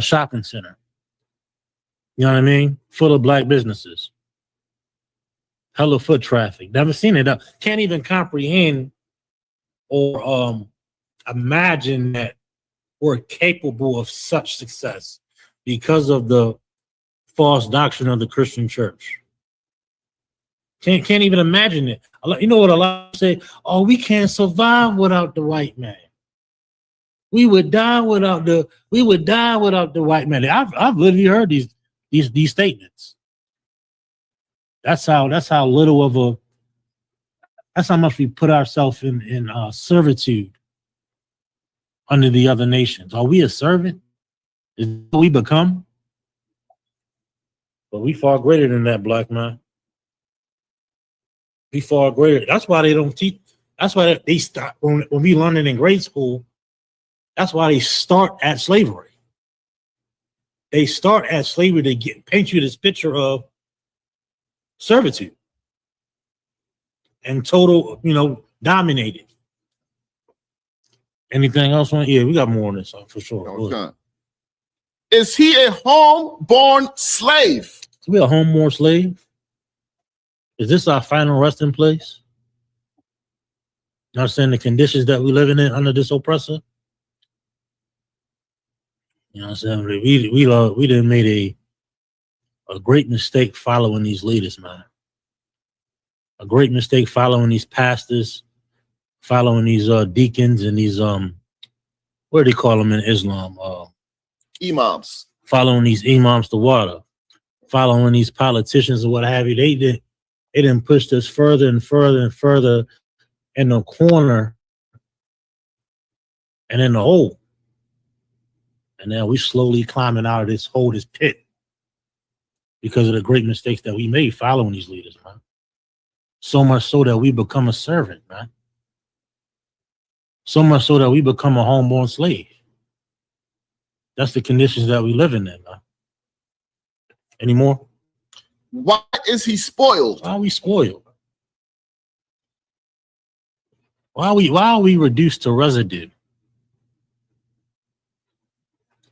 shopping center. You know what I mean? Full of black businesses. Hella foot traffic. Never seen it. Can't even comprehend or imagine that we're capable of such success because of the false doctrine of the Christian church. Can't even imagine it. You know what a lot say? Oh, we can't survive without the white man. We would die without the white man. I've literally heard these statements. That's how little of a, that's how much we put ourselves in servitude under the other nations. Are we a servant? Is what we become? But we far greater than that, black man. We far greater. That's why they don't teach. That's why they start when we learn it in grade school. That's why they start at slavery. They start at slavery to paint you this picture of servitude and total, dominated. Anything else on? Yeah, we got more on this for sure. Okay. Is he a homeborn slave? Is we a homeborn slave? Is this our final resting place? You understand the conditions that we living in under this oppressor? You know what I'm saying? We done made a great mistake following these leaders, man. A great mistake following these pastors, following these deacons and these what do they call them in Islam? Imams. Following these imams to water, following these politicians and what have you. They didn't push us further and further and further in the corner and in the hole. And now we slowly climbing out of this hole, this pit, because of the great mistakes that we made following these leaders, man. So much so that we become a servant, man. So much so that we become a homeborn slave. That's the conditions that we live in, man. Any more? Why is he spoiled? Why are we spoiled? Why are we reduced to residue?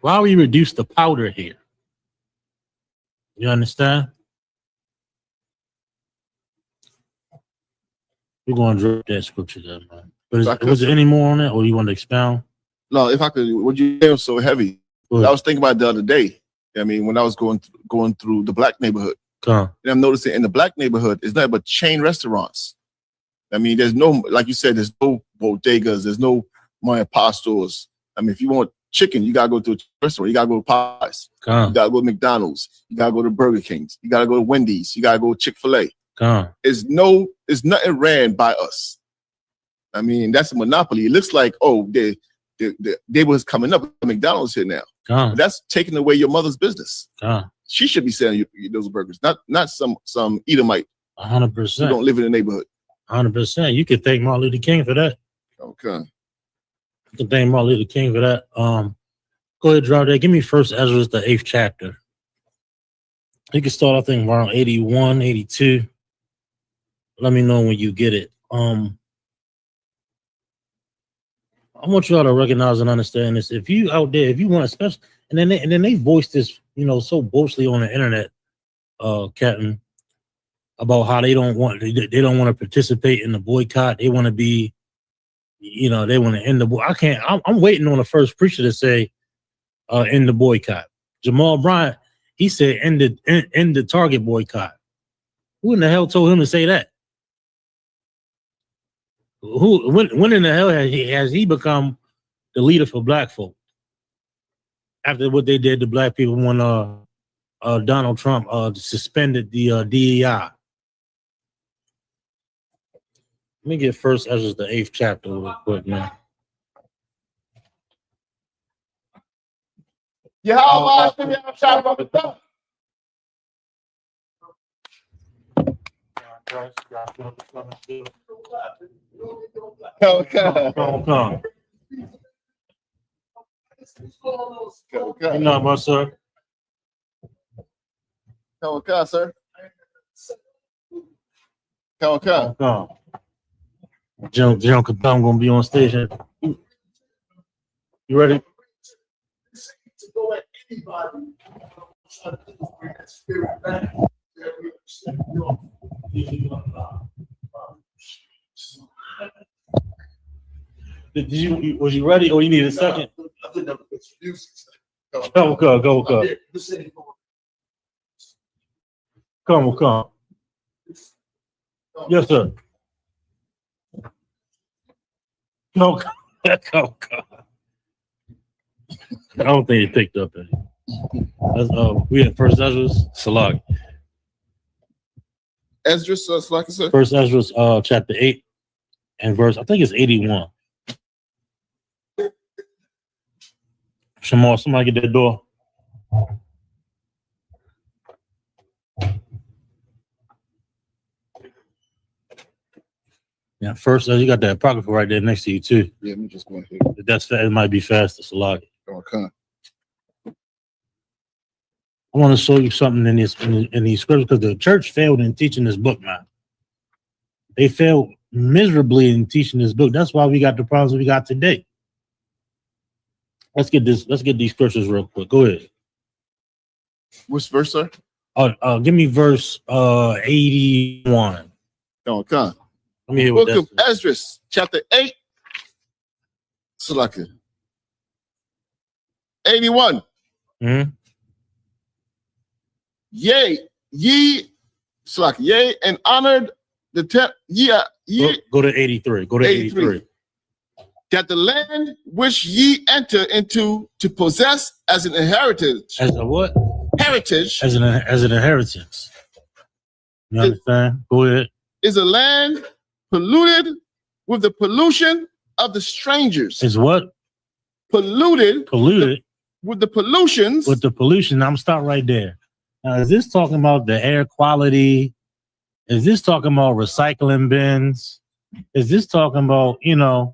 Why are we reduced to powder here? You understand? We're going to drop that scripture there, man. But was there any more on that, or you want to expound? No, if I could. What you say was so heavy. I was thinking about it the other day. I mean, when I was going through the black neighborhood, and I'm noticing in the black neighborhood, it's nothing but chain restaurants. I mean, there's no, like you said, there's no bodegas, there's no mom and pop stores. I mean, if you want chicken, you gotta go to a restaurant. You gotta go to Popeyes. You gotta go to McDonald's. You gotta go to Burger King's. You gotta go to Wendy's. You gotta go to Chick-fil-A. It's nothing ran by us. I mean, that's a monopoly. It looks like, oh, they was coming up. McDonald's here now. But that's taking away your mother's business. She should be selling you those burgers, not some Edomite. 100%. Who don't live in the neighborhood. 100%. You could thank Martin Luther King for that. Okay. You can thank Martin Luther King for that. Go ahead, drop that. Give me First Ezra, the 8th chapter. You can start, I think, around 81, 82. Let me know when you get it. I want y'all to recognize and understand this. If you out there, if you want, especially, and then they voice this, so boastfully on the internet, Katham, about how they don't want to participate in the boycott. They want to be, they want to end the boycott. I'm waiting on the first preacher to say, end the boycott. Jamal Bryant, he said, end the Target boycott. Who in the hell told him to say that? When in the hell has he become the leader for black folk? After what they did to black people when Donald Trump suspended the DEI. Let me get First Ezra, the 8th chapter, real quick, man. Come. You know what, sir? Come, sir. Come. General Katham gonna be on station. You ready? To go at anybody. Did you was you ready or you need a second? I think that was confusing. Come. Yes, sir. No, come. I don't think he picked up any. We had First Ezra's Salag. Esdras, like I said. First Ezra's chapter 8 and verse, I think it's 81. Somebody get that door. Yeah, first, you got that apocrypha right there next to you too. Yeah, let me just go ahead. It might be faster, Salag. Okay. I want to show you something in these scriptures because the church failed in teaching this book, man. They failed miserably in teaching this book. That's why we got the problems we got today. Let's get these scriptures real quick. Go ahead. Which verse, sir? Give me verse 81. Okay. Let me hear what Book of Esdras, chapter 8. Salaka. 81. Mm-hmm. Yea, and honored the Go to 83. Go to 83. That the land which ye enter into to possess as an inheritance. As a what? Heritage. As an inheritance. You understand? Go ahead. Is a land polluted with the pollution of the strangers. Is what? Polluted. With the pollutions. With the pollution. I'm stop right there. Now, is this talking about the air quality? Is this talking about recycling bins? Is this talking about, the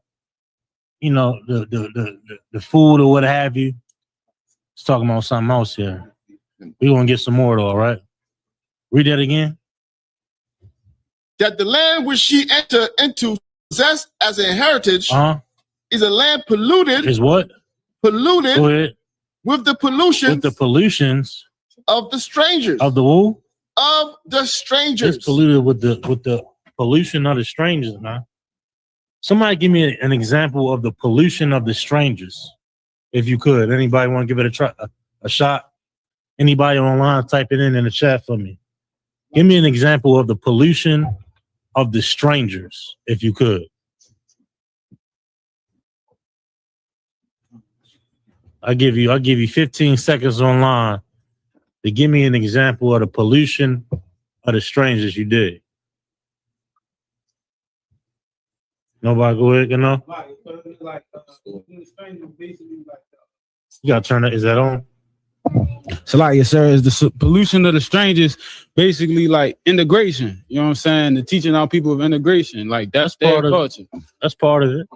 food or what have you? It's talking about something else here. We're going to get some more though, all right? Read that again. That the land which ye enter into possess as an heritage is a land polluted. Is what? Polluted. Go ahead. With the pollutions. With the pollutions. Of the strangers. Of the who? Of the strangers. It's polluted with the pollution of the strangers, man. Somebody give me an example of the pollution of the strangers, if you could. Anybody want to give it a shot? Anybody online, type it in the chat for me. Give me an example of the pollution of the strangers, if you could. I'll give you 15 seconds online to give me an example of the pollution of the strangers you did. Nobody go ahead, You gotta turn it. Is that on? So like, yes, sir, is the pollution of the strangers basically like integration? You know what I'm saying? The teaching our people of integration, like that's their culture. That's part of it,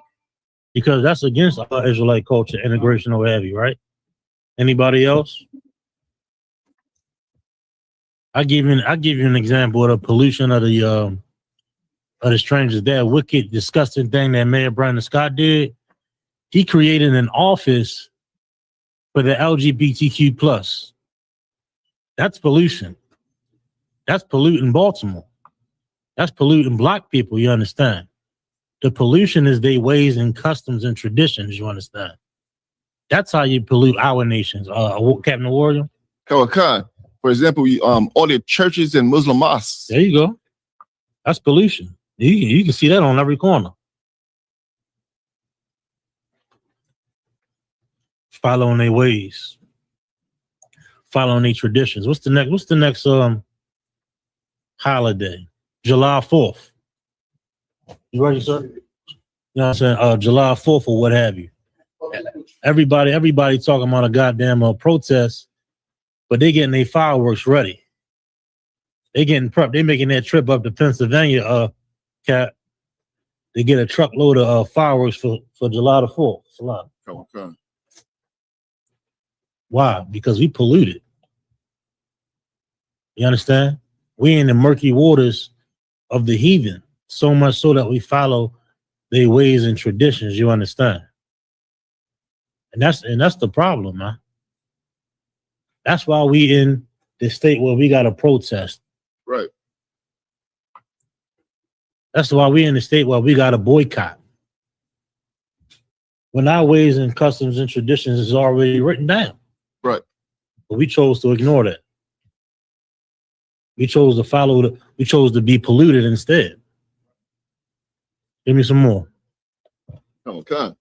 because that's against our Israelite culture, integration or what have you, right? Anybody else? I give you an example of the pollution of the strangers. That wicked, disgusting thing that Mayor Brandon Scott did. He created an office for the LGBTQ plus. That's pollution. That's polluting Baltimore. That's polluting Black people. You understand? The pollution is their ways and customs and traditions. You understand? That's how you pollute our nations. Captain Warrior. Kawakan. For example, all the churches and Muslim mosques. There you go. That's pollution. You can see that on every corner. Following their ways, following their traditions. What's the next holiday? July 4th. You ready, sir? You know what I'm saying? July 4th or what have you. Everybody talking about a goddamn protest, but they getting their fireworks ready. They getting prepped. They making that trip up to Pennsylvania, Cat. They get a truckload of fireworks for July the 4th. Okay. Why? Because we polluted. You understand? We in the murky waters of the heathen, so much so that we follow their ways and traditions. You understand? And that's the problem, man. That's why we in the state where we got to protest. Right. That's why we in the state where we got to boycott. When our ways and customs and traditions is already written down. Right. But we chose to ignore that. We chose to we chose to be polluted instead. Give me some more. Okay.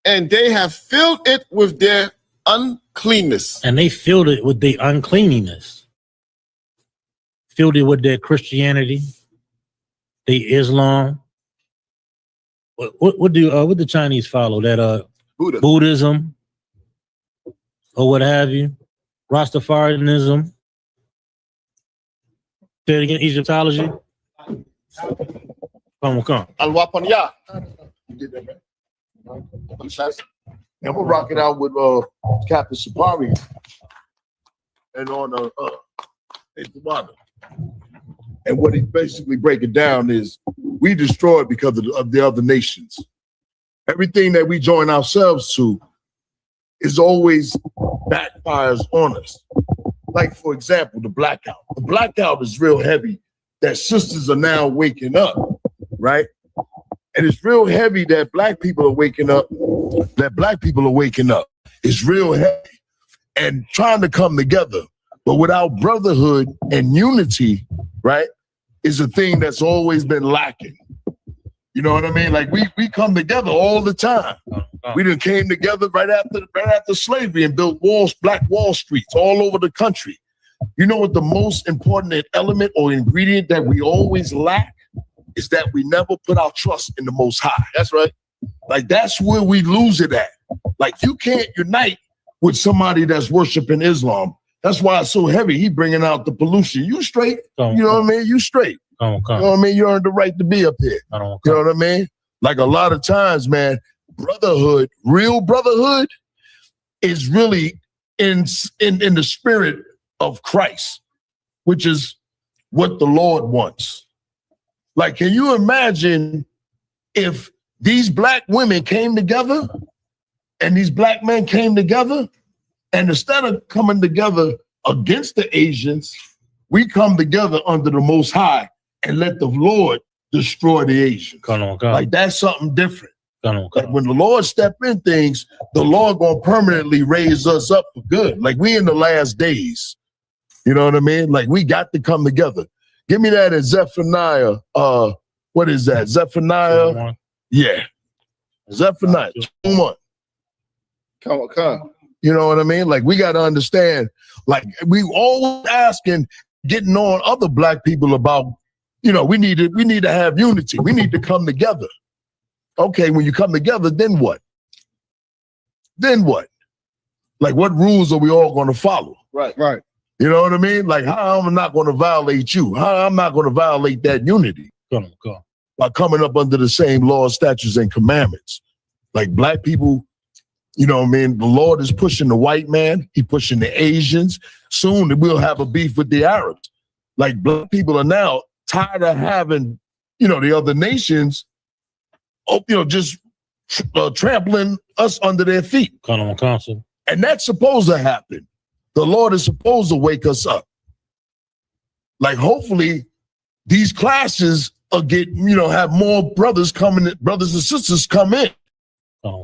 And they have filled it with their uncleanness. And they filled it with their uncleanliness. Filled it with their Christianity, their Islam. What do the Chinese follow? That Buddhism or what have you? Rastafarianism. Say it again, Egyptology. Come. Al-Wapanya. And we'll rock it out with Captain Sabari and on and what he basically break it down is we destroy it because of the other nations. Everything that we join ourselves to is always backfires on us. Like, for example, the blackout. The blackout is real heavy that sisters are now waking up, right? And it's real heavy that black people are waking up, It's real heavy and trying to come together. But without brotherhood and unity, right, is a thing that's always been lacking. You know what I mean? Like we come together all the time. We done came together right after slavery and built black wall streets all over the country. You know what the most important element or ingredient that we always lack is that we never put our trust in the Most High. That's right. Like that's where we lose it at. Like you can't unite with somebody that's worshiping Islam. That's why it's so heavy. He bringing out the pollution. You straight. You know what I mean? You straight. You know what I mean? You earned the right to be up here. You know what I mean? Like a lot of times, man, brotherhood, real brotherhood is really in the spirit of Christ, which is what the Lord wants. Like, can you imagine if these black women came together and these black men came together, and instead of coming together against the Asians, we come together under the Most High and let the Lord destroy the Asians. Like that's something different. Like when the Lord step in things, the Lord gonna permanently raise us up for good. Like we in the last days. You know what I mean? Like we got to come together. Give me that in Zephaniah. What is that? Zephaniah? Yeah. Zephaniah 2:1. Come. You know what I mean? Like we got to understand, like we always asking, getting on other black people about, you know, we need to have unity. We need to come together. Okay, when you come together, then what? Then what? Like what rules are we all going to follow? Right. You know what I mean? Like how I'm not going to violate you. How I'm not going to violate that unity. By coming up under the same laws, statutes, and commandments. Like black people, you know what I mean? The Lord is pushing the white man. He pushing the Asians. Soon we'll have a beef with the Arabs. Like black people are now tired of having, you know, the other nations, just trampling us under their feet. And that's supposed to happen. The Lord is supposed to wake us up. Like hopefully these classes will have more brothers and sisters come in.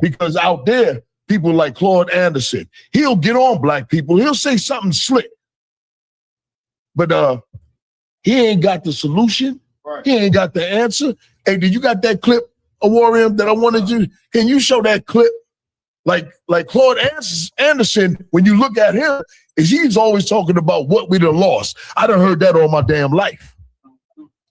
Because out there, people like Claude Anderson, he'll get on black people. He'll say something slick. But he ain't got the solution. Right. He ain't got the answer. Hey, did you got that clip, Warrior, that I wanted you? Can you show that clip? Like Claude Anderson, when you look at him, he's always talking about what we done lost. I done heard that all my damn life.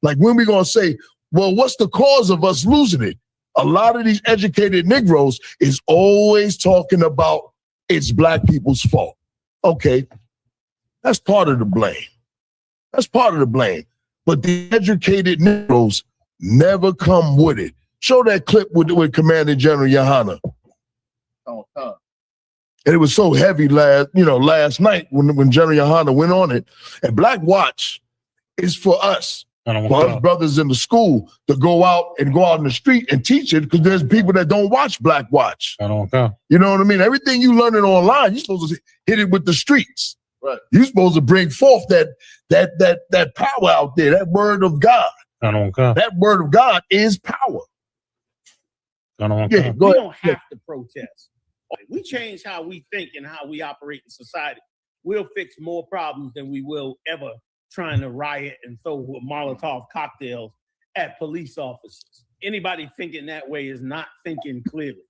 Like when we gonna say, well, what's the cause of us losing it? A lot of these educated Negroes is always talking about it's black people's fault. Okay, that's part of the blame. But the educated Negroes never come with it. Show that clip with Commander General Yohana. And it was so heavy last night when General Yohana went on it. And Black Watch is for us. for us brothers in the school to go out in the street and teach it, because there's people that don't watch Black Watch. I don't care. You know what I mean? Everything you learning online, you're supposed to hit it with the streets. Right. You're supposed to bring forth that power out there, that word of God. I don't care. That word of God is power. I don't Yeah, care. go We ahead. don't have to protest. We change how we think and how we operate in society. We'll fix more problems than we will ever trying to riot and throw Molotov cocktails at police officers. Anybody thinking that way is not thinking clearly.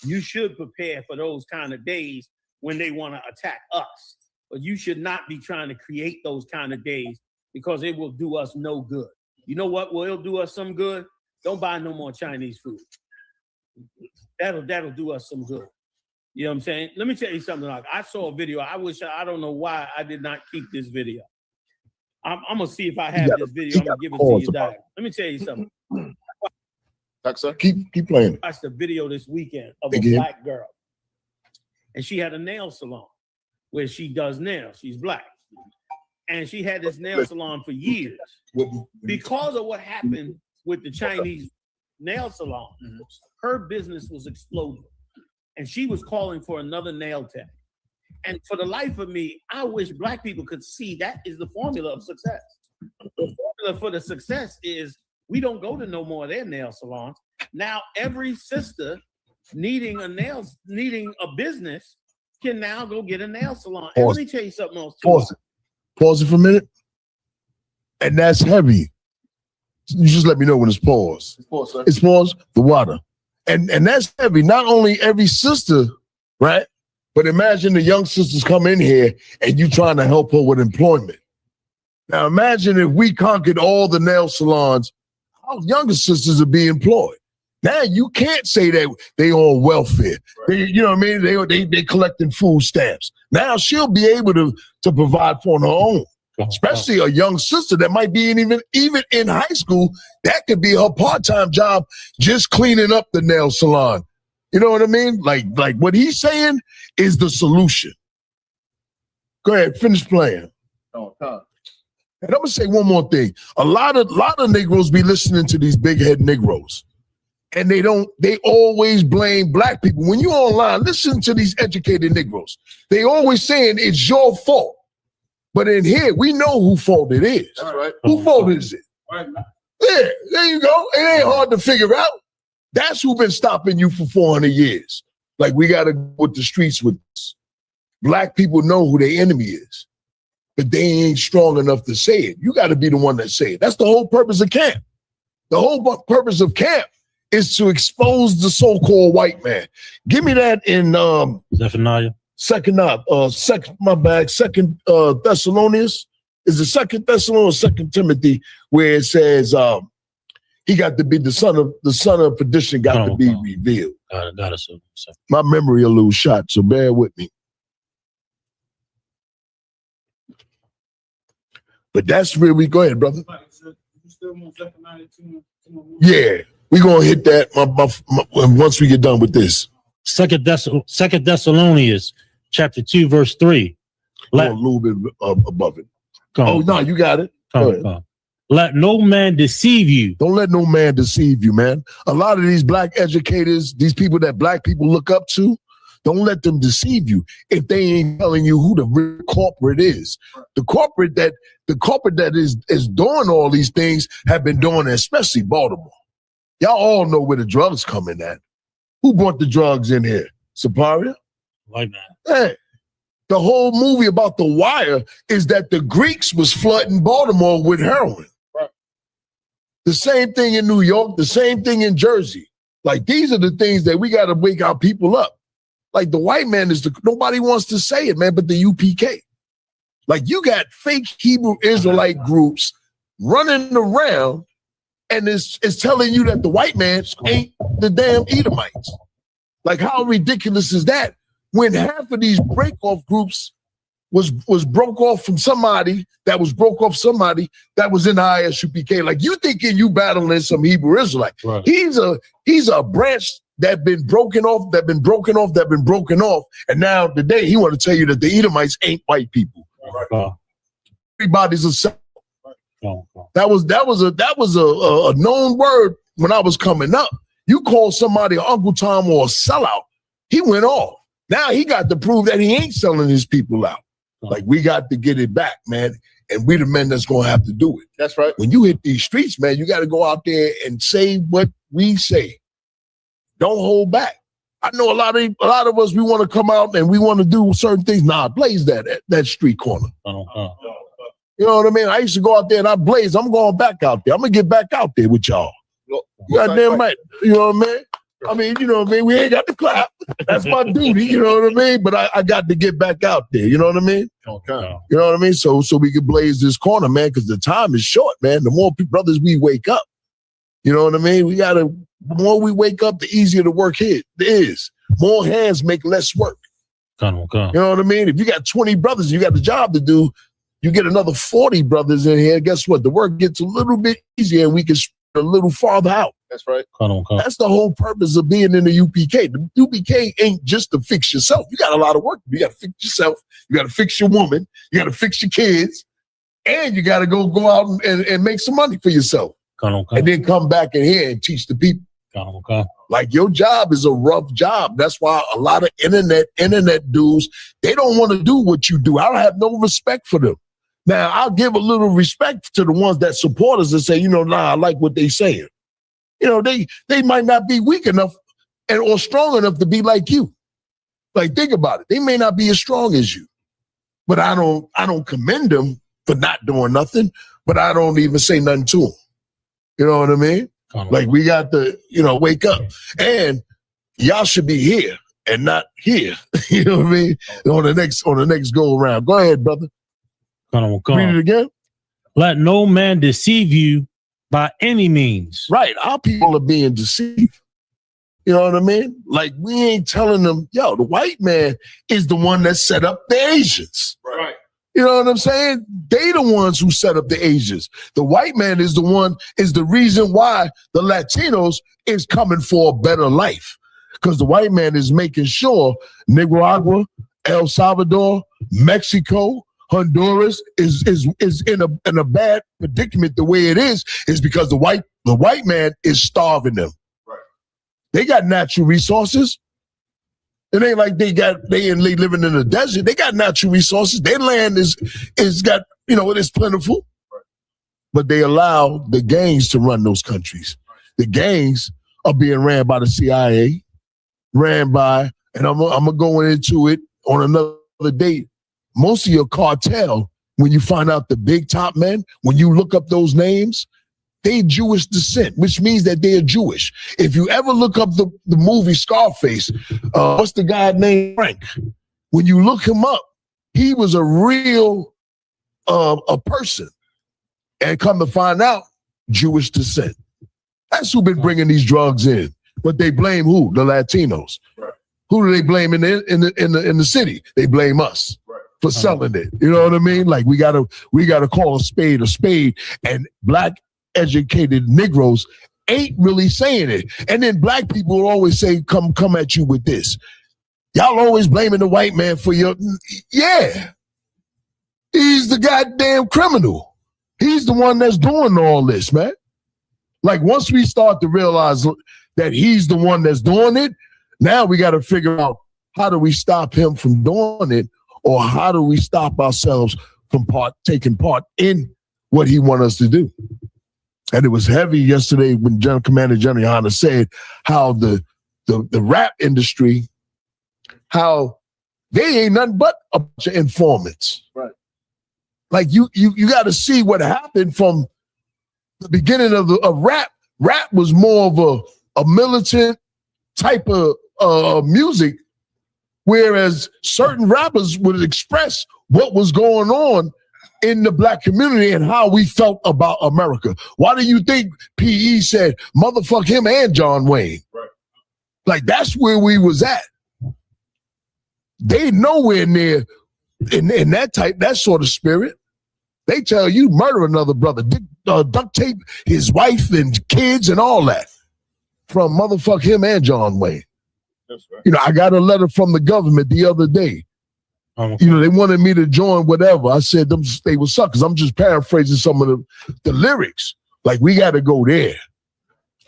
You should prepare for those kind of days when they want to attack us. But you should not be trying to create those kind of days, because it will do us no good. You know what will do us some good? Don't buy no more Chinese food. That'll do us some good. You know what I'm saying? Let me tell you something. Like, I saw a video. I don't know why I did not keep this video. I'm gonna see if I have this video. I'm gonna give it to you, Dad. Let me tell you something. Sir? Keep playing. I watched a video this weekend of a black girl, and she had a nail salon where she does nails. She's black, and she had this nail salon for years. Because of what happened with the Chinese nail salon, her business was exploding, and she was calling for another nail tech. And for the life of me, I wish Black people could see that is the formula of success. The formula for the success is we don't go to no more of their nail salons. Now every sister needing a business can now go get a nail salon. And let me tell you something else too. Pause it for a minute. And that's heavy. You just let me know when it's paused. It's paused, sir. It's paused, the water. And that's heavy. Not only every sister, right? But imagine the young sisters come in here and you trying to help her with employment. Now imagine if we conquered all the nail salons, our younger sisters would be employed. Now you can't say that they on welfare. Right. You know what I mean? They collecting food stamps. Now she'll be able to provide for her own. Especially a young sister that might be even in high school, that could be her part-time job, just cleaning up the nail salon. You know what I mean? Like what he's saying is the solution. Go ahead, finish playing. Oh, God. And I'm gonna say one more thing. A lot of Negroes be listening to these big head Negroes, and they always blame Black people. When you're online, listen to these educated Negroes. They always saying it's your fault. But in here, we know whose fault it is. That's right. Whose fault is it? Right. Yeah, there you go. It ain't hard to figure out. That's who been stopping you for 400 years. Like, we got to go with the streets with this. Black people know who their enemy is, but they ain't strong enough to say it. You got to be the one that say it. That's the whole purpose of camp. The whole purpose of camp is to expose the so-called white man. Give me that in Zephaniah. Second Thessalonians. Is it Second Thessalonians or Second Timothy, where it says he got to be the son of perdition got to be revealed. Got it. My memory a little shot, so bear with me. But that's where we go ahead, brother. Yeah, we're gonna hit that once we get done with this. Second Thessalonians chapter 2, verse 3. A little bit above it. No, you got it. Let no man deceive you. Don't let no man deceive you, man. A lot of these Black educators, these people that Black people look up to, don't let them deceive you if they ain't telling you who the real culprit is. The culprit that is doing all these things have been doing it, especially Baltimore. Y'all all know where the drugs coming at. Who brought the drugs in here? Saparia? Like that. Hey, the whole movie about The Wire is that the Greeks was flooding Baltimore with heroin. Right. The same thing in New York, the same thing in Jersey. Like, these are the things that we got to wake our people up. Like, the white man nobody wants to say it, man, but the UPK. Like, you got fake Hebrew Israelite groups running around and it's telling you that the white man ain't the damn Edomites. Like, how ridiculous is that? When half of these break-off groups was broke off from somebody that was broke off somebody that was in the ISUPK. Like, you thinking you battling some Hebrew Israelite. Right. He's a branch that been broken off, and now today he want to tell you that the Edomites ain't white people. Right. Everybody's a cell. That was a known word when I was coming up. You call somebody an Uncle Tom or a sellout, he went off. Now he got to prove that he ain't selling his people out. Like, we got to get it back, man. And we the men that's gonna have to do it. That's right. When you hit these streets, man, you got to go out there and say what we say. Don't hold back. I know a lot of us, we want to come out and we want to do certain things. Nah, blaze that street corner. You know what I mean? I used to go out there and I blaze. I'm going back out there. I'm gonna get back out there with y'all. Goddamn right. You know what I mean? I mean, you know what I mean? We ain't got to clap. That's my duty. You know what I mean? But I got to get back out there. You know what I mean? Okay. You know what I mean? So we can blaze this corner, man, because the time is short, man. The more brothers we wake up, you know what I mean? The more we wake up, the easier the work is. More hands make less work. You know what I mean? If you got 20 brothers, you got the job to do, you get another 40 brothers in here, guess what? The work gets a little bit easier and we can spread a little farther out. That's right. That's the whole purpose of being in the UPK. The UPK ain't just to fix yourself. You got a lot of work. You got to fix yourself. You got to fix your woman. You got to fix your kids. And you got to go out and make some money for yourself. And then come back in here and teach the people. Like, your job is a rough job. That's why a lot of internet dudes, they don't want to do what you do. I don't have no respect for them. Now, I'll give a little respect to the ones that support us and say, you know, nah, I like what they saying. You know, they might not be weak enough or strong enough to be like you. Like, think about it. They may not be as strong as you, but I don't commend them for not doing nothing, but I don't even say nothing to them. You know what I mean? Like, we got to, you know, wake up. And y'all should be here and not here. You know what I mean? On the next go around. Go ahead, brother. Read it again. Let no man deceive you by any means. Right. Our people are being deceived. You know what I mean? Like, we ain't telling them, yo, the white man is the one that set up the Asians. Right. You know what I'm saying? They the ones who set up the Asians. The white man is the reason why the Latinos is coming for a better life. Because the white man is making sure Nicaragua, El Salvador, Mexico, Honduras is in a bad predicament the way it is because the white man is starving them. Right. They got natural resources. It ain't like they living in the desert. They got natural resources. Their land is got, you know, it is plentiful. Right. But they allow the gangs to run those countries. The gangs are being ran by the CIA, and I'm gonna go into it on another date. Most of your cartel, when you find out the big top men, when you look up those names, they Jewish descent, which means that they're Jewish. If you ever look up the movie Scarface, what's the guy named Frank? When you look him up, he was a real a person. And come to find out, Jewish descent. That's who been bringing these drugs in. But they blame who? The Latinos. Right. Who do they blame in the city? They blame us. For selling it. You know what I mean? Like, we gotta call a spade, and black educated Negroes ain't really saying it. And then black people will always say, come at you with this. Y'all always blaming the white man for your, yeah. He's the goddamn criminal. He's the one that's doing all this, man. Like, once we start to realize that he's the one that's doing it, now we got to figure out, how do we stop him from doing it? Or how do we stop ourselves from taking part in what he wants us to do? And it was heavy yesterday when Commander General Hanna said how the rap industry, how they ain't nothing but a bunch of informants. Right. Like, you got to see what happened from the beginning of rap. Rap was more of a militant type of music. Whereas certain rappers would express what was going on in the black community and how we felt about America. Why do you think P.E. said, motherfuck him and John Wayne? Right. Like, that's where we was at. They nowhere near in that sort of spirit. They tell you murder another brother, duct tape his wife and kids and all that from motherfuck him and John Wayne. That's right. You know, I got a letter from the government the other day. You know, they wanted me to join whatever. I said they would suck because I'm just paraphrasing some of the lyrics. Like, we got to go there.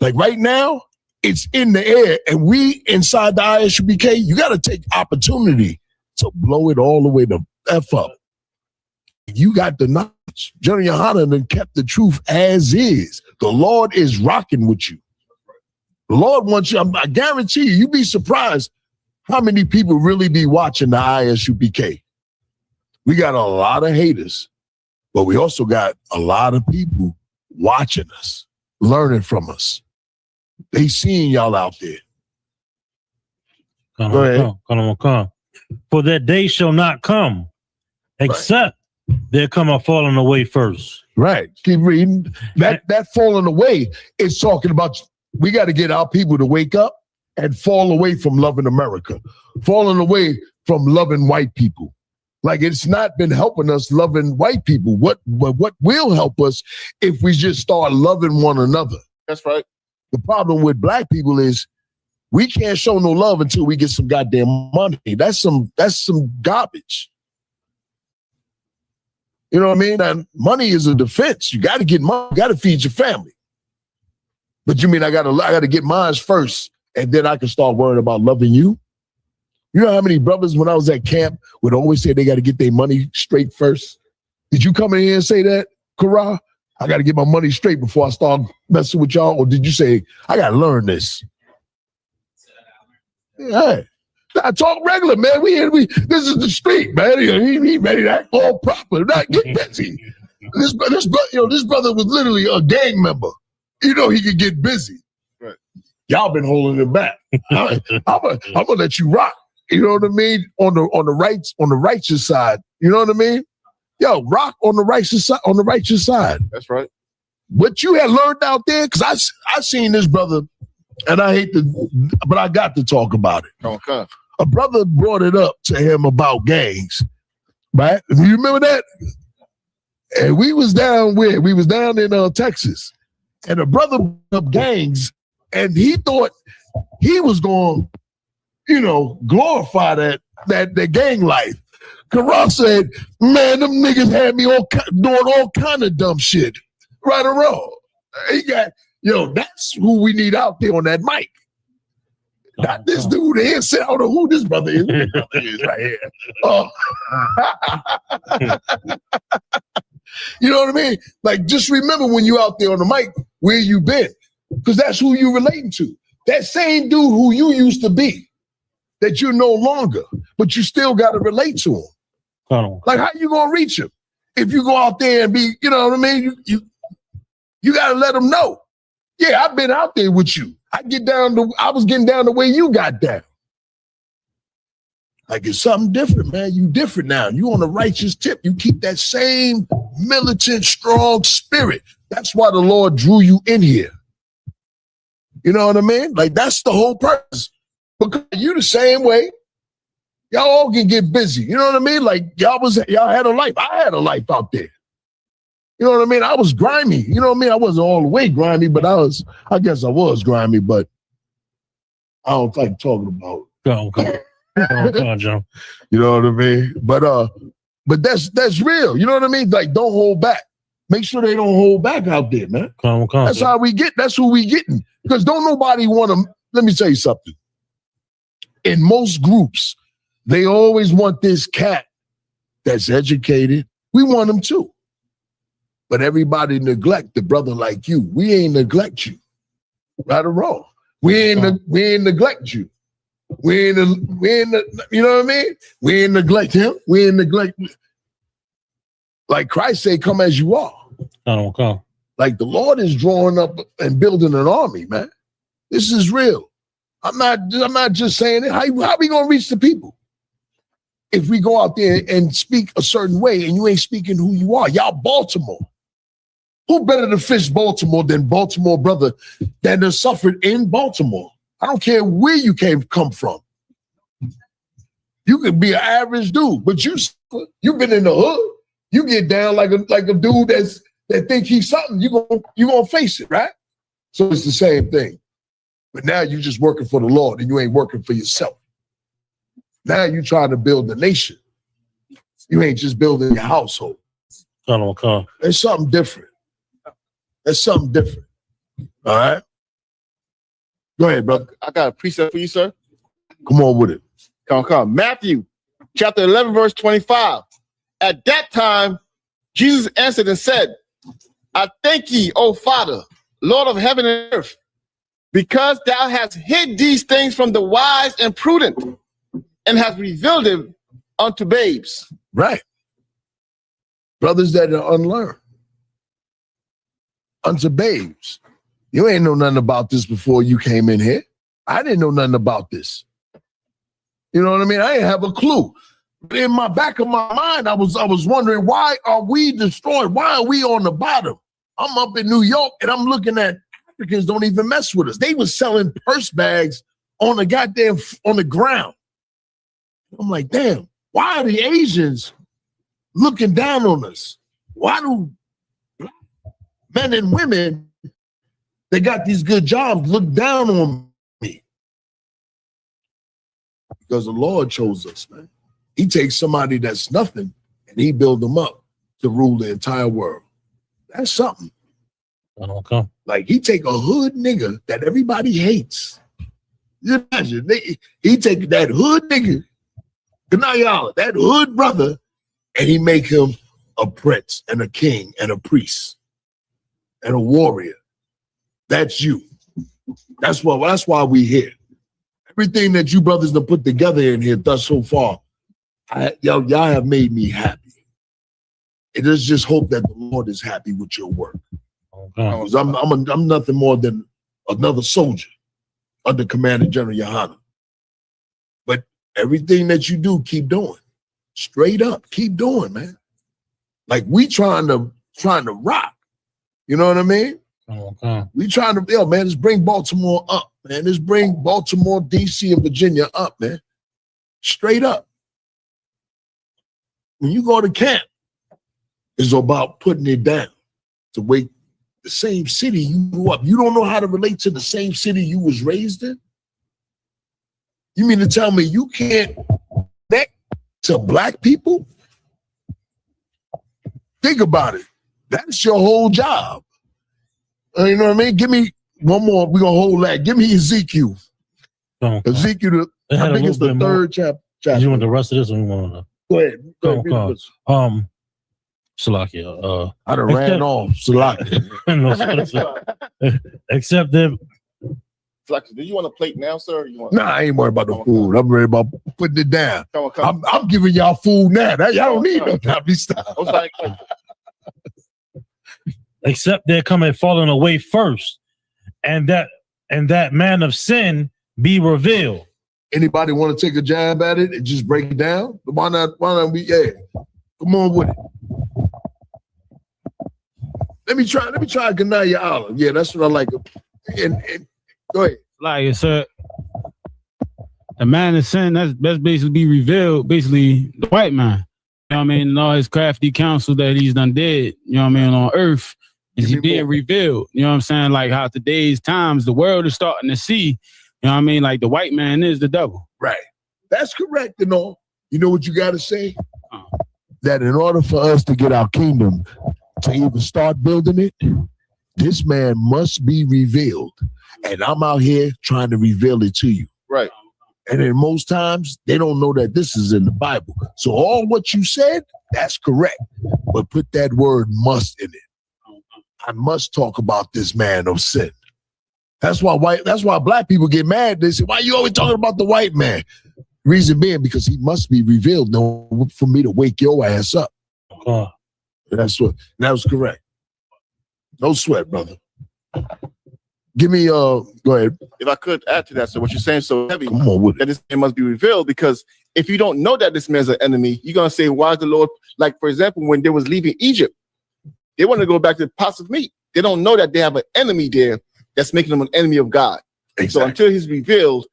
Like right now, it's in the air, and we inside the ISUBK, you got to take opportunity to blow it all the way the F up. You got the knowledge. General Yohanan then kept the truth as is. The Lord is rocking with you. The Lord wants you. I guarantee you'd be surprised how many people really be watching the ISUBK. We got a lot of haters, but we also got a lot of people watching us, learning from us. They seeing y'all out there. Go ahead. For that day shall not come, except there come a falling away first. Right. Keep reading. That falling away is talking about we got to get our people to wake up and fall away from loving America, falling away from loving white people. Like, it's not been helping us loving white people. What will help us if we just start loving one another? That's right. The problem with black people is we can't show no love until we get some goddamn money. That's some garbage. You know what I mean? And money is a defense. You got to get money. You got to feed your family. But you mean I got to get mine first, and then I can start worrying about loving you? You know how many brothers when I was at camp would always say they got to get their money straight first? Did you come in here and say that, Kara? I got to get my money straight before I start messing with y'all? Or did you say, I got to learn this? Yeah. I talk regular, man. This is the street, man. He ready to act all proper. Not get busy. This brother was literally a gang member. You know he could get busy. Right. Y'all been holding it back. I'm gonna let you rock. You know what I mean? On the righteous side. You know what I mean? Yo, rock on the righteous side. On the righteous side. That's right. What you had learned out there, because I seen this brother, and I hate to, but I got to talk about it. Okay. A brother brought it up to him about gangs, right? You remember that? And we was down where? We was down in Texas, and a brother brought up gangs, and he thought he was going, glorify that gang life. Karan said, man, them niggas had me doing all kind of dumb shit, right or wrong. He got, that's who we need out there on that mic. Not this dude here. I don't know who this brother is. This brother is right here. You know what I mean? Like, just remember when you out there on the mic, where you been. Because that's who you relating to. That same dude who you used to be, that you're no longer, but you still got to relate to him. Like, how you going to reach him? If you go out there and be, you know what I mean? You got to let him know. Yeah, I've been out there with you. I was getting down the way you got down. Like, it's something different, man. You different now. You on the righteous tip. You keep that same militant, strong spirit. That's why the Lord drew you in here. You know what I mean? Like, that's the whole purpose. Because you the same way. Y'all all can get busy. You know what I mean? Like, y'all had a life. I had a life out there. You know what I mean? I was grimy. You know what I mean? I wasn't all the way grimy, but I guess I was grimy, but I don't like talking about it. Go on, Joe. You know what I mean? But that's real. You know what I mean? Like, don't hold back. Make sure they don't hold back out there, man. That's how we get. That's who we getting. Because don't nobody want to. Let me tell you something. In most groups, they always want this cat that's educated. We want them too. But everybody neglect the brother like you. We ain't neglect you. Right or wrong. We ain't neglect you. We ain't you know what I mean? We ain't neglect him. We ain't neglect. Like Christ said, come as you are. Like, the Lord is drawing up and building an army, man. This is real. I'm not just saying it. How we gonna reach the people? If we go out there and speak a certain way and you ain't speaking who you are. Y'all Baltimore. Who better to fish Baltimore than Baltimore brother that has suffered in Baltimore? I don't care where you come from. You could be an average dude, but you've been in the hood. You get down like a dude that think he's something. You gonna face it, right? So it's the same thing. But now you're just working for the Lord and you ain't working for yourself. Now you're trying to build the nation. You ain't just building your household. There's something different. There's something different. All right? Go ahead, brother. I got a precept for you, sir. Come on with it. Come. Matthew chapter 11, verse 25. At that time, Jesus answered and said, I thank ye, O Father, Lord of heaven and earth, because thou hast hid these things from the wise and prudent, and hast revealed them unto babes. Right. Brothers that are unlearned. Unto babes. You ain't know nothing about this before you came in here. I didn't know nothing about this. You know what I mean? I didn't have a clue. But in my back of my mind, I was wondering, why are we destroyed? Why are we on the bottom? I'm up in New York and I'm looking at Africans don't even mess with us. They was selling purse bags on the ground. I'm like, damn, why are the Asians looking down on us? Why do men and women that got these good jobs look down on me? Because the Lord chose us, man. He takes somebody that's nothing and he build them up to rule the entire world. That's something. Okay. Like he take a hood nigga that everybody hates. You imagine, he take that hood nigga, Ganayala, that hood brother, and he make him a prince and a king and a priest and a warrior. That's you. That's why we here. Everything that you brothers have put together in here thus so far, y'all have made me happy. It is just hope that the Lord is happy with your work. Okay. I'm nothing more than another soldier under Commander General Yohana. But everything that you do, keep doing. Straight up, keep doing, man. Like we trying to rock. You know what I mean? Okay. We trying to, man, let's bring Baltimore up, man. Let's bring Baltimore, DC, and Virginia up, man. Straight up. When you go to camp, it's about putting it down to wait. The same city you grew up. You don't know how to relate to the same city you was raised in? You mean to tell me you can't connect to black people? Think about it. That's your whole job. You know what I mean? Give me one more. We're going to hold that. Give me Ezekiel. Ezekiel, I think it's the third chapter. You want the rest of this or you want to? Go ahead. Salakia. I done ran off. Salakia. Except that. Salakia, do you want a plate now, sir? I ain't worried about the food. I'm worried about putting it down. Come. I'm giving y'all food now. Y'all don't need no time to stop. Except they're coming falling away first, and that man of sin be revealed. Anybody want to take a jab at it and just break it down? Why not we? Yeah, come on with it. Let me try Ganaya Olive. Yeah, that's what I like. And go ahead. Like sir, the man of sin, that's basically be revealed, basically the white man. You know what I mean? And all his crafty counsel that he's done did, you know what I mean, on earth, is he being revealed. You know what I'm saying? Like how today's times, the world is starting to see, you know what I mean? Like the white man is the devil. Right. That's correct and all. You know what you got to say? That in order for us to get our kingdom, to even start building it, this man must be revealed. And I'm out here trying to reveal it to you. Right. And then most times, they don't know that this is in the Bible. So all what you said, that's correct. But put that word must in it. I must talk about this man of sin. That's why black people get mad. They say, why you always talking about the white man? Reason being, because he must be revealed for me to wake your ass up. That was correct. No sweat, brother. Give me go ahead. If I could add to that, so what you're saying so heavy, come on with that this man must be revealed, because if you don't know that this man's an enemy, you're gonna say, why is the Lord, like for example, when they was leaving Egypt, they want to go back to the pots of meat. They don't know that they have an enemy there that's making them an enemy of God. Exactly. So until he's revealed,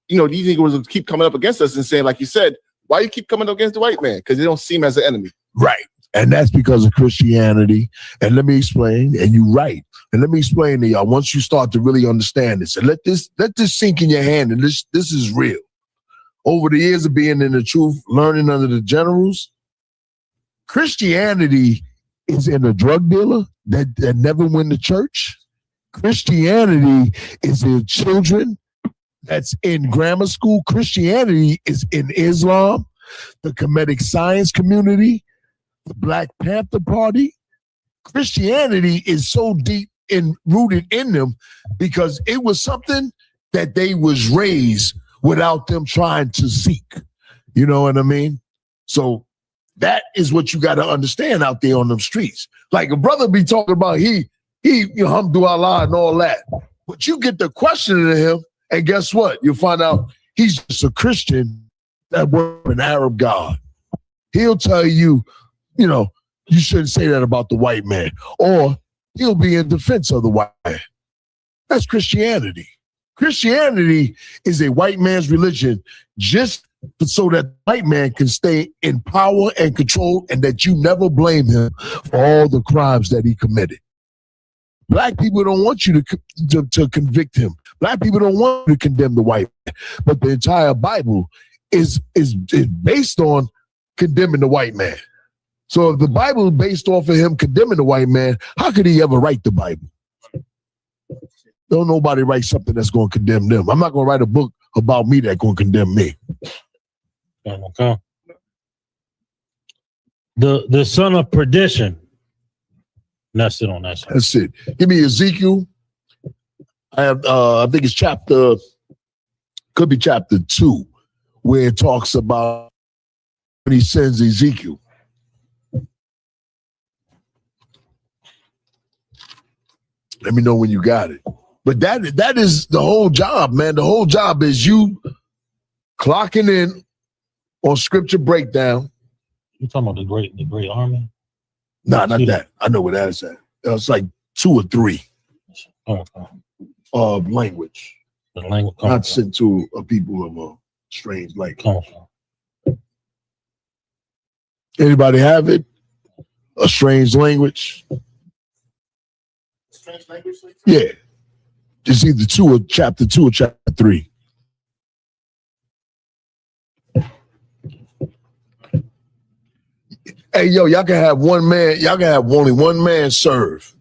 these niggas will keep coming up against us and saying, like you said, why you keep coming up against the white man? Because they don't see him as an enemy. Right. And that's because of Christianity. And let me explain, and you're right. And let me explain to y'all, once you start to really understand this, and let this sink in your hand, and this is real. Over the years of being in the truth, learning under the generals, Christianity is in a drug dealer that never went to church. Christianity is in children that's in grammar school. Christianity is in Islam, the comedic science community, the Black Panther Party. Christianity is so deep and rooted in them because it was something that they was raised without them trying to seek. You know what I mean? So that is what you got to understand out there on them streets. Like a brother be talking about you know, Hamdu Allah and all that. But you get the question to him, and guess what? You'll find out he's just a Christian that works an Arab God. He'll tell you, you know, you shouldn't say that about the white man. Or he'll be in defense of the white man. That's Christianity. Christianity is a white man's religion just so that the white man can stay in power and control and that you never blame him for all the crimes that he committed. Black people don't want you to convict him. Black people don't want you to condemn the white man. But the entire Bible is based on condemning the white man. So if the Bible is based off of him condemning the white man, how could he ever write the Bible? Don't nobody write something that's going to condemn them. I'm not going to write a book about me that's going to condemn me. Okay. The son of perdition. That's it on that side. That's it. Give me Ezekiel. I have I think it's could be chapter 2, where it talks about when he sends Ezekiel. Let me know when you got it. But that is the whole job, man. The whole job is you clocking in on scripture breakdown. You talking about the great army? Nah, not that. I know where that is at. It's like 2 or 3. Language. The language. Not sent to a people of a strange language. Anybody have it? A strange language? Strange language? Yeah. It's either chapter 2 or chapter 3. Hey, yo, y'all can have one man. Y'all can have only one man serve.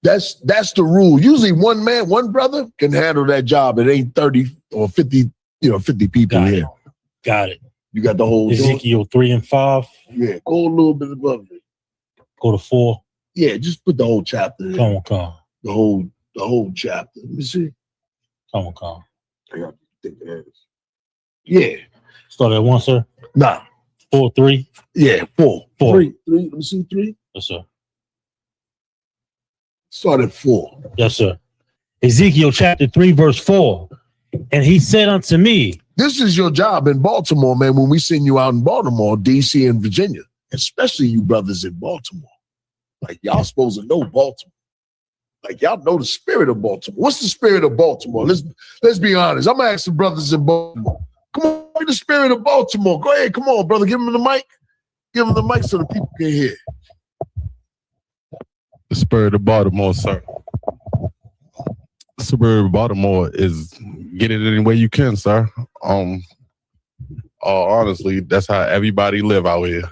That's the rule. Usually one man, one brother can handle that job. It ain't 30 or 50, 50 people here. Got it. You got the whole Ezekiel 3 and 5. Yeah, go a little bit above it. Go to 4. Yeah, just put the whole chapter in. Come on. The whole chapter. Let me see. Come on. I got to think it is. Yeah. Start at 1, sir? Nah. 4, 3? Yeah, 4. 4. 3. Let me see 3. Yes, sir. Start at 4. Yes, sir. Ezekiel chapter 3, verse 4. And he said unto me, this is your job in Baltimore, man, when we send you out in Baltimore, D.C., and Virginia, especially you brothers in Baltimore. Like, y'all supposed to know Baltimore. Like, y'all know the spirit of Baltimore. What's the spirit of Baltimore? Let's be honest. I'm going to ask the brothers in Baltimore. Come on, the spirit of Baltimore. Go ahead. Come on, brother. Give him the mic. Give him the mic so the people can hear. The spirit of Baltimore, sir. The spirit of Baltimore is get it any way you can, sir. Honestly, that's how everybody live out here.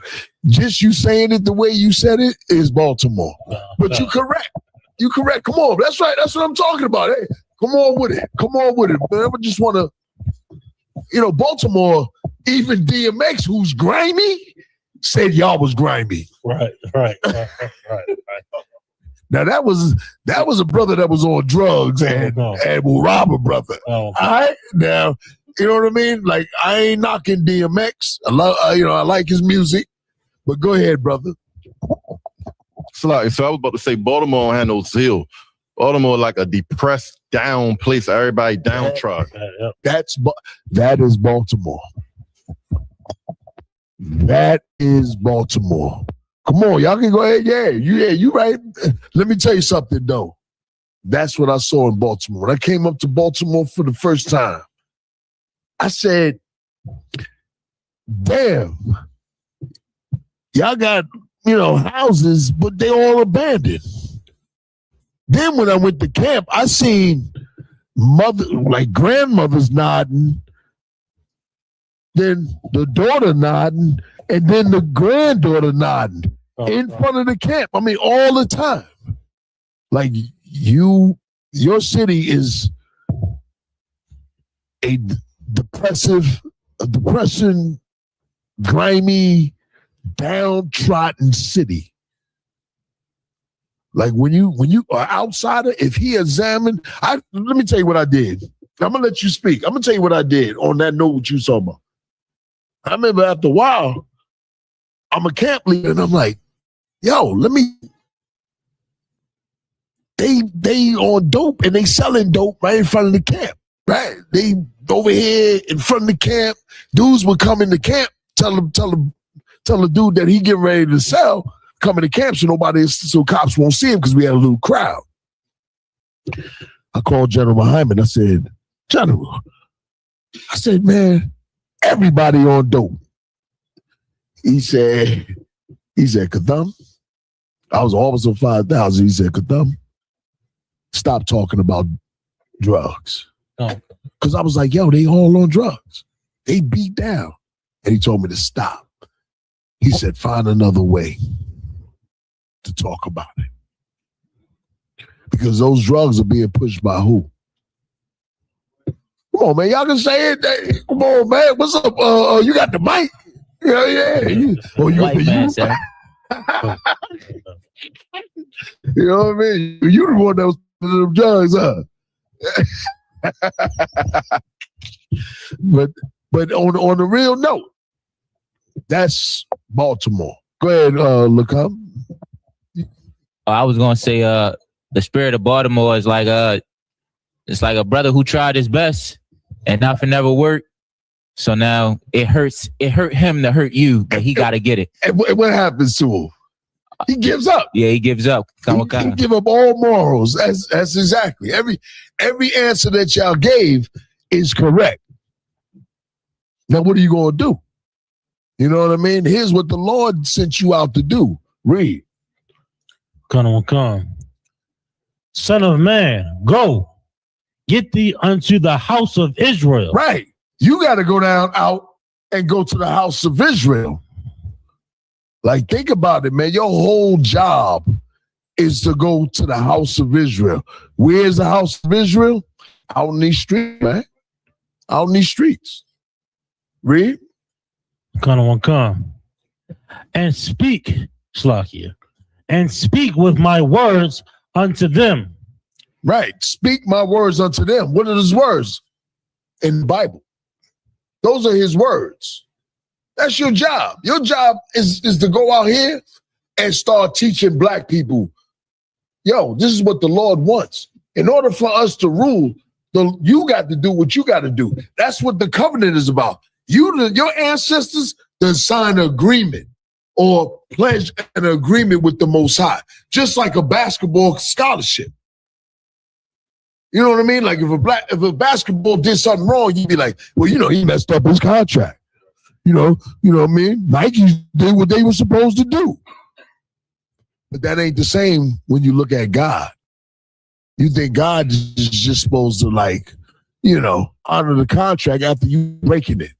Just you saying it the way you said it is Baltimore. But you correct. You correct. Come on. That's right. That's what I'm talking about. Hey, come on with it. Come on with it. Man, I just want to, Baltimore, even DMX, who's grimy, said y'all was grimy. Right. Now that was a brother that was on drugs and will rob a brother. All right, now you know what I mean. Like I ain't knocking DMX. I love, I like his music. But go ahead, brother. So I was about to say Baltimore had no zeal. Baltimore like a depressed, down place. Everybody downtrodden. That is Baltimore. That is Baltimore. Come on, y'all can go ahead. Yeah, you right. Let me tell you something, though. That's what I saw in Baltimore. When I came up to Baltimore for the first time, I said, damn, y'all got, houses, but they all abandoned. Then when I went to camp, I seen grandmothers nodding, then the daughter nodding, and then the granddaughter nodding in front of the camp. I mean, all the time. Like your city is a depressing, grimy, downtrodden city. Like when you are outsider, if he examined, let me tell you what I did. I'm gonna let you speak. I'm gonna tell you what I did on that note what you saw about. I remember after a while, I'm a camp leader and I'm like, yo, they on dope and they selling dope right in front of the camp. Right? They over here in front of the camp. Dudes would come in the camp, tell the dude that he getting ready to sell, come in the camp so cops won't see him because we had a little crowd. I called General Hyman. I said, General, man, everybody on dope. He said, Katham. I was officer 5,000. He said, Katham, stop talking about drugs. Because I was like, yo, they all on drugs. They beat down. And he told me to stop. He said, find another way to talk about it. Because those drugs are being pushed by who? Come on, man. Y'all can say it. Hey, come on, man. What's up? You got the mic? Yeah. You know what I mean? You the one that was putting them drugs, huh? but on the real note, that's Baltimore. Go ahead, Lacombe. I was gonna say, the spirit of Baltimore is like it's like a brother who tried his best and nothing ever worked. So now it hurt him to hurt you, but he got to get it. And what happens to him? He gives up. Yeah, he gives up. He give up all morals. That's exactly every answer that y'all gave is correct. Now, what are you gonna do? You know what I mean? Here's what the Lord sent you out to do. Read. Come. Son of man, go. Get thee unto the house of Israel. Right. You got to go out and go to the house of Israel. Like, think about it, man. Your whole job is to go to the house of Israel. Where's the house of Israel? Out in these streets, man. Out in these streets. Read. Come. And speak, Slakia, and speak with my words unto them. Right. Speak my words unto them. What are his words in the Bible? Those are his words. That's your job. Your job is to go out here and start teaching black people, yo, this is what the Lord wants. In order for us to rule, you got to do what you got to do. That's what the covenant is about. Your ancestors to sign an agreement or pledge an agreement with the Most High, just like a basketball scholarship. You know what I mean? Like if a basketball did something wrong, you'd be like, well, he messed up his contract. You know what I mean? Nike did what they were supposed to do. But that ain't the same when you look at God. You think God is just supposed to honor the contract after you breaking it.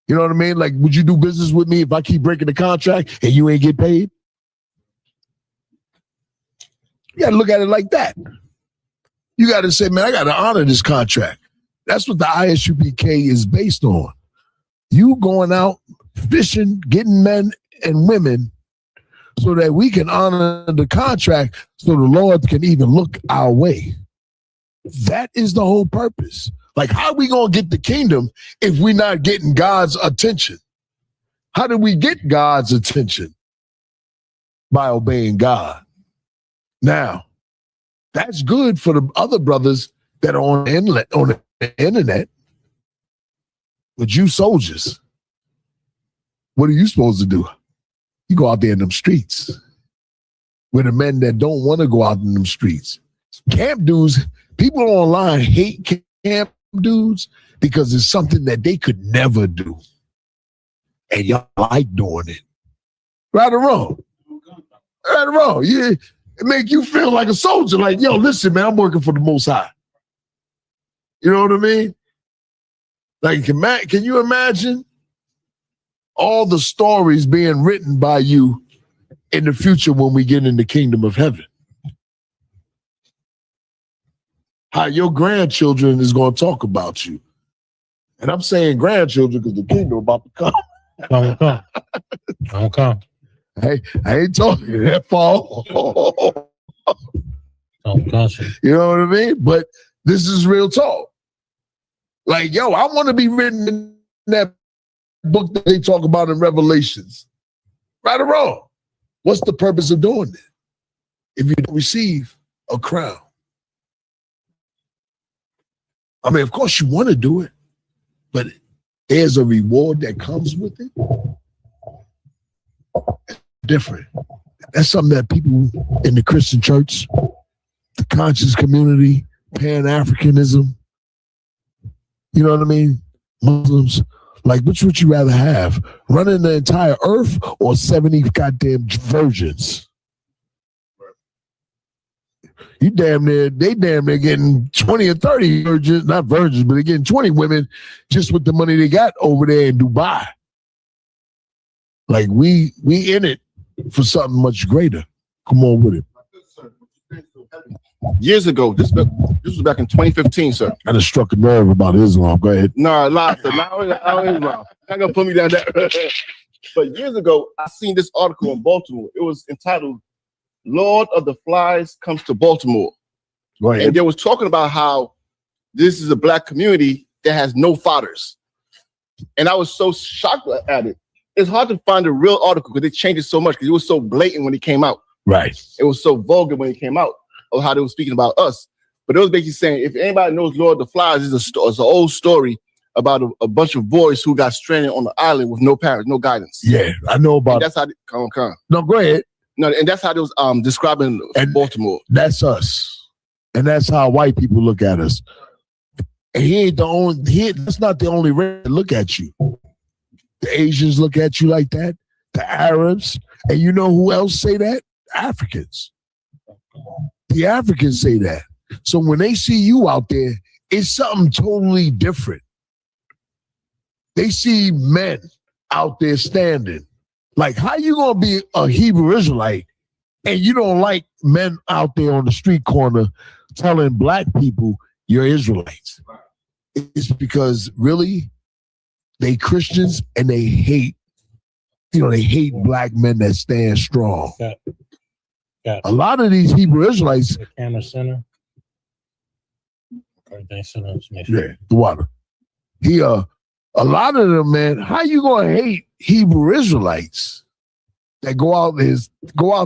You know what I mean? Like, would you do business with me if I keep breaking the contract and you ain't get paid? You got to look at it like that. You got to say, man, I got to honor this contract. That's what the ISUK is based on. You going out fishing, getting men and women so that we can honor the contract so the Lord can even look our way. That is the whole purpose. Like, how are we going to get the kingdom if we're not getting God's attention? How do we get God's attention? By obeying God. Now, that's good for the other brothers that are on the internet. But you soldiers, what are you supposed to do? You go out there in them streets with the men that don't want to go out in them streets. Camp dudes, people online hate camp dudes because it's something that they could never do. And y'all like doing it. Right or wrong? Right or wrong? Yeah. It make you feel like a soldier. Like, yo, listen, man, I'm working for the Most High. You know what I mean? Like, can you imagine all the stories being written by you in the future when we get in the kingdom of heaven. How your grandchildren is going to talk about you. And I'm saying grandchildren because the kingdom about to come. Don't come. Hey, I ain't talking that far. You know what I mean? But this is real talk. Like, yo, I want to be written in that book that they talk about in Revelations. Right or wrong? What's the purpose of doing it? If you don't receive a crown. I mean, of course you want to do it, but there's a reward that comes with it. It's different. That's something that people in the Christian church, the conscious community, Pan-Africanism, you know what I mean? Muslims, like, which would you rather have? Running the entire earth or 70 goddamn virgins? They damn near getting 20 or 30 virgins, not virgins, but they're getting 20 women just with the money they got over there in Dubai. Like, we in it for something much greater. Come on with it. Years ago, this was back in 2015, sir. I just struck a nerve about Islam. Go ahead. No, lie, sir. Not Islam. Not gonna put me down that. But years ago, I seen this article in Baltimore. It was entitled "Lord of the Flies Comes to Baltimore," and they was talking about how this is a black community that has no fathers. And I was so shocked at it. It's hard to find a real article because they changed it so much because it was so blatant when it came out. Right. It was so vulgar when it came out of how they were speaking about us. But it was basically saying, if anybody knows Lord of the Flies, it's an old story about a bunch of boys who got stranded on the island with no parents, no guidance. Yeah, I know about and that's how come. No, go ahead. No, and that's how they was describing Baltimore. That's us. And that's how white people look at us. And that's not the only race that look at you. The Asians look at you like that, the Arabs, and you know who else say that? Africans. The Africans say that. So when they see you out there, it's something totally different. They see men out there standing. Like, how you gonna be a Hebrew Israelite and you don't like men out there on the street corner telling black people you're Israelites? It's because really they Christians and they hate, they hate black men that stand strong. A lot of these Hebrew Israelites. The camera center. Everything center. Yeah, the water. A lot of them, man, how you gonna hate Hebrew Israelites that go out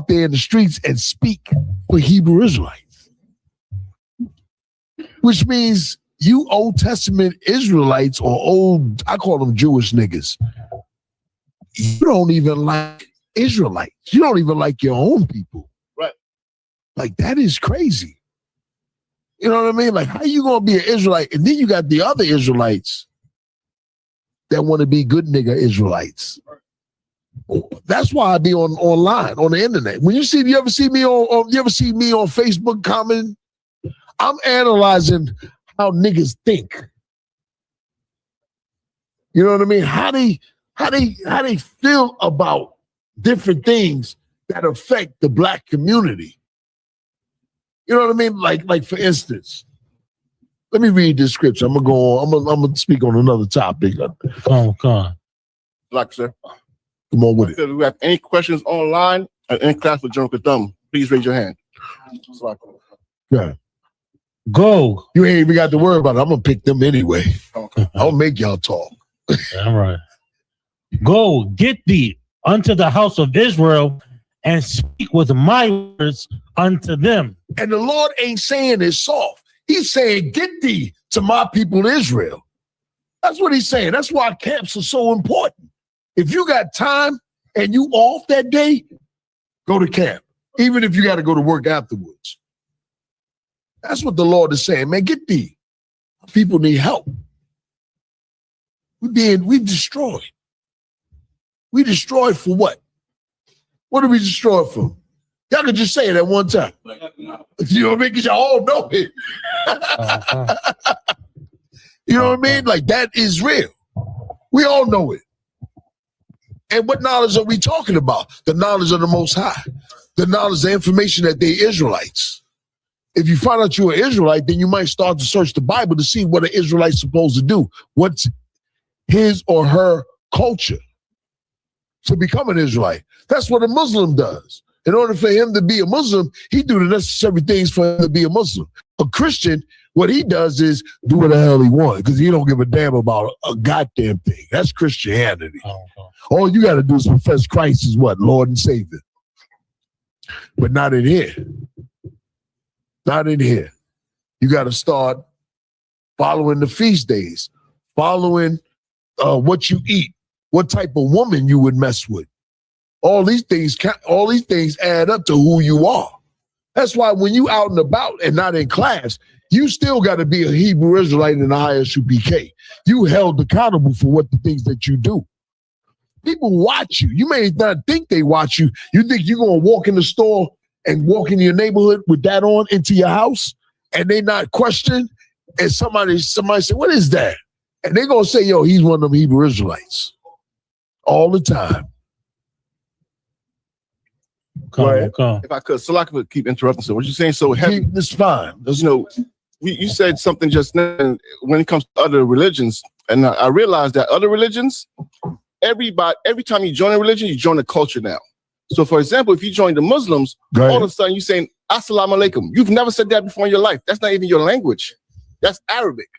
there in the streets and speak for Hebrew Israelites? Which means you Old Testament Israelites or I call them Jewish niggas. You don't even like Israelites. You don't even like your own people. Right. Like, that is crazy. You know what I mean? Like, how you gonna be an Israelite? And then you got the other Israelites that want to be good nigga Israelites. That's why I be online on the internet. When you ever see me on Facebook commenting, I'm analyzing how niggas think. You know what I mean? How they feel about different things that affect the black community. You know what I mean? Like for instance, let me read this scripture. I'm gonna go on. I'm gonna speak on another topic. Come on. Black, sir. Come on with it. If we have any questions online or in class with General Katham, please raise your hand. Yeah. Go. You ain't even got to worry about it. I'm gonna pick them anyway. Okay. I'll make y'all talk. All right. Go, get thee unto the house of Israel and speak with my words unto them. And the Lord ain't saying it soft. He's saying, get thee to my people Israel. That's what he's saying. That's why camps are so important. If you got time and you off that day, go to camp. Even if you got to go to work afterwards. That's what the Lord is saying. Man, get thee. People need help. We destroyed. We destroyed for what? What are we destroyed for? Y'all could just say it at one time. You know what I mean? Because y'all all know it. You know what I mean? Like, that is real. We all know it. And what knowledge are we talking about? The knowledge of the Most High. The knowledge, the information that they're Israelites. If you find out you're an Israelite, then you might start to search the Bible to see what an Israelite's supposed to do. What's his or her culture to become an Israelite? That's what a Muslim does. In order for him to be a Muslim, he do the necessary things for him to be a Muslim. A Christian, what he does is do what the hell he wants because he don't give a damn about a goddamn thing. That's Christianity. All you got to do is profess Christ is what? Lord and Savior. But not in here. Not in here. You got to start following the feast days, following what you eat, what type of woman you would mess with. All these things add up to who you are. That's why when you out and about and not in class, you still got to be a Hebrew Israelite in the ISUK. You held accountable for what the things that you do. People watch you. You may not think they watch you. You think you're going to walk in the store and walk in your neighborhood with that on into your house and they not question, and somebody say, what is that? And they're going to say, yo, he's one of them Hebrew Israelites. All the time. If I could, so I could keep interrupting. So what you're saying so heavy. It's fine. You know, you said something just now when it comes to other religions, and I realized that other religions, every time you join a religion, you join a culture now. So, for example, if you join the Muslims, all of a sudden you're saying Assalamu alaikum. You've never said that before in your life. That's not even your language. That's Arabic,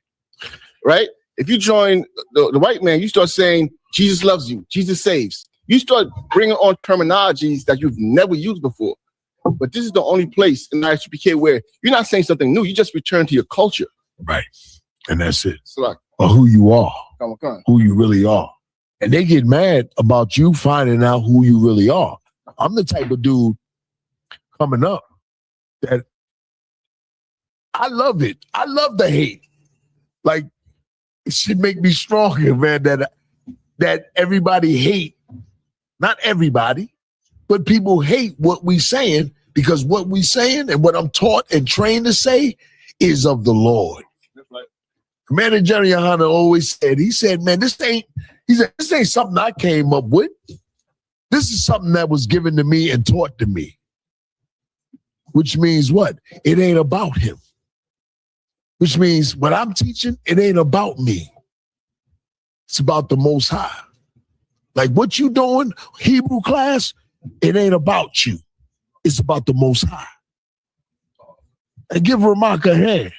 right? If you join the white man, you start saying Jesus loves you, Jesus saves. You start bringing on terminologies that you've never used before. But this is the only place in the ISUK where you're not saying something new. You just return to your culture. Right. And that's it. Salak. Or who you are. Who you really are. And they get mad about you finding out who you really are. I'm the type of dude coming up that I love it. I love the hate. Like, it should make me stronger, man, that everybody hate. Not everybody, but people hate what we saying because what we saying and what I'm taught and trained to say is of the Lord. Right. Commander General Yohana always said, he said, this ain't something I came up with. This is something that was given to me and taught to me. Which means what? It ain't about him. Which means what I'm teaching, it ain't about me. It's about the Most High. Like what you doing, Hebrew class, it ain't about you. It's about the Most High. And give Ramak a hand.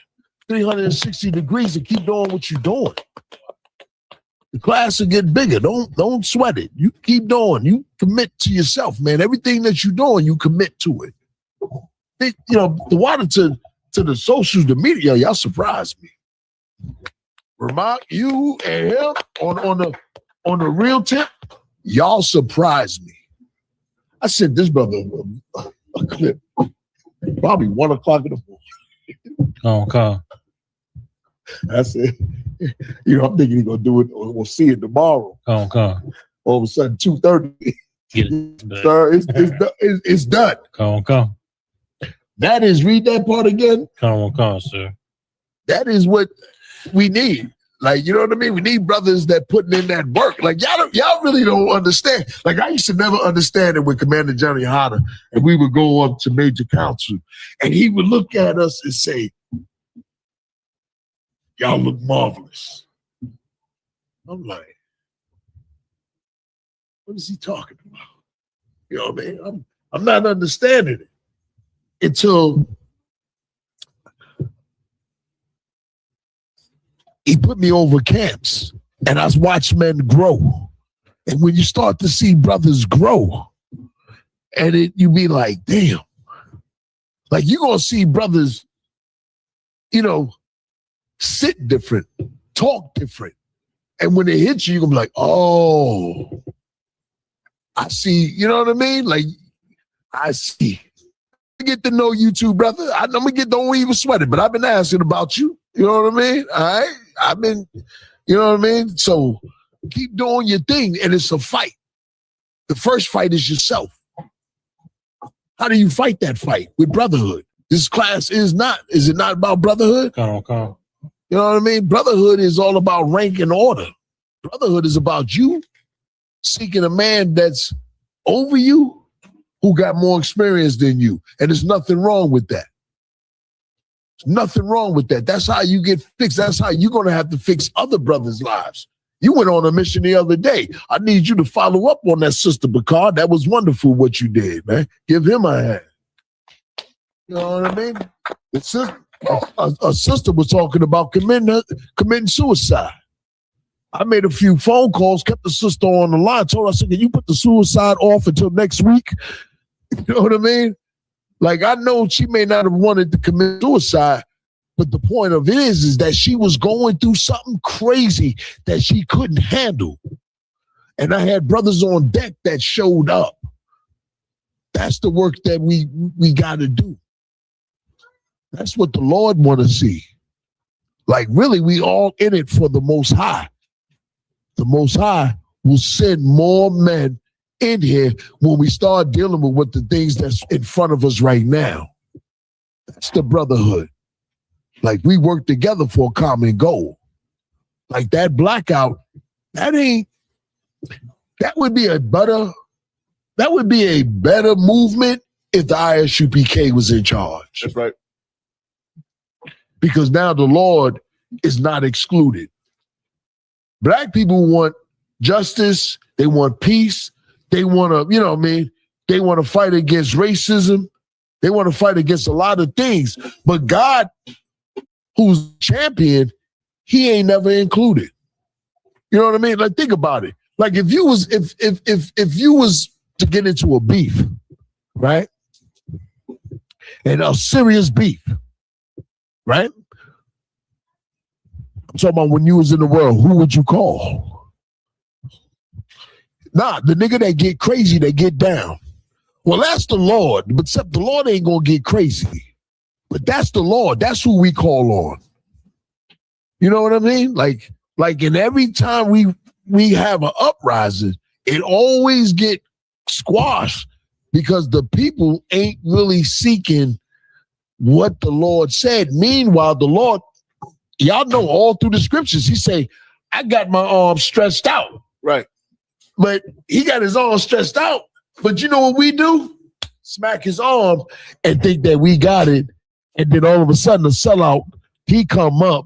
360 degrees and keep doing what you're doing. The class will get bigger. Don't sweat it. You keep doing. You commit to yourself, man. Everything that you're doing, you commit to it. The water to the socials, the media, y'all surprised me. Ramak, you and him on the real tip, y'all surprised me. I sent this brother a clip, probably 1 o'clock in the morning. Okay. I said, I'm thinking he's gonna do it, or we'll see it tomorrow. Okay. All of a sudden, 2:30. Sir, it's done. Okay. That is, read that part again. Come, sir. That is what we need. Like, you know what I mean? We need brothers that putting in that work. Like, y'all really don't understand. Like, I used to never understand it with Commander Johnny Hodder, and we would go up to Major Council, and he would look at us and say, y'all look marvelous. I'm like, what is he talking about? You know what I mean? I'm not understanding it until he put me over camps, and I watched men grow. And when you start to see brothers grow, and you be like, damn. Like, you're going to see brothers, sit different, talk different. And when they hit you, you're going to be like, oh, I see. You know what I mean? Like, I see. I get to know you too, brother. Don't even sweat it, but I've been asking about you. You know what I mean? All right? I've been, you know what I mean? So keep doing your thing, and it's a fight. The first fight is yourself. How do you fight that fight? With brotherhood. This class is it not about brotherhood? Come. You know what I mean? Brotherhood is all about rank and order. Brotherhood is about you seeking a man that's over you, who got more experience than you. And there's nothing wrong with that. There's nothing wrong with that. That's how you get fixed. That's how you're going to have to fix other brothers' lives. You went on a mission the other day. I need you to follow up on that, Sister Bacard. That was wonderful what you did, man. Give him a hand. You know what I mean? A sister was talking about committing suicide. I made a few phone calls, kept the sister on the line, told her, I said, can you put the suicide off until next week? You know what I mean? Like, I know she may not have wanted to commit suicide, but the point of it is that she was going through something crazy that she couldn't handle. And I had brothers on deck that showed up. That's the work that we got to do. That's what the Lord want to see. Like, really, we all in it for the Most High. The Most High will send more men in here when we start dealing with what the things that's in front of us right now. That's the brotherhood. Like, we work together for a common goal. Like, that blackout, that would be a better movement if the ISUPK was in charge. That's right. Because now the Lord is not excluded. Black people want justice. They want peace. They want to, you know what I mean? They want to fight against racism. They want to fight against a lot of things. But God, who's champion, he ain't never included. You know what I mean? Like, think about it. Like, if you was to get into a beef, right? And a serious beef, right? I'm talking about when you was in the world, who would you call? Nah, the nigga that get crazy, that get down. Well, that's the Lord, but except the Lord ain't gonna get crazy. But that's the Lord. That's who we call on. You know what I mean? Like, and every time we have an uprising, it always get squashed because the people ain't really seeking what the Lord said. Meanwhile, the Lord, y'all know all through the scriptures, he say, I got my arm stretched out. Right. But he got his arm stretched out. But you know what we do? Smack his arm and think that we got it. And then all of a sudden, the sellout, he come up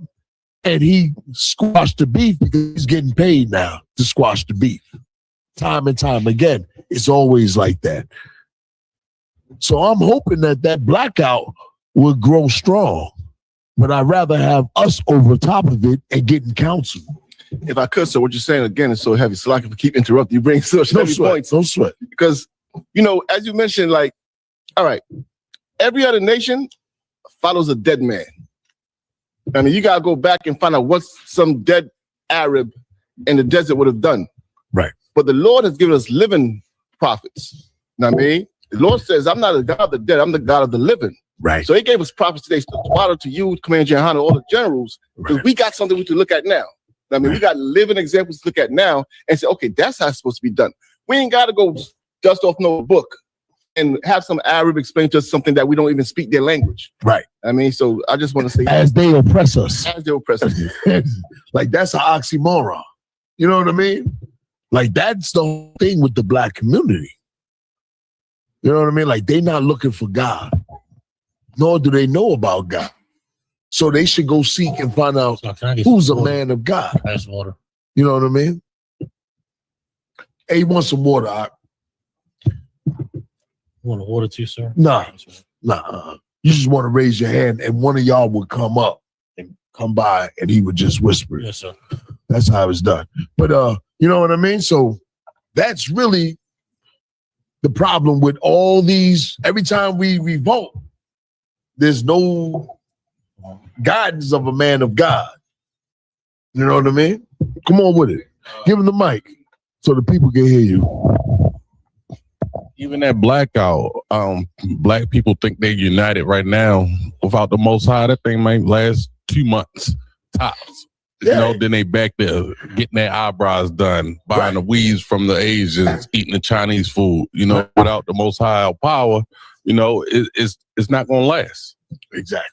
and he squashed the beef because he's getting paid now to squash the beef. Time and time again. It's always like that. So I'm hoping that blackout will grow strong. But I'd rather have us over top of it and getting counsel. If I could, so what you're saying again is so heavy. So like if I keep interrupting, you bring such heavy points. No sweat. Because, you know, as you mentioned, like, all right, every other nation follows a dead man. I mean, you gotta go back and find out what some dead Arab in the desert would have done. Right. But the Lord has given us living prophets. You know what I mean? The Lord says, I'm not the God of the dead, I'm the God of the living. Right. So he gave us prophets today. So to you, Commander Johanna, all the generals, because we got something we can look at now. I mean, we got living examples to look at now and say, okay, that's how it's supposed to be done. We ain't got to go dust off no book and have some Arab explain to us something that we don't even speak their language. Right. I mean, so I just want to say, as they oppress us. As they oppress us. Like, that's an oxymoron. You know what I mean? Like, that's the whole thing with the black community. You know what I mean? Like, they not looking for God, nor do they know about God. So they should go seek and find out who's a man of God. Nice water. You know what I mean? Hey, you want some water? You want water too, sir? Nah. You just want to raise your hand and one of y'all would come up and come by and he would just whisper it. Yes, sir. That's how it's done. But you know what I mean? So that's really the problem with all these. Every time we revolt, there's no guidance of a man of God. You know what I mean? Come on with it. Give him the mic so the people can hear you. Even that blackout, black people think they're united right now. Without the Most High, that thing might last 2 months tops. Yeah. You know, then they back there getting their eyebrows done, buying the weaves from the Asians, eating the Chinese food. You know, without the Most High power, you know, it's not gonna last. Exactly.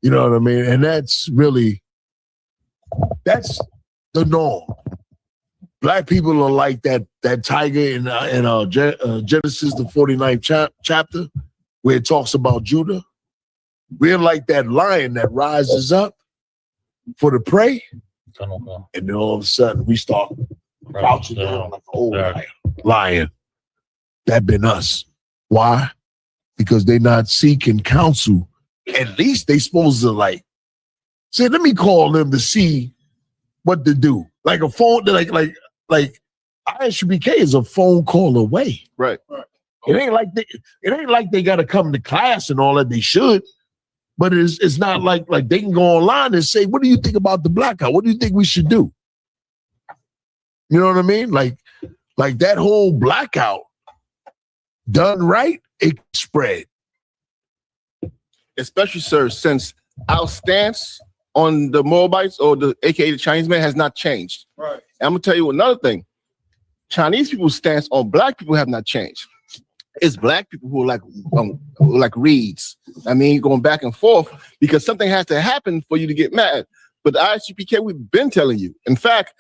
You know what I mean? And that's the norm. Black people are like that tiger in Genesis, the 49th chapter, where it talks about Judah. We're like that lion that rises up for the prey, and then all of a sudden we start crouching down like an old lion. That been us. Why? Because they're not seeking counsel. At least they supposed to like say, let me call them to see what to do. Like a phone, like ISUK is a phone call away. Right. It ain't like they gotta come to class and all that. They should, but it's not like they can go online and say, what do you think about the blackout? What do you think we should do? You know what I mean? Like that whole blackout done right, it spread. Especially, sir, since our stance on the Moabites or the AKA the Chinese man has not changed. Right. And I'm gonna tell you another thing. Chinese people's stance on black people have not changed. It's black people who are like reeds. I mean, going back and forth because something has to happen for you to get mad. But the ISUK, we've been telling you. In fact,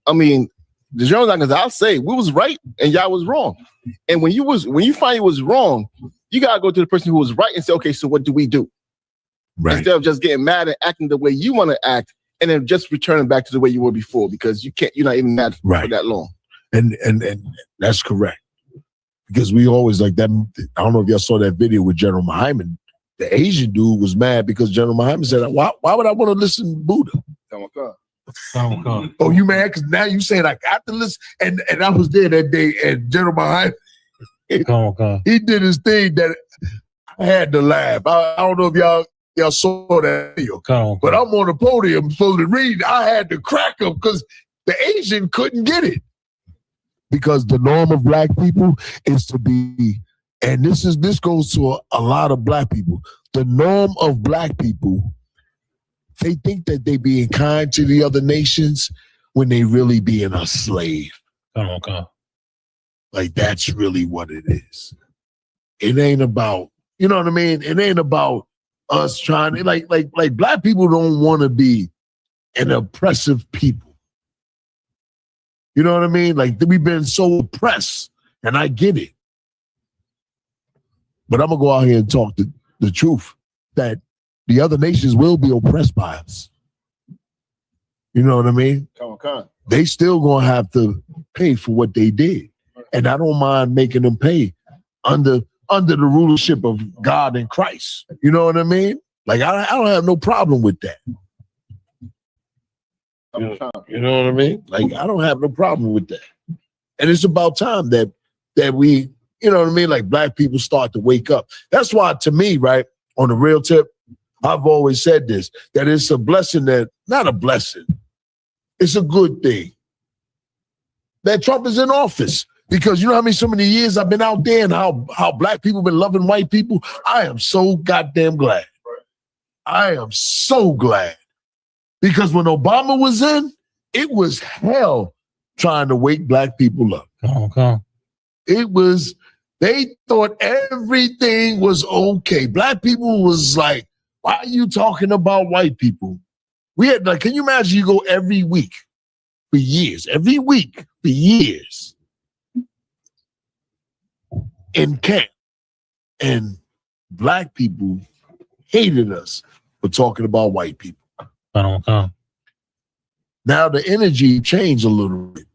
I mean, the journalists, I'll say, we was right and y'all was wrong. And when you find you was wrong, you gotta go to the person who was right and say, okay, so what do we do? Right. Instead of just getting mad and acting the way you want to act, and then just returning back to the way you were before, because you're not even mad for that long. And that's correct. Because we always like that. I don't know if y'all saw that video with General Muhammad. The Asian dude was mad because General Muhammad said, why would I want to listen to Buddha? Oh, you mad? Because now you saying I got to listen. And I was there that day, and General Muhammad, he did his thing that I had to laugh. I don't know if y'all saw that video. But I'm on the podium supposed to read. I had to crack him because the Asian couldn't get it. Because the norm of black people is to be, and this goes to a lot of black people. The norm of black people, they think that they being kind to the other nations when they really being a slave. Like that's really what it is. It ain't about, you know what I mean? It ain't about us trying to like black people don't want to be an oppressive people. You know what I mean? Like we've been so oppressed, and I get it. But I'm gonna go out here and talk the truth that the other nations will be oppressed by us. You know what I mean? They still gonna have to pay for what they did, and I don't mind making them pay under the rulership of God and Christ. You know what I mean? Like I don't have no problem with that. You know what I mean? Like I don't have no problem with that. And it's about time that we, you know what I mean? Like black people start to wake up. That's why to me, right, on the real tip, I've always said this, that it's a blessing not a blessing. It's a good thing that Trump is in office. Because you know so many years I've been out there and how black people been loving white people. I am so goddamn glad. I am so glad. Because when Obama was in, it was hell trying to wake black people up. It was, they thought everything was okay. Black people was like, why are you talking about white people? We had like, can you imagine you go every week for years, in camp, and black people hated us for talking about white people. Now the energy changed a little bit.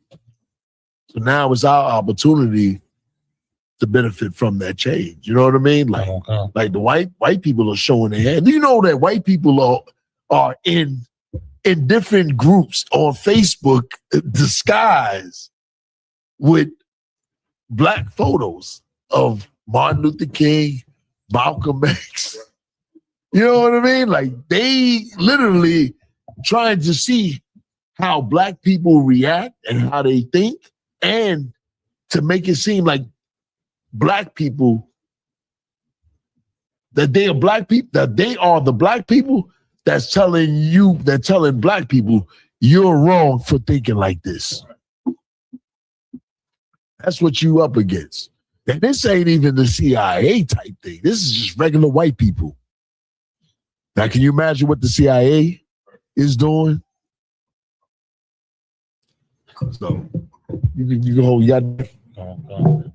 So now it's our opportunity to benefit from that change. You know what I mean? Like the white people are showing their hand. Do you know that white people are in different groups on Facebook disguised with black photos of Martin Luther King, Malcolm X. You know what I mean? Like they literally trying to see how black people react and how they think, and to make it seem like black people, that they are black people, that they are the black people that's telling black people you're wrong for thinking like this. That's what you up against. And this ain't even the CIA type thing. This is just regular white people. Now, can you imagine what the CIA is doing? So you can hold your.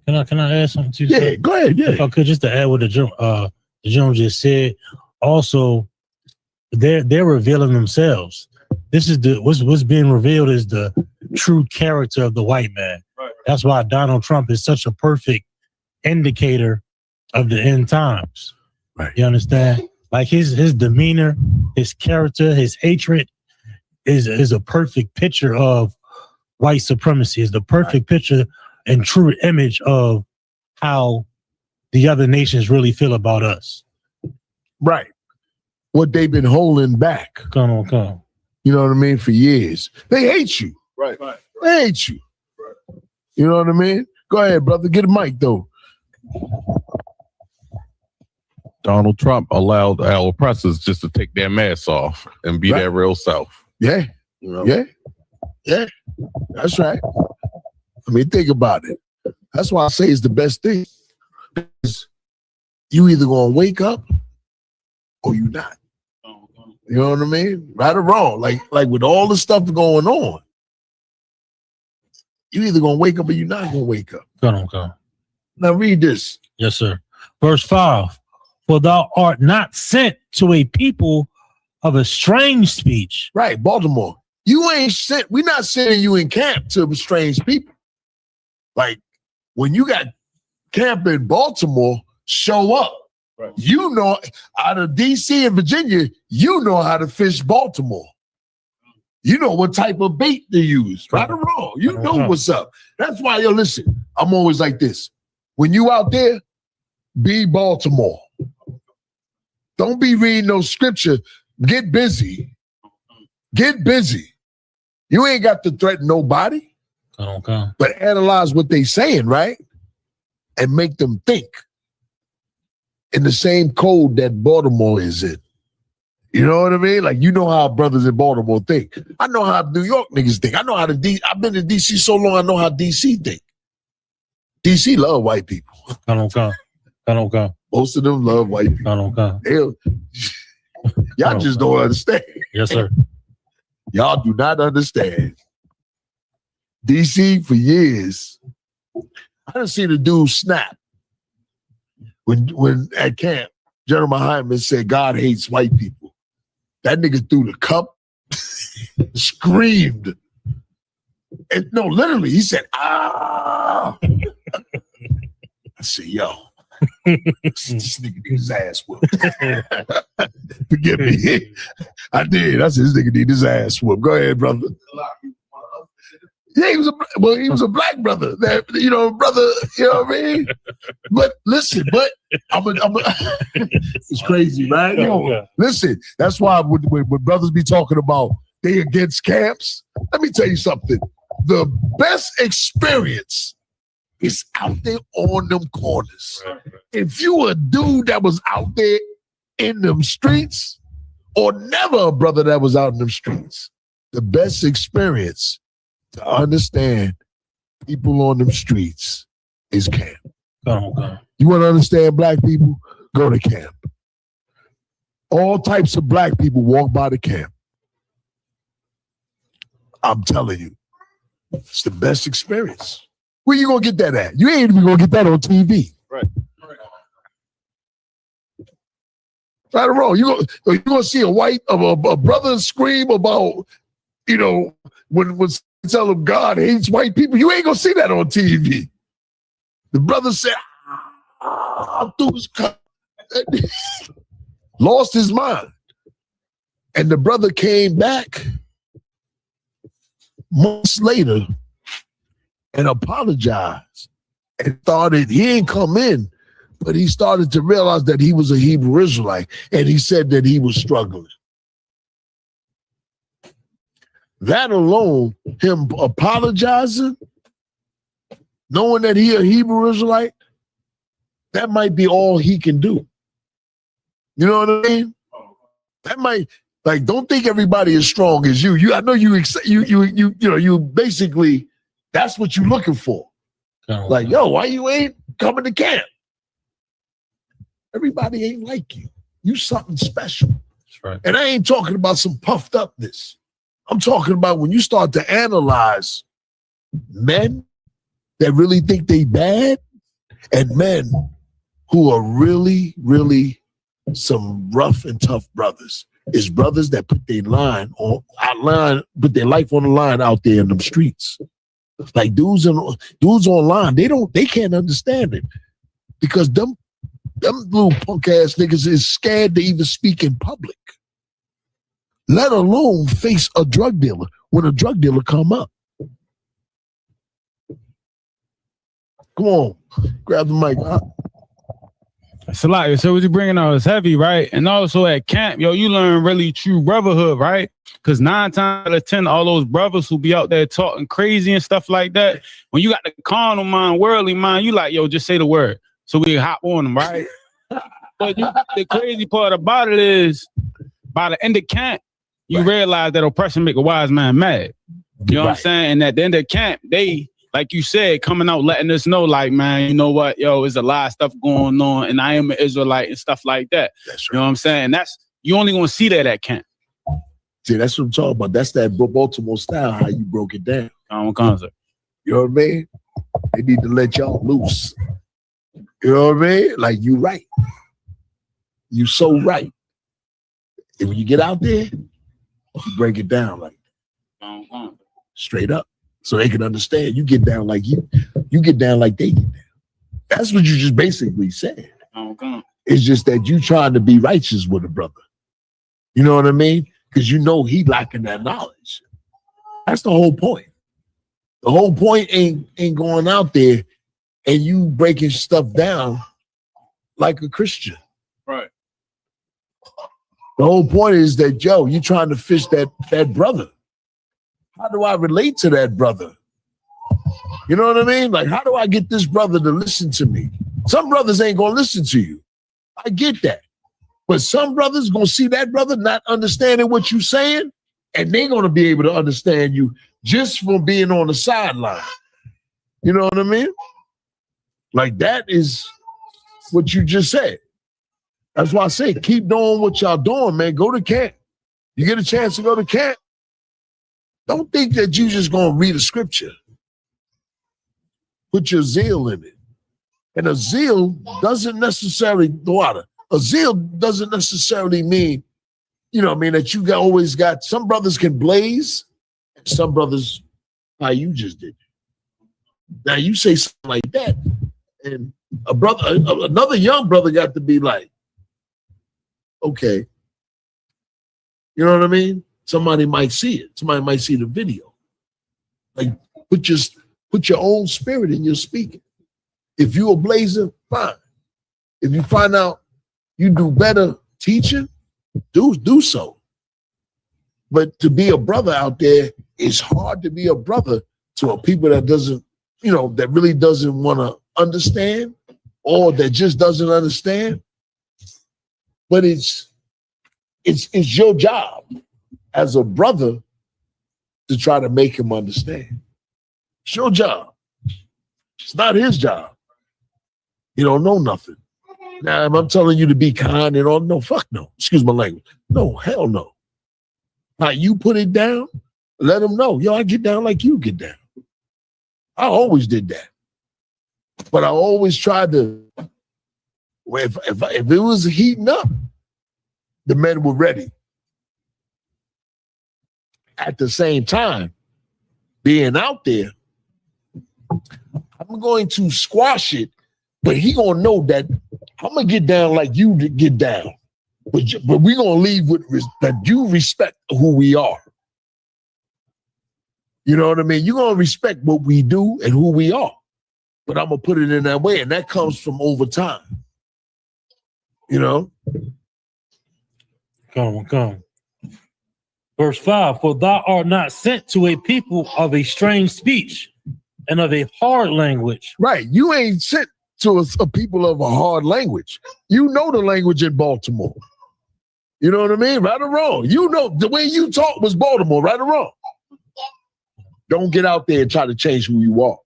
Can I add something to you? Yeah, sir? go ahead. Yeah, If I could just to add what the gentleman just said. Also, they're revealing themselves. This is what's being revealed is the true character of the white man. Right. That's why Donald Trump is such a perfect indicator of the end times. Right. You understand? Like his demeanor, his character, his hatred is a perfect picture of white supremacy. Is the perfect picture and true image of how the other nations really feel about us. Right. What they've been holding back. Come. You know what I mean? For years. They hate you. Right. They hate you. Right. You know what I mean? Go ahead, brother. Get a mic, though. Donald Trump allowed our oppressors just to take their masks off and be their real self. Yeah. You know? Yeah. That's right. I mean, think about it. That's why I say it's the best thing. You either gonna wake up or you not. You know what I mean? Right or wrong. Like with all the stuff going on, you either gonna wake up or you're not gonna wake up. Come. Now read this. Yes, sir. Verse 5. For thou art not sent to a people of a strange speech. Right, Baltimore. You ain't sent. We're not sending you in camp to strange people. Like when you got camp in Baltimore, show up. Right. You know, out of DC and Virginia, you know how to fish Baltimore. You know what type of bait to use, right or wrong. You know what's up. That's why, listen, I'm always like this. When you out there, be Baltimore. Don't be reading no scripture. Get busy. Get busy. You ain't got to threaten nobody. But analyze what they saying, right? And make them think in the same code that Baltimore is in. You know what I mean? Like, you know how brothers in Baltimore think. I know how New York niggas think. I know how I've been in DC so long, I know how DC think. DC love white people. Most of them love white people. Y'all just don't understand. Yes, sir. Y'all do not understand. DC for years, I done seen a dude snap when at camp, General Hyman said God hates white people. That nigga threw the cup, screamed. And no, literally, he said, ah. I said, yo, this nigga need his ass whooped. Forgive me. I did. I said, this nigga need his ass whooped. Go ahead, brother. Yeah, he was a black brother. That, brother, you know what I mean? But listen, it's crazy, right? Listen, that's why when brothers be talking about they against camps, let me tell you something. The best experience is out there on them corners. If you a dude that was out there in them streets, or never a brother that was out in them streets, the best experience to understand people on them streets is camp. You want to understand black people? Go to camp. All types of black people walk by the camp. I'm telling you, it's the best experience. Where you gonna get that at? You ain't even gonna get that on TV. Right. Right or wrong? You gonna see a brother scream about, when tell them God hates white people. You ain't gonna see that on TV. The brother said, through his cup, lost his mind. And the brother came back months later and apologized and started, he ain't come in, but he started to realize that he was a Hebrew Israelite, and he said that he was struggling. That alone, him apologizing, knowing that he a Hebrew Israelite, that might be all he can do. You know what I mean? That might, don't think everybody as strong as you. I know you basically, that's what you're looking for. Yo, why you ain't coming to camp? Everybody ain't like you. You something special. That's right. And I ain't talking about some puffed upness. I'm talking about when you start to analyze men that really think they bad and men who are really, really some rough and tough brothers. Is brothers that put their put their life on the line out there in them streets. Like dudes online, they can't understand it because them little punk ass niggas is scared to even speak in public, let alone face a drug dealer when a drug dealer come up. Come on, grab the mic. Salaki, so what you bringing out is heavy, right? And also at camp, yo, you learn really true brotherhood, right? Because 9 times out of 10, all those brothers who be out there talking crazy and stuff like that, when you got the carnal mind, worldly mind, you like, yo, just say the word so we can hop on them, right? But the crazy part about it is, by the end of camp, you realize that oppression make a wise man mad. You know what I'm saying? And at the end of camp, they, like you said, coming out letting us know, like, man, you know what, yo, there's a lot of stuff going on, and I am an Israelite and stuff like that. That's right. You know what I'm saying? And that's, you only gonna see that at camp. See, that's what I'm talking about. That's that Baltimore style, how you broke it down. Common concept. You know what I mean? They need to let y'all loose. You know what I mean? Like, you right. You so right. And when you get out there, you break it down like that. Straight up. So they can understand. You get down like you get down like they get down. That's what you just basically said. It's just that you trying to be righteous with a brother. You know what I mean? Because you know he lacking that knowledge. That's the whole point. The whole point ain't going out there and you breaking stuff down like a Christian. Right. The whole point is that, yo, you trying to fish that brother. How do I relate to that brother? You know what I mean? Like, how do I get this brother to listen to me? Some brothers ain't gonna listen to you. I get that. But some brothers gonna see that brother not understanding what you saying, and they gonna be able to understand you just from being on the sideline. You know what I mean? Like, that is what you just said. That's why I say, keep doing what y'all doing, man. Go to camp. You get a chance to go to camp, don't think that you just gonna read a scripture. Put your zeal in it. And a zeal doesn't necessarily, a zeal doesn't necessarily mean, you know what I mean, that you always got, some brothers can blaze, and some brothers, how you just did. Now you say something like that, and another young brother got to be like, okay. You know what I mean? Somebody might see it. Somebody might see the video. Like, put your own spirit in your speaking. If you're a blazer, fine. If you find out you do better teaching, do so. But to be a brother out there, it's hard to be a brother to a people that doesn't, you know, that really doesn't want to understand or that just doesn't understand. But it's your job as a brother to try to make him understand. It's your job. It's not his job. He don't know nothing. Now, if I'm telling you to be kind and all, no, fuck no. Excuse my language. No, hell no. Now, you put it down, let him know. Yo, I get down like you get down. I always did that. But I always tried to, if it was heating up, the men were ready. At the same time, being out there, I'm going to squash it, but he gonna know that I'm gonna get down like you get down. But we're gonna leave with that you respect who we are. You know what I mean? You're gonna respect what we do and who we are. But I'm gonna put it in that way, and that comes from over time. You know? Come. Verse 5, for thou art not sent to a people of a strange speech and of a hard language. Right. You ain't sent to a people of a hard language. You know the language in Baltimore. You know what I mean? Right or wrong. You know the way you talk was Baltimore, right or wrong. Don't get out there and try to change who you are.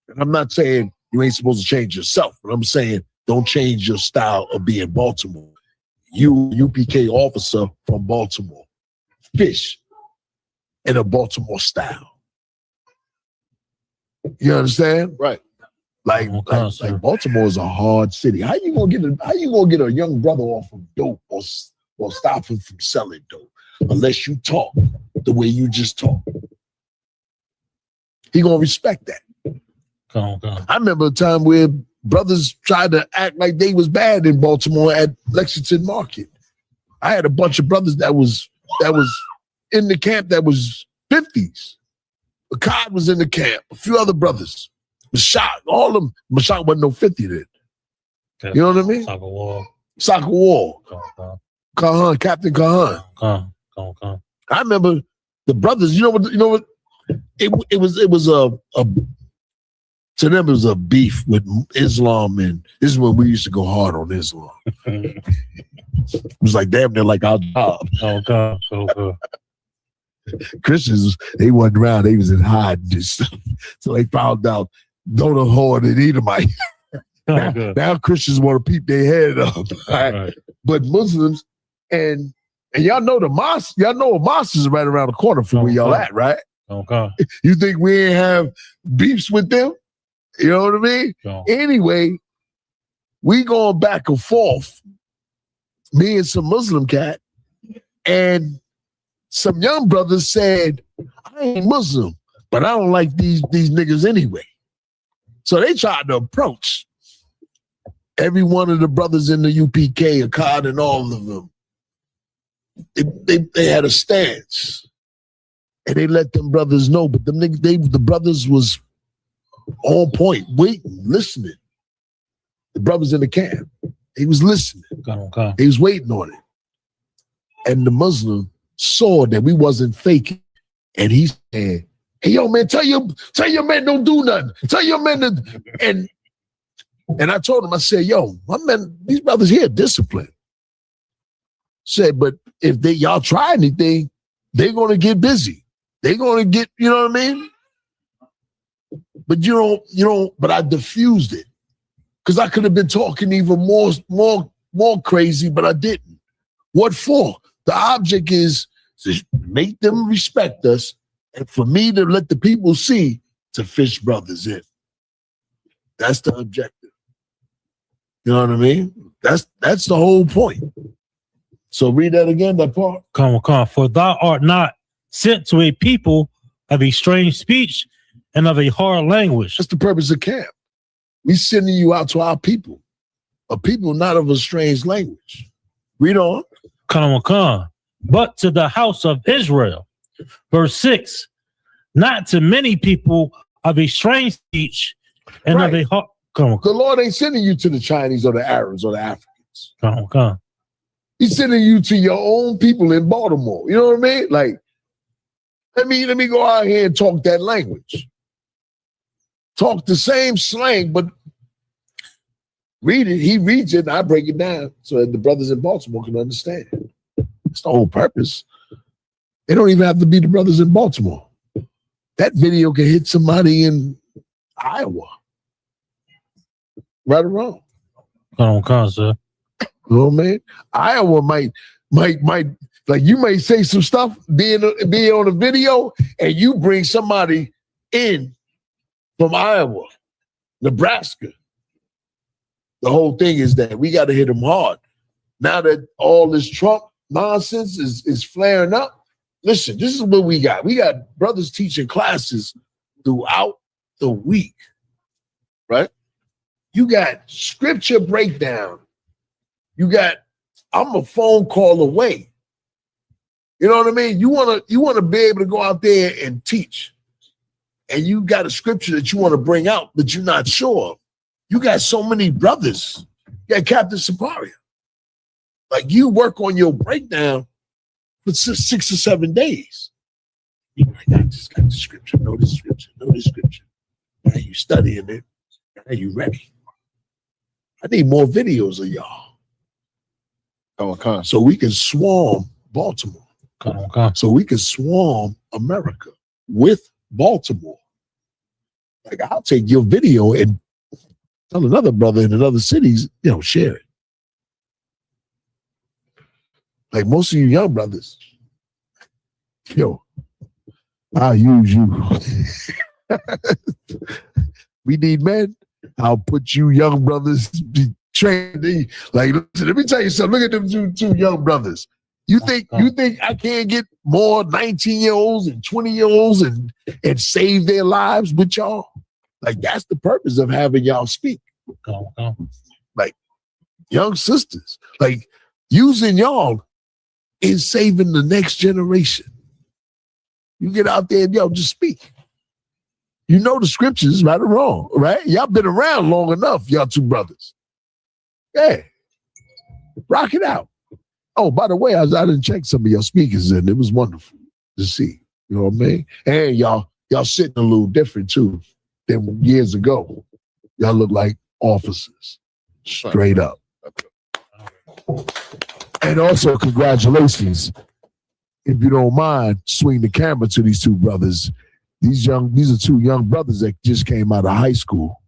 And I'm not saying you ain't supposed to change yourself, but I'm saying don't change your style of being Baltimore. You, UPK officer from Baltimore. Fish in a Baltimore style. You understand? Right. Like Baltimore is a hard city. How you gonna get a young brother off of dope or stop him from selling dope unless you talk the way you just talk? He gonna respect that. I remember a time where brothers tried to act like they was bad in Baltimore at Lexington Market. I had a bunch of brothers that was in the camp that was 50s. Akkad was in the camp. A few other brothers. Mashak, all of them. Mashak wasn't no 50 then. Okay. You know what I mean? Soccer Wall. Kahan, Captain Kahan. I remember the brothers. You know what? It was to them it was a beef with Islam, and this is when we used to go hard on Islam. It was like damn near like our job. Christians, they wasn't around, they was in hiding and stuff. So they found out Donor Horde and Edomite. Now Christians want to peep their head up. Right? But Muslims and y'all know the mosque, y'all know a mosque is right around the corner from where y'all at, right? You think we ain't have beefs with them? You know what I mean? Anyway, we going back and forth, me and some Muslim cat, and some young brothers said, I ain't Muslim, but I don't like these niggas anyway. So they tried to approach every one of the brothers in the UPK, Akkad, and all of them. They had a stance, and they let them brothers know. But the brothers was on point, waiting, listening. The brothers in the camp, he was listening. He was waiting on it, and the Muslim saw that we wasn't faking, and he said, "Hey, yo, man, tell your man don't do nothing. Tell your man to," and I told him, I said, "Yo, my man, these brothers here disciplined." Said, but if y'all try anything, they're gonna get busy. They're gonna get, you know what I mean? But you don't. But I diffused it because I could have been talking even more crazy, but I didn't. What for? The object is to make them respect us, and for me to let the people see to fish brothers in. That's the objective. You know what I mean? That's the whole point. So read that again, that part. Come. For thou art not sent to a people of a strange speech and of a hard language. That's the purpose of camp. We sending you out to our people, a people not of a strange language. Read on. Come. But to the house of Israel. Verse 6. Not to many people of a strange speech and of a hard. Come. The Lord ain't sending you to the Chinese or the Arabs or the Africans. Come. He's sending you to your own people in Baltimore. You know what I mean? Like, let me go out here and talk that language. Talk the same slang, but read it. He reads it, and I break it down so that the brothers in Baltimore can understand. That's the whole purpose. They don't even have to be the brothers in Baltimore. That video can hit somebody in Iowa. Right or wrong? Come, sir. You know what I mean? Iowa might like you may say some stuff being on a video, and you bring somebody in from Iowa, Nebraska. The whole thing is that we got to hit them hard. Now that all this Trump nonsense is flaring up, listen, this is what we got. We got brothers teaching classes throughout the week, right? You got scripture breakdown. I'm a phone call away. You know what I mean? You wanna be able to go out there and teach. And you got a scripture that you want to bring out that you're not sure of. You got so many brothers. You got Captain Saparia. Like you work on your breakdown for 6 or 7 days. You're like, I just got the scripture, know this scripture. Now you studying it. Now you ready. I need more videos of y'all. So we can swarm Baltimore. So we can swarm America with Baltimore. Like I'll take your video and tell another brother in another cities, share it. Like most of you young brothers, I'll use you. We need men. I'll put you young brothers be trained. Like, listen, let me tell you something. Look at them two young brothers. You think I can't get more 19-year-olds and 20-year-olds and save their lives with y'all? Like, that's the purpose of having y'all speak. Like, young sisters, like, using y'all is saving the next generation. You get out there and y'all just speak. You know the scriptures, right or wrong, right? Y'all been around long enough, y'all two brothers. Yeah. Rock it out. Oh, by the way, I didn't check some of your speakers and it was wonderful to see. You know what I mean? And y'all sitting a little different too than years ago. Y'all look like officers. Straight up. And also, congratulations. If you don't mind, swing the camera to these two brothers. These are two young brothers that just came out of high school.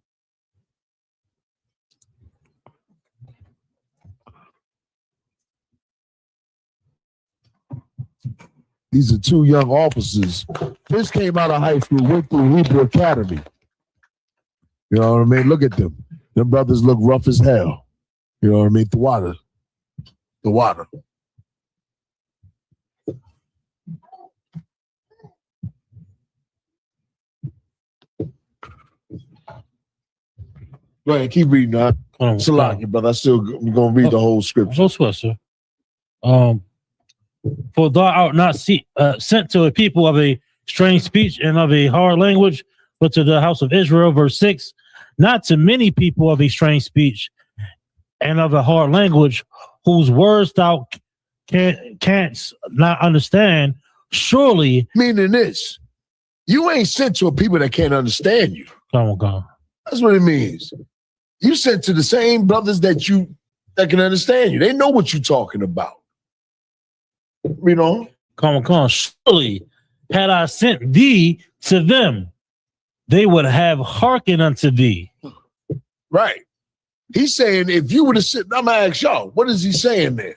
These are two young officers. Just came out of high school, went through Hebrew Academy. You know what I mean? Look at them. Them brothers look rough as hell. You know what I mean? The water. Go ahead, keep reading that. Salaki, brother. I'm going to read the whole scripture. Sir. For thou art not sent to a people of a strange speech and of a hard language, but to the house of Israel, verse 6, not to many people of a strange speech and of a hard language, whose words thou canst not understand, surely. Meaning this, you ain't sent to a people that can't understand you. Come on. That's what it means. You sent to the same brothers that can understand you. They know what you're talking about. You know? Come on. Surely, had I sent thee to them, they would have hearkened unto thee. Right. He's saying, if you would have said, I'm going to ask y'all, what is he saying there?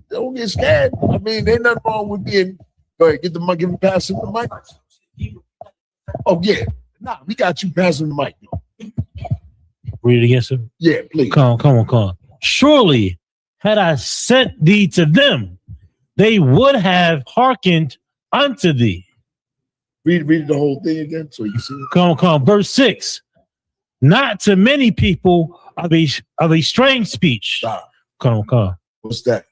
Don't get scared. I mean, ain't nothing wrong with being, go ahead, get the mic, pass him the mic. Oh, yeah. Nah, we got you passing the mic. Read it again, sir. Yeah, please. Come on. Surely, had I sent thee to them, they would have hearkened unto thee. Read the whole thing again so you see it. Come on. Verse 6. Not to many people of a strange speech. Stop. Come on. What's that?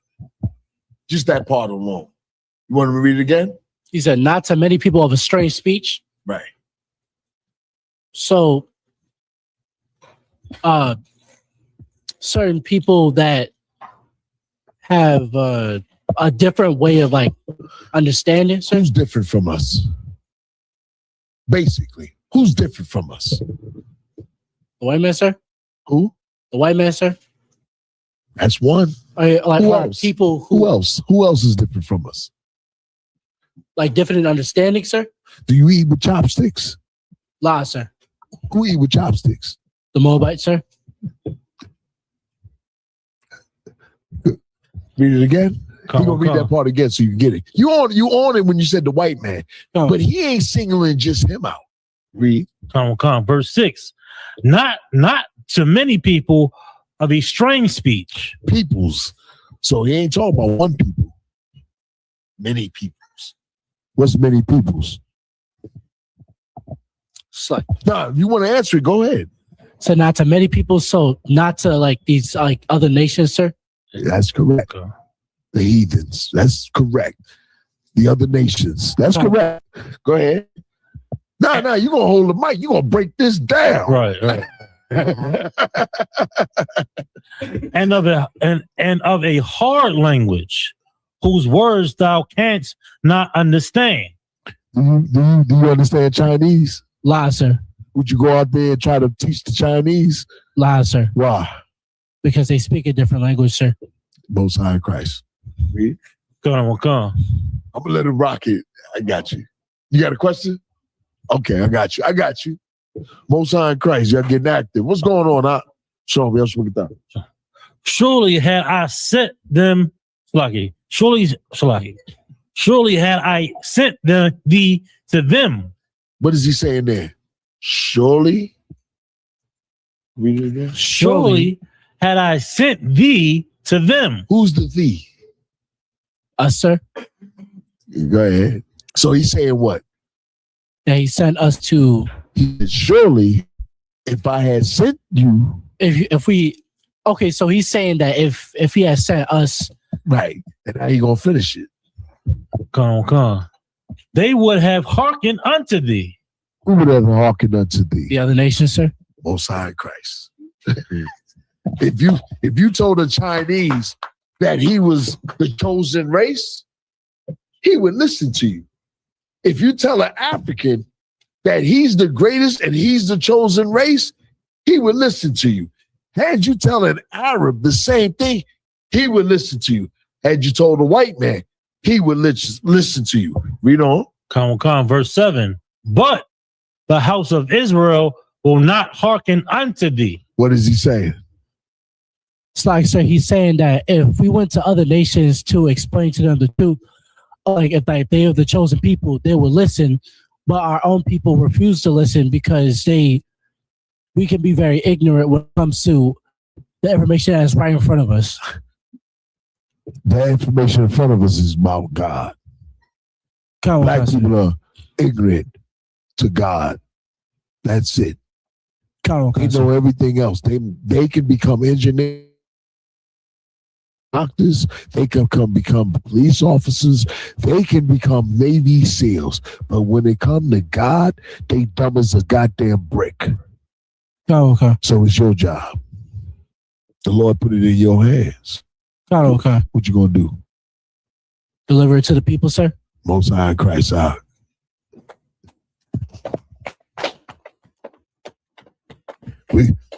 Just that part alone. You want me to read it again? He said, not to many people of a strange speech. Right. So, certain people that have a different way of like understanding. So who's different from us? Basically, who's different from us? The white man, sir? Who? The white man, sir? That's one. Who else? People who else? Who else is different from us? Like different in understanding, sir? Do you eat with chopsticks? La, sir. Who eat with chopsticks? The Moabite, sir. Read it again. We're gonna read that part again so you can get it. You on it when you said the white man, but he ain't singling just him out. Read. Come on. Verse 6. Not to many people of a strange speech. Peoples. So he ain't talking about one people. Many peoples. What's many peoples? Like, nah, if you want to answer it, go ahead. So not to many people, so not to like these like other nations, sir? That's correct. The heathens. That's correct. The other nations. That's correct. Go ahead. No, you're going to hold the mic. You're going to break this down. Right. and of a hard language, whose words thou canst not understand. Do you understand Chinese? Lie, sir. Would you go out there and try to teach the Chinese? Lie, sir. Why? Because they speak a different language, sir. Most High Christ. Read. Come on. I'm going to let him rock it. I got you. You got a question? Okay, I got you. Most High Christ, y'all getting active. What's going on? Show me. Surely had I sent them, Surely had I sent thee to them. What is he saying there? Surely. Read it again. Surely had I sent thee to them. Who's the thee? Us, sir. Go ahead. So he's saying what? That he sent us to. He said, surely, if I had sent you. If we. Okay, so he's saying that if he had sent us. Right. And how you going to finish it? Come on. They would have hearkened unto thee. Who would have hearkened unto thee? The other nations, sir. Most High Christ. If you told a Chinese that he was the chosen race, he would listen to you. If you tell an African that he's the greatest and he's the chosen race, he would listen to you. Had you tell an Arab the same thing, he would listen to you. Had you told a white man, he would listen to you. Read on. Come, verse 7. But the house of Israel will not hearken unto thee. What is he saying? It's like, sir, he's saying that if we went to other nations to explain to them the truth, like if they are the chosen people, they will listen, but our own people refuse to listen because we can be very ignorant when it comes to the information that's right in front of us. The information in front of us is about God. Black people are ignorant to God. That's it. They know everything else. They can become engineers, doctors. They can become police officers. They can become Navy SEALs. But when it comes to God, they dumb as a goddamn brick. So it's your job. The Lord put it in your hands. What you gonna do? Deliver it to the people, sir? Most High Christ out.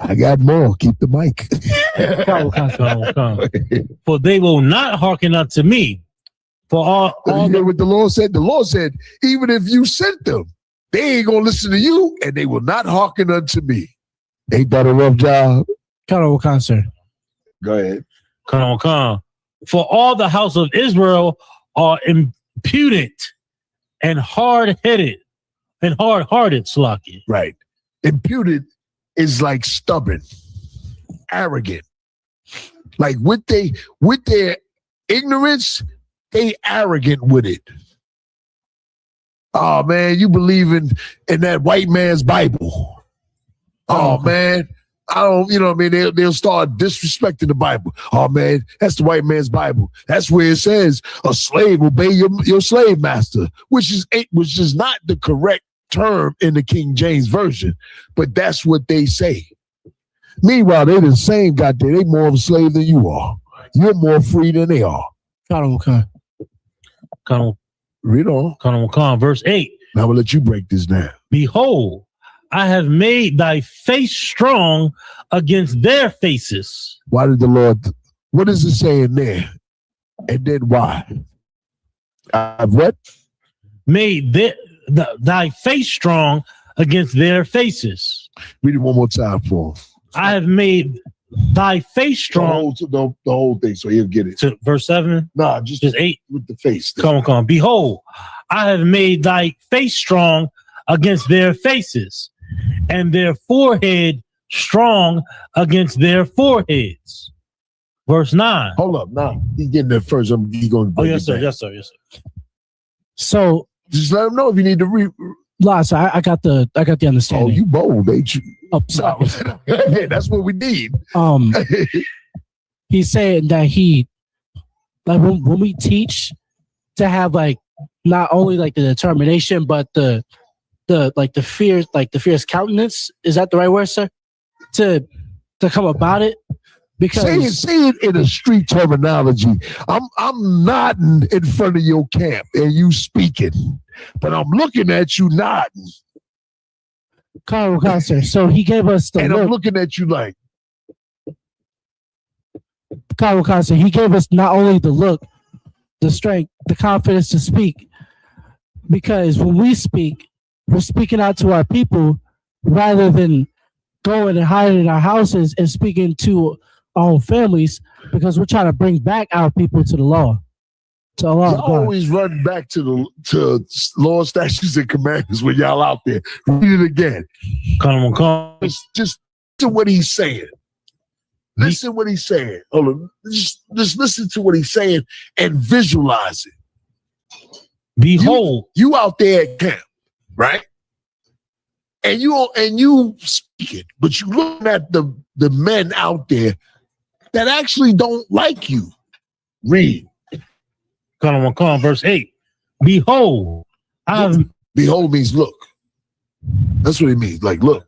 I got more. Keep the mic. For they will not hearken unto me. For all you hear what the Lord said? The Lord said, even if you sent them, they ain't gonna listen to you, and they will not hearken unto me. Ain't that a rough job? Sir. Go ahead. Come. For all the house of Israel are impudent and hard-headed and hard-hearted, Slaki. Right. Impudent is like stubborn, arrogant. Like with their ignorance, they arrogant with it. Oh man, you believe in that white man's Bible. Oh man, I don't, you know what I mean? They'll start disrespecting the Bible. Oh man, that's the white man's Bible. That's where it says a slave obey your slave master, which is not the correct term in the King James Version, but that's what they say. Meanwhile, they're the same goddamn. They more of a slave than you are. You're more free than they are. Read on. Verse 8. Now I'm gonna let you break this down. Behold, I have made thy face strong against their faces. Why did the Lord? What is it saying there? And then why? I've what? Made thy face strong against their faces. Read it one more time for him. I have made thy face strong. The whole thing, so he'll get it. To verse 7? Nah, just 8. With the face. Come. Behold, I have made thy face strong against their faces, and their forehead strong against their foreheads. Verse 9. Hold up. Now, he's getting there first. He's going to yes, sir. So just let him know if you need to read. So I got the understanding. Oh, you bold, ain't you? Oh, sorry. Yeah, that's what we need. He's saying that when we teach to have like not only like the determination, but the fierce countenance. Is that the right word, sir? To come about it. Because say it in a street terminology. I'm nodding in front of your camp and you speaking, but I'm looking at you nodding. Sir. So he gave us the and look. I'm looking at you like. Sir, he gave us not only the look, the strength, the confidence to speak. Because when we speak, we're speaking out to our people rather than going and hiding in our houses and speaking to our own families, because we're trying to bring back our people to the law. To Allah. Y'all always run back to law, statutes, and commandments when y'all out there. Read it again. Just to what he's saying. Listen what he's saying. Hold on. Just listen to what he's saying and visualize it. Behold, you out there at camp, right? And you speaking, but you looking at the men out there that actually don't like you. Read. Verse 8. Behold, behold means look. That's what it means. Like, look.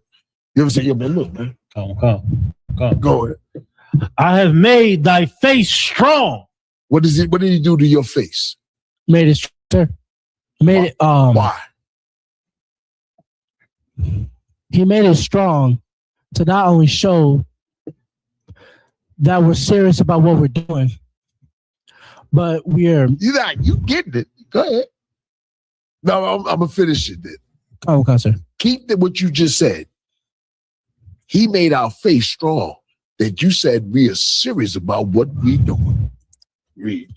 You ever say, yo, man, look, man. Go ahead. I have made thy face strong. What did he do to your face? Made it sir. Made it why? He made it strong to not only show that we're serious about what we're doing, but you getting it. Go ahead. No, I'm gonna finish it then. Okay, sir. Keep what you just said. He made our face strong. That you said we are serious about what we doing. Read.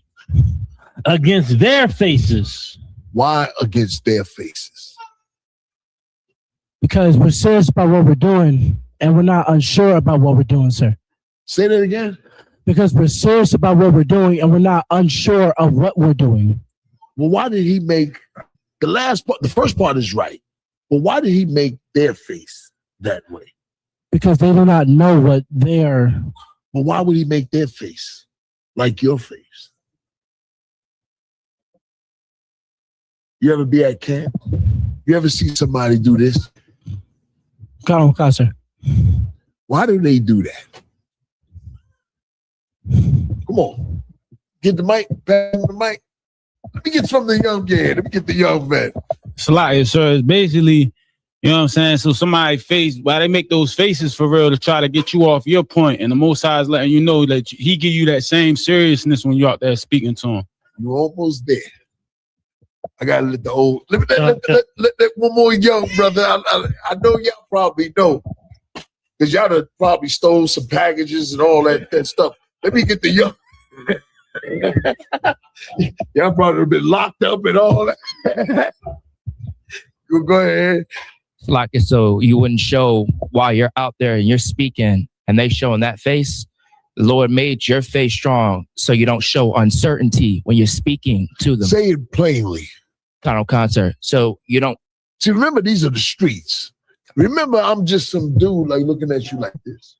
Against their faces. Why against their faces? Because we're serious about what we're doing and we're not unsure about what we're doing, sir. Say that again. Because we're serious about what we're doing and we're not unsure of what we're doing. Well, why did he make the last part? The first part is right. But why did he make their face that way? Because they do not know what they're. Well, why would he make their face like your face? You ever be at camp? You ever see somebody do this? Come on, sir. Why do they do that? Come on. Get the mic. Pass the mic. Let me get from the young man. Let me get the young man. Salaya, sir, it's basically, you know what I'm saying? So somebody why they make those faces for real to try to get you off your point, and the Most High is letting you know that he give you that same seriousness when you're out there speaking to him. You're almost there. I gotta let the old let one more young brother. I know y'all probably know because y'all done probably stole some packages and all that stuff. Let me get the young. Y'all probably been locked up and all that. Go ahead. Like it, so you wouldn't show while you're out there and you're speaking and they showing that face. The Lord made your face strong so you don't show uncertainty when you're speaking to them. Say it plainly. Concert. So you don't. See, remember, these are the streets. Remember, I'm just some dude like looking at you like this.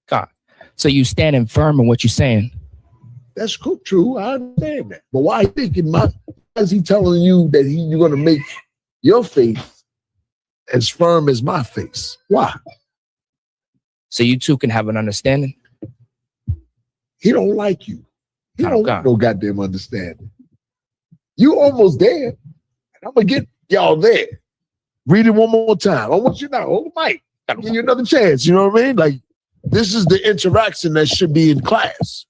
God. So you standing firm in what you're saying. That's cool, true. I understand that. But why is he telling you that you're going to make your face as firm as my face? Why? So you two can have an understanding. He don't like you. He don't got no goddamn understanding. You almost there. And I'm going to get y'all there. Read it one more time. I want you to know. Hold the mic. I'll give you another chance. You know what I mean? Like, this is the interaction that should be in class.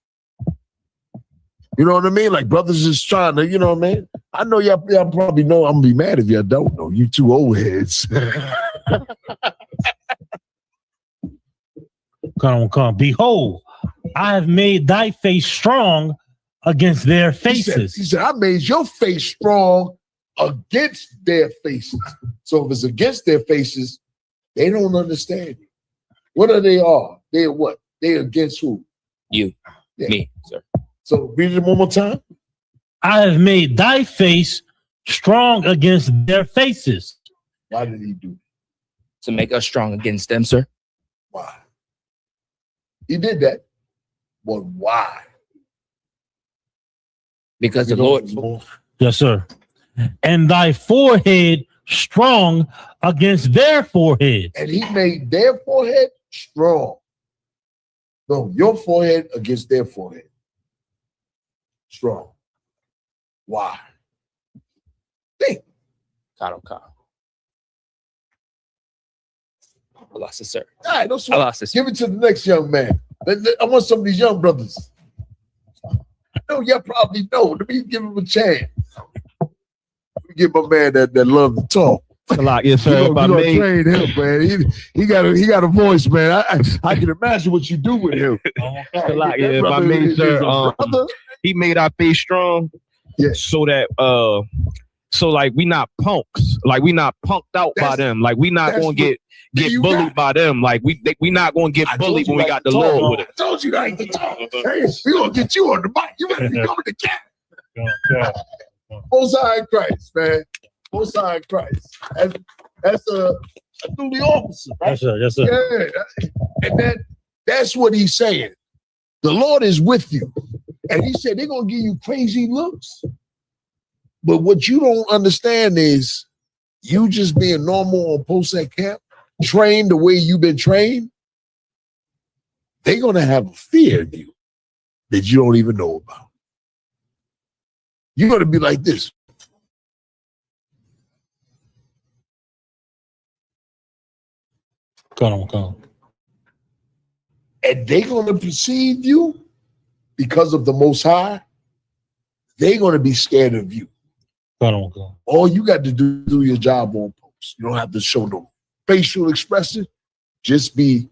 You know what I mean? Like, brothers is trying to, you know what I mean? I know y'all probably know. I'm going to be mad if y'all don't know. You two old heads. Come. Behold, I have made thy face strong against their faces. He said, I made your face strong against their faces. So if it's against their faces, they don't understand you. What are they are? They're what? They're against who? You. Yeah. Me, sir. So read it one more time. I have made thy face strong against their faces. Why did he do that? To make us strong against them, sir. Why? He did that. But why? Because the Lord. Yes, sir. And thy forehead strong against their forehead. And he made their forehead strong. No, your forehead against their forehead. Strong. Why? Think. I lost it, sir. All right, I lost it. Give it to the next young man. I want some of these young brothers. I know y'all probably know. Let me give him a chance. Let me give my man that love to talk. Like, yes, sir. You gonna train him, man. He got a voice, man. I can imagine what you do with him. Like, yeah, if I made sure he made our face strong, so that so like we not punks, like we not punked out by them, like we not gonna get bullied by them, like we not gonna get bullied when we got the Lord with it. I told you like to talk. Hey, we gonna get you on the mic. You better be coming to camp. Most High in Christ, man. Most High in Christ. That's a duty officer, right? Yes, sir. Yeah, and that's what he's saying. The Lord is with you, and he said they're gonna give you crazy looks. But what you don't understand is you just being normal on post at camp, trained the way you've been trained, they're going to have a fear of you that you don't even know about. You're going to be like this. Come on. And they're going to perceive you because of the Most High. They're going to be scared of you. All you got to do your job on post. You don't have to show no facial expression. Just be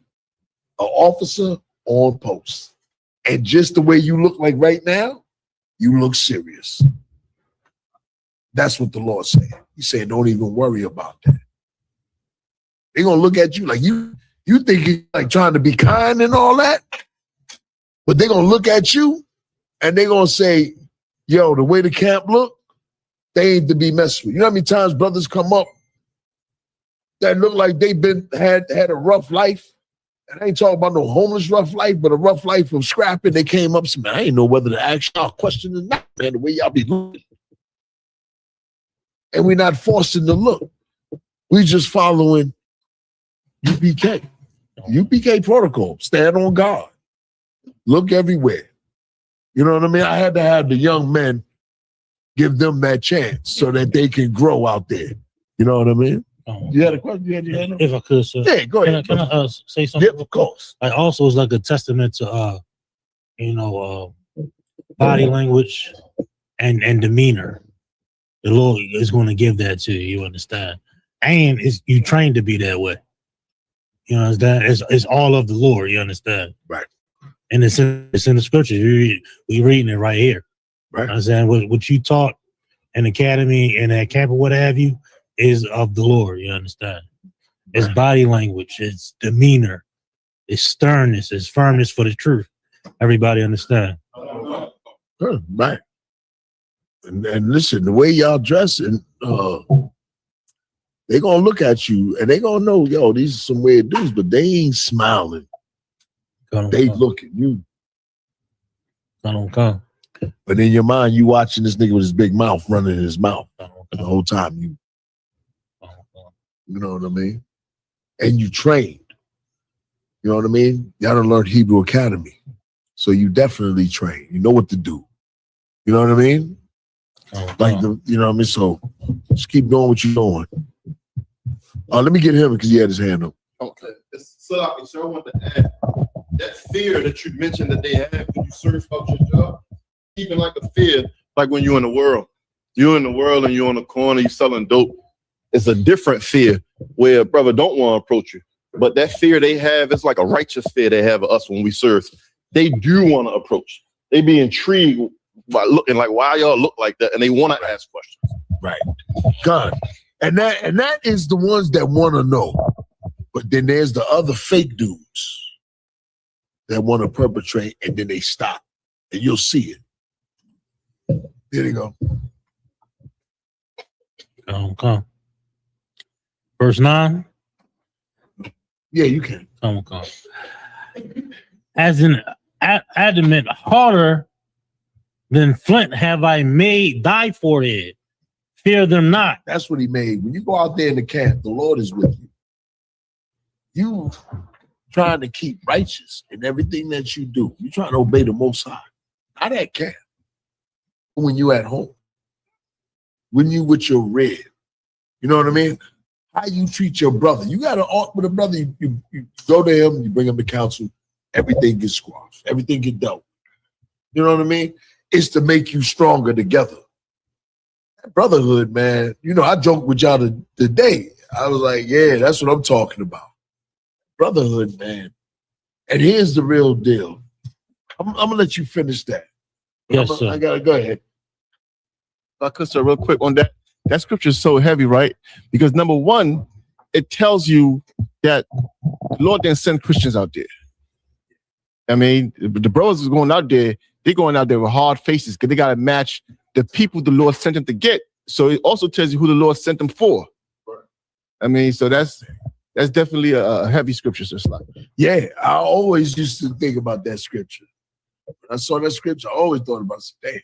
an officer on post. And just the way you look like right now, you look serious. That's what the Lord said. He said, don't even worry about that. They're going to look at you like you think you're like trying to be kind and all that. But they're going to look at you and they're going to say, yo, the way the camp look, they ain't to be messed with. You know how many times brothers come up that look like they've had a rough life? And I ain't talking about no homeless rough life, but a rough life of scrapping. They came up, said, man, I ain't know whether to ask y'all a question or not, man, the way y'all be looking. And we're not forcing to look. We just following UPK. UPK protocol. Stand on guard. Look everywhere. You know what I mean? I had to have the young men give them that chance so that they can grow out there. You know what I mean? You had a question? You had your hand up? If I could, sir. Yeah, go ahead. Can I say something? Yeah, of course. Like also, it's like a testament to, body language and demeanor. The Lord is going to give that to you. You understand? And you trained to be that way. You understand? It's all of the Lord. You understand? Right. And it's in the scriptures. We reading it right here. Right. I'm saying what you taught in academy and at camp or what have you is of the Lord. You understand? It's body language, it's demeanor, it's sternness, it's firmness for the truth. Everybody understand? Right. And listen, the way y'all dressing, they gonna look at you and they gonna know, yo, these are some weird dudes, but they ain't smiling. They look at you. Come. But in your mind, you watching this nigga with his big mouth running in his mouth the whole time. You know what I mean? And you trained. You know what I mean? Y'all done learned Hebrew Academy. So you definitely trained. You know what to do. You know what I mean? You know what I mean? So just keep doing what you're doing. Let me get him because he had his hand up. Okay. So I want to add that fear that you mentioned that they have when you serve out your job. Even like a fear, like when you're in the world. You're in the world and you're on the corner, you're selling dope. It's a different fear where a brother don't want to approach you. But that fear they have, it's like a righteous fear they have of us when we serve. They do want to approach. They be intrigued by looking like, why y'all look like that? And they want to ask questions. Right. God. And that is the ones that want to know. But then there's the other fake dudes that want to perpetrate and then they stop. And you'll see it. There you go. Come. Verse 9. Yeah, you can. Come. As an adamant harder than flint have I made thy forehead. Fear them not. That's what he made. When you go out there in the camp, the Lord is with you. You trying to keep righteous in everything that you do. You trying to obey the Most High. Not at camp. When you at home. When you with your red. You know what I mean? How you treat your brother. You got an art with a brother. You go to him, you bring him to counsel. Everything gets squashed. Everything gets dealt. You know what I mean? It's to make you stronger together. Brotherhood, man. You know, I joked with y'all today. I was like, yeah, that's what I'm talking about. Brotherhood, man. And here's the real deal. I'm gonna let you finish that. Yes, sir. I gotta go ahead. If I could, sir, real quick on that. That scripture is so heavy, right? Because number one, it tells you that the Lord didn't send Christians out there. I mean, the brothers is going out there, they're going out there with hard faces because they got to match the people the Lord sent them to get. So it also tells you who the Lord sent them for. I mean, so that's definitely a heavy scripture, sir. Yeah, I always used to think about that scripture. When I saw that scripture, I always thought about it. Damn. I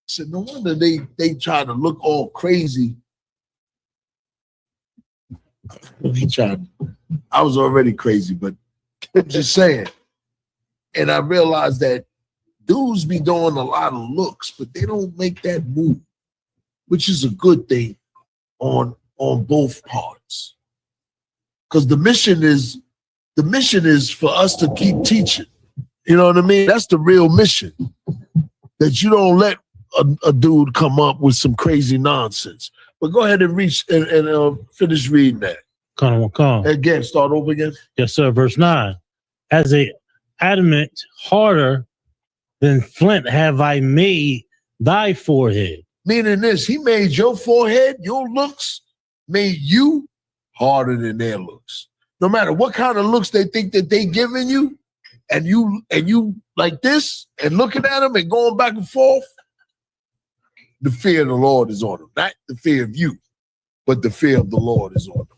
said, no wonder they try to look all crazy. I was already crazy, but I'm just saying. And I realized that dudes be doing a lot of looks, but they don't make that move, which is a good thing on both parts. Because the mission is for us to keep teaching. You know what I mean? That's the real mission. That you don't let a dude come up with some crazy nonsense. But go ahead and finish reading that. Come. Again, start over again. Yes, sir. Verse 9. As a adamant harder than flint have I made thy forehead. Meaning this, he made your forehead, your looks, made you harder than their looks. No matter what kind of looks they think that they giving you, and you like this, and looking at them and going back and forth, the fear of the Lord is on them. Not the fear of you, but the fear of the Lord is on them.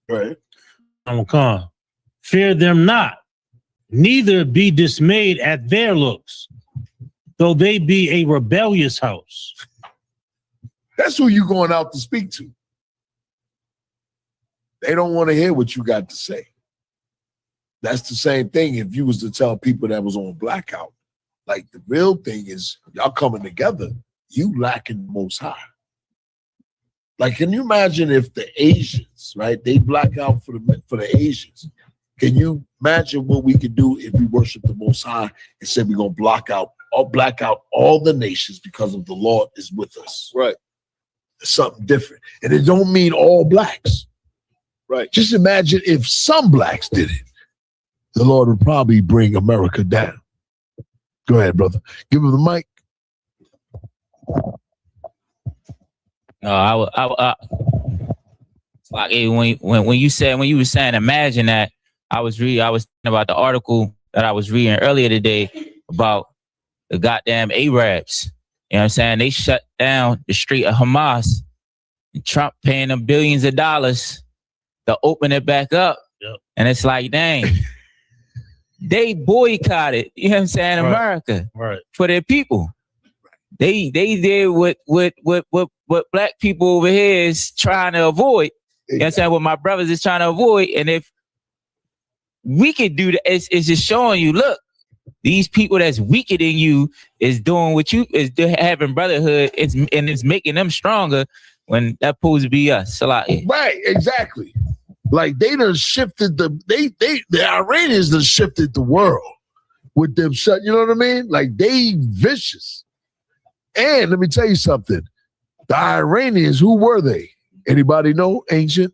Right? Fear them not, neither be dismayed at their looks, though they be a rebellious house. That's who you going out to speak to. They don't want to hear what you got to say. That's the same thing if you was to tell people that was on blackout. Like, the real thing is y'all coming together, you lacking the Most High. Like, can you imagine if the Asians, right, they black out for the Asians? Can you imagine what we could do if we worship the Most High and said we're going to black out all the nations because of the Lord is with us? Right. It's something different. And it don't mean all blacks. Right. Just imagine if some blacks did it. The Lord would probably bring America down. Go ahead, brother. Give him the mic. No, it's like when you were saying imagine that, I was thinking about the article that I was reading earlier today about the goddamn Arabs. You know what I'm saying? They shut down the street of Hamas. And Trump paying them billions of dollars to open it back up. Yep. And it's like, dang, they boycotted, you know what I'm saying, America for their people. They did what black people over here is trying to avoid. You know what I'm saying? What my brothers is trying to avoid. And if we could do that, it's just showing you, look, these people that's weaker than you is doing what you is having brotherhood. It's making them stronger when that's supposed to be us. So like, right, exactly. Like they done shifted the Iranians done shifted the world with them shut. You know what I mean? Like they vicious. And let me tell you something. The Iranians, who were they? Anybody know? Ancient?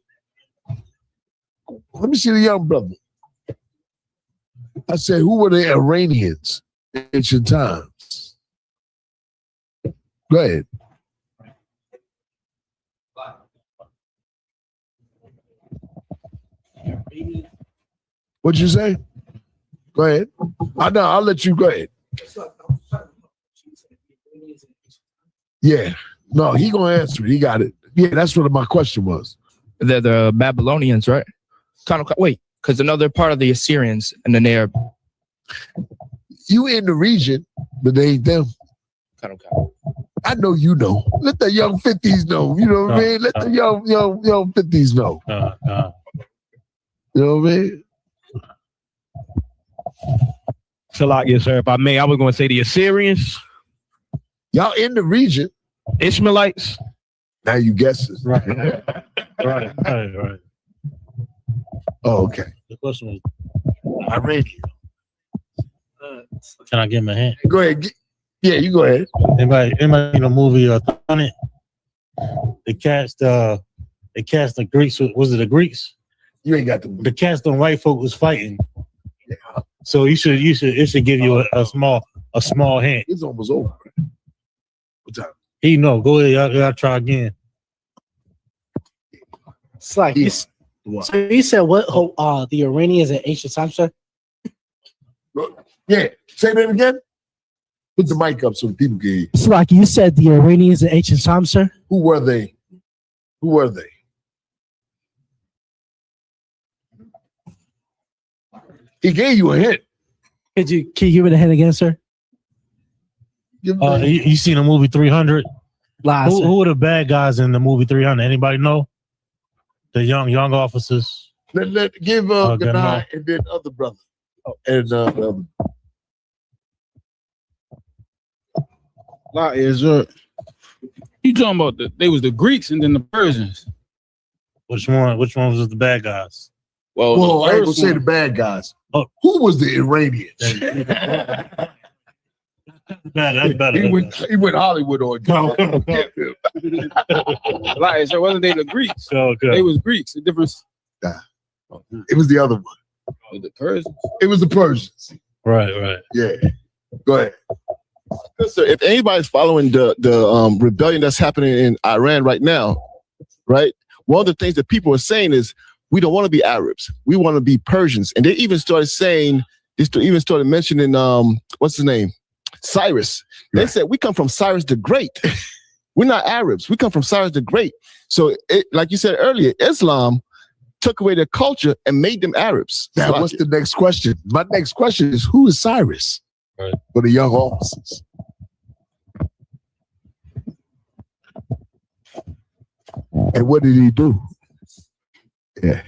Let me see the young brother. I said, who were the Iranians in ancient times? Go ahead. What'd you say? Go ahead. I'll let you go ahead. Yeah. No, he gonna answer it. He got it. Yeah, that's what my question was. They're the Babylonians, right? Wait, because another part of the Assyrians and then they're you in the region, but they ain't them. I know you know. Let the young 50s know. You know what I mean? Let the young 50s know. You know what I mean? Yes, sir. If I may, I was going to say the Assyrians. Y'all in the region. Ishmaelites. Now you guess it. Right. Oh, okay. The question was, I read you. Can I give him a hand? Go ahead. Yeah, you go ahead. Anybody seen a movie on it? They cast the Greeks. Was it the Greeks? You ain't got the cast on white folk was fighting. Yeah. So it should give you a small hint. It's almost over. What time? Go ahead, y'all try again. It's like so you said what the Iranians in ancient times, sir? Yeah. Say that again. Put the mic up so people can hear. It's like you said the Iranians in ancient times, sir. Who were they? He gave you a hint. Can you give it a hint again, sir? You seen the movie 300? Who are the bad guys in the movie 300? Anybody know? The young officers. Let give Ganai and then other brother. And you talking about they was the Greeks and then the Persians. Which one was the bad guys? Well, I ain't gonna say the bad guys. Who was the Iranians? That's better. He went Hollywood on. Like, so wasn't they the Greeks? Okay. They was Greeks. The difference. It was the other one. The Persians. It was the Persians. Right. Yeah. Go ahead. So if anybody's following the rebellion that's happening in Iran right now, right? One of the things that people are saying is we don't want to be Arabs. We want to be Persians. And they even started saying, mentioning what's his name? Cyrus. They said we come from Cyrus the Great. We're not Arabs. We come from Cyrus the Great. So like you said earlier, Islam took away their culture and made them Arabs. Now, what's the next question? My next question is, who is Cyrus? Right. For the young officers. And what did he do? Yeah.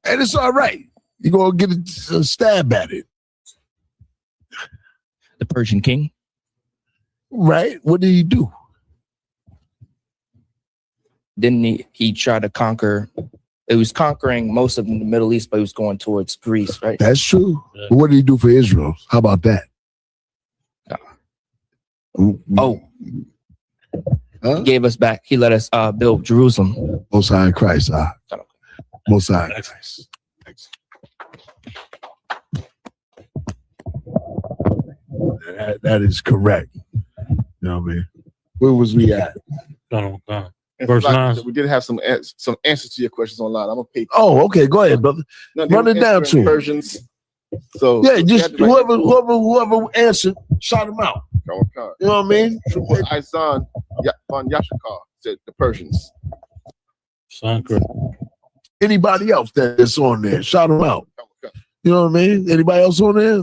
And it's all right. You're going to get a stab at it. The Persian king. Right. What did he do? Didn't he try to conquer? It was conquering most of the Middle East, but he was going towards Greece, right? That's true. Yeah. But what did he do for Israel? How about that? He gave us back. He let us build Jerusalem. Most High in Christ. Most High in Christ. That is correct. You know what I mean? Where was we at? Verse 9. We did have some answers to your questions online. I'm gonna pay. Oh, okay. Go ahead, brother. Run it down to Persians. So yeah, just whoever answered, shout them out. You know what I mean? Isan von Yashikar said the Persians. Anybody else that's on there, shout them out. You know what I mean? Anybody else on there?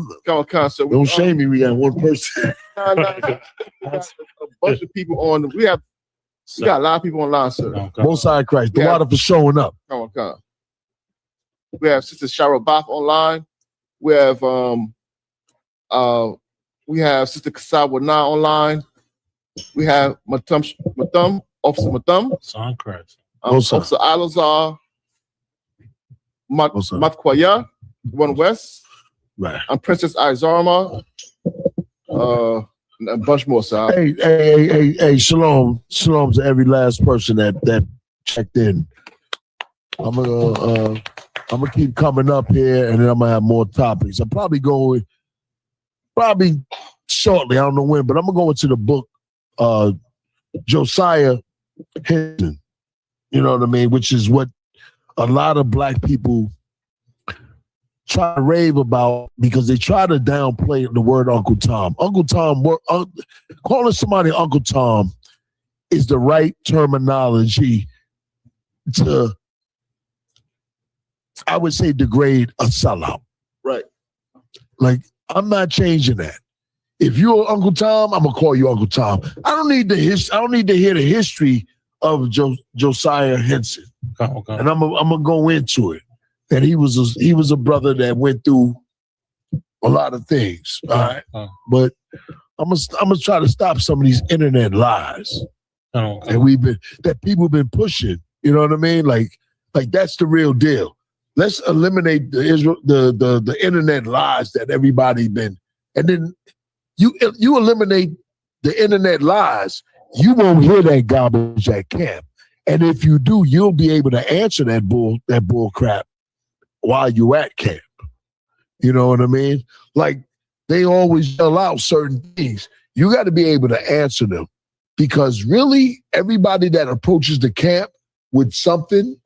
So don't shame me. We got one person. A bunch of people on. We got a lot of people online, sir. Most High Christ. The water for showing up. We have Sister Shara Bath online. We have Sister Kasawa Na online. We have Matum, Officer Matum. Officer Alazar. Matkwaya, One West. Right. I'm Princess Izarma. And a bunch more, sir. Hey, shalom to every last person that checked in. I'm gonna keep coming up here, and then I'm gonna have more topics. I'm probably shortly. I don't know when, but I'm gonna go into the book, Josiah Henson. You know what I mean? Which is what a lot of black people try to rave about because they try to downplay the word Uncle Tom. Uncle Tom, calling somebody Uncle Tom is the right terminology to, I would say, degrade a sellout. Right. Like, I'm not changing that. If you're Uncle Tom, I'm gonna call you Uncle Tom. I don't need to hear the history of Josiah Henson. Okay. And I'm gonna go into it. And he was a brother that went through a lot of things. All right. But I'm gonna try to stop some of these internet lies that people have been pushing. You know what I mean? Like that's the real deal. Let's eliminate the internet lies that everybody been and then you eliminate the internet lies, you won't hear that garbage at camp. And if you do, you'll be able to answer that bull crap while you at camp. You know what I mean? Like, they always yell out certain things. You got to be able to answer them, because really everybody that approaches the camp with something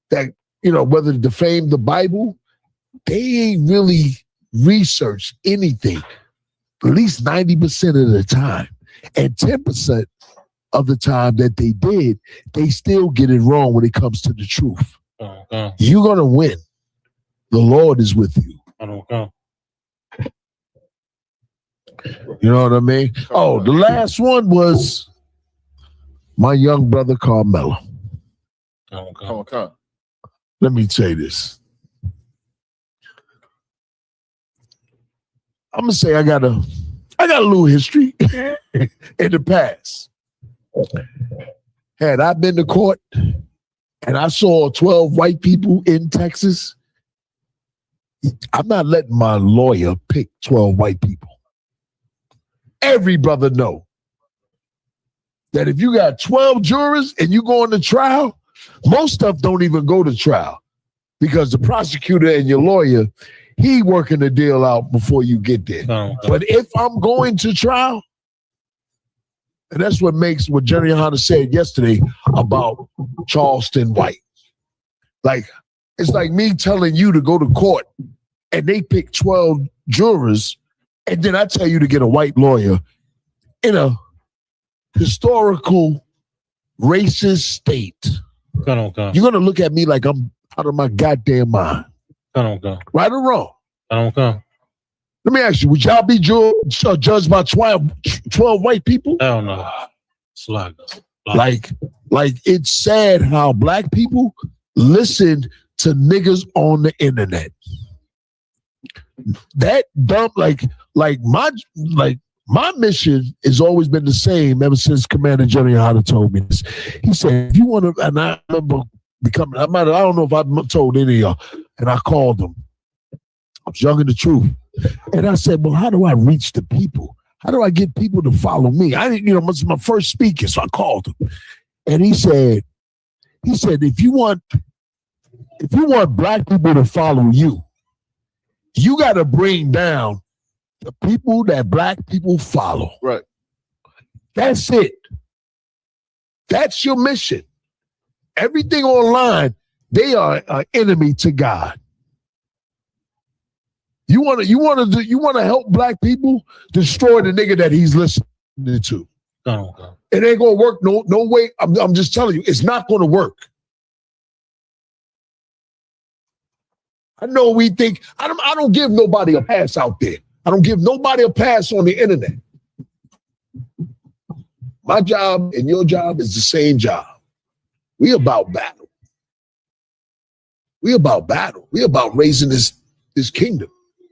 that, you know, whether to defame the Bible, they ain't really researched anything, at least 90% of the time. And 10% of the time that they did, they still get it wrong when it comes to the truth. You're going to win. The Lord is with you. You know what I mean? Oh, the last one was my young brother Carmelo. Let me say this. I'm gonna say I got a little history in the past. Had I been to court and I saw 12 white people in Texas, I'm not letting my lawyer pick 12 white people. Every brother know that if you got 12 jurors and you go on to trial, most stuff don't even go to trial, because the prosecutor and your lawyer, he working the deal out before you get there. But if I'm going to trial, and that's what makes what Jerry Hunter said yesterday about Charleston White. Like, it's like me telling you to go to court and they pick 12 jurors, and then I tell you to get a white lawyer in a historical racist state. You're going to look at me like I'm out of my goddamn mind. Right or wrong? Let me ask you, would y'all be judged by 12 white people? Hell no. Like it's sad how black people listen to niggas on the internet. That dumb, like my mission has always been the same ever since Commander Jerry Hunter told me this. He said, if you want to, and I remember I don't know if I've told any of y'all, and I called them. I was young in the truth. And I said, well, how do I reach the people? How do I get people to follow me? I didn't, it's my first speaker, so I called him. And he said, if you want black people to follow you, you got to bring down the people that black people follow. Right. That's it. That's your mission. Everything online, they are an enemy to God. You want to help black people destroy the nigga that he's listening to. It ain't gonna work. No way. I'm just telling you, it's not gonna work. I know we think I don't give nobody a pass out there. I don't give nobody a pass on the internet. My job and your job is the same job. We about battle. We about battle. We about raising this kingdom.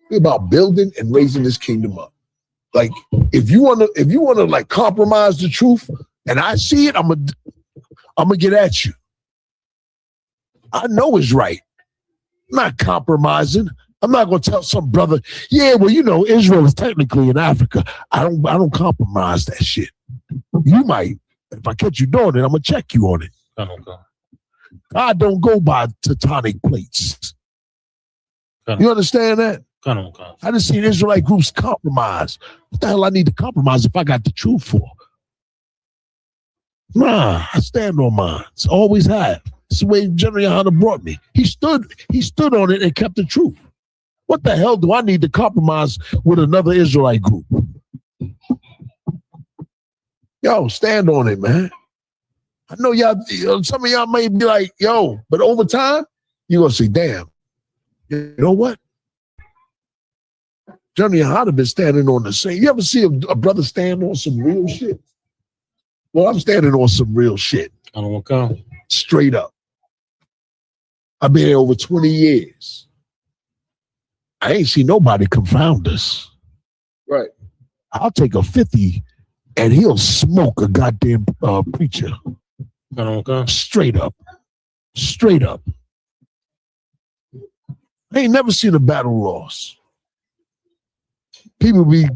We about building and raising this kingdom up. Like, if you wanna like compromise the truth, and I see it, I'm gonna get at you. I know it's right. I'm not compromising. I'm not gonna tell some brother, yeah, well, Israel is technically in Africa. I don't compromise that shit. You might. If I catch you doing it, I'm gonna check you on it. God don't go by tectonic plates. You understand that? I just seen Israelite groups compromise. What the hell I need to compromise if I got the truth for? Nah, I stand on mine. Always have. It's the way General Hunter brought me. He stood on it and kept the truth. What the hell do I need to compromise with another Israelite group? Yo, stand on it, man. I know y'all, some of y'all may be like, yo, but over time, you're going to say, damn, you know what? Johnny Hunter been standing on the same. You ever see a brother stand on some real shit? Well, I'm standing on some real shit. I don't want to come. Straight up. I've been here over 20 years. I ain't seen nobody confound us. Right. I'll take a 50 and he'll smoke a goddamn preacher. I don't want to come. Straight up. Straight up. I ain't never seen a battle loss. people be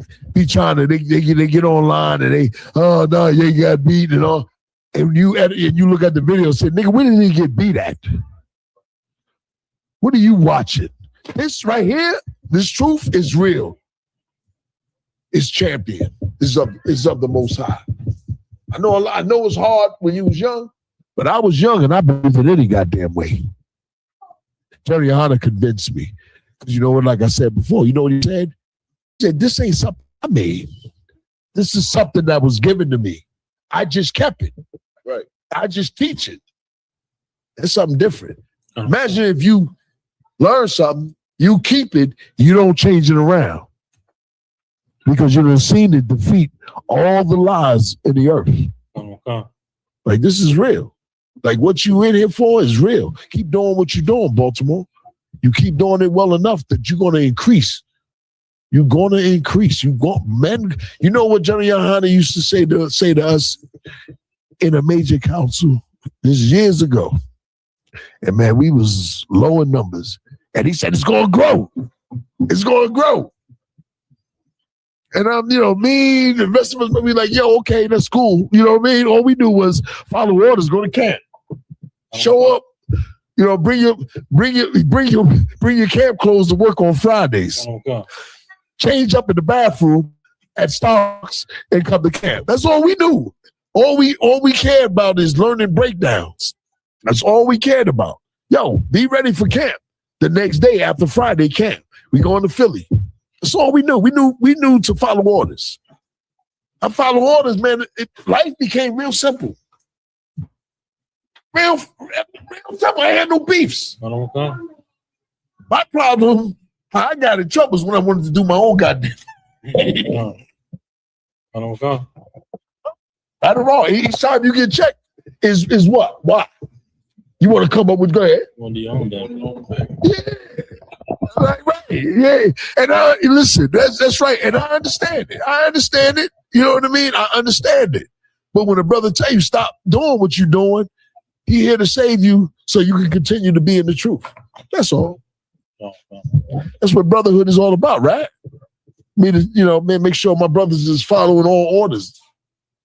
trying to they get online and they no you got beat and all, and you look at the video and say, nigga, when did he get beat at? What are you watching? This right here, this truth is real. It's champion. It's of the Most High. I know it's hard when you was young, but I was young and I believed it any goddamn way. Jerry Hanna convinced me. Because you know what, like I said before, you know what he said? He said, this ain't something I made. This is something that was given to me. I just kept it. Right. I just teach it. It's something different. Imagine if you learn something, you keep it, you don't change it around. Because you done seen it defeat all the lies in the earth. Like, this is real. Like, what you in here for is real. Keep doing what you're doing, Baltimore. You keep doing it well enough that you're going to increase. You're going to increase. Men. You know what Johnny Hanna used to say to us in a major council? This is years ago. And man, we was low in numbers. And he said, it's going to grow. It's going to grow. And me, the rest of us would be like, yo, okay, that's cool. You know what I mean? All we do was follow orders, go to camp. Show up, bring your camp clothes to work on Fridays. Change up in the bathroom at Starks and come to camp. That's all we do. All we cared about is learning breakdowns. That's all we cared about. Yo, be ready for camp. The next day after Friday camp, we going to Philly. That's all we knew. We knew to follow orders. I follow orders, man. Life became real simple. Real simple. I had no beefs. My problem, I got in trouble when I wanted to do my own goddamn. I don't know. Each time you get checked is what? Why? You want to come up with, go ahead. Yeah. Right. Yeah. And listen, that's right. And I understand it. You know what I mean? I understand it. But when a brother tell you stop doing what you're doing, he here to save you so you can continue to be in the truth. That's all. That's what brotherhood is all about, right? Me to, make sure my brothers is following all orders.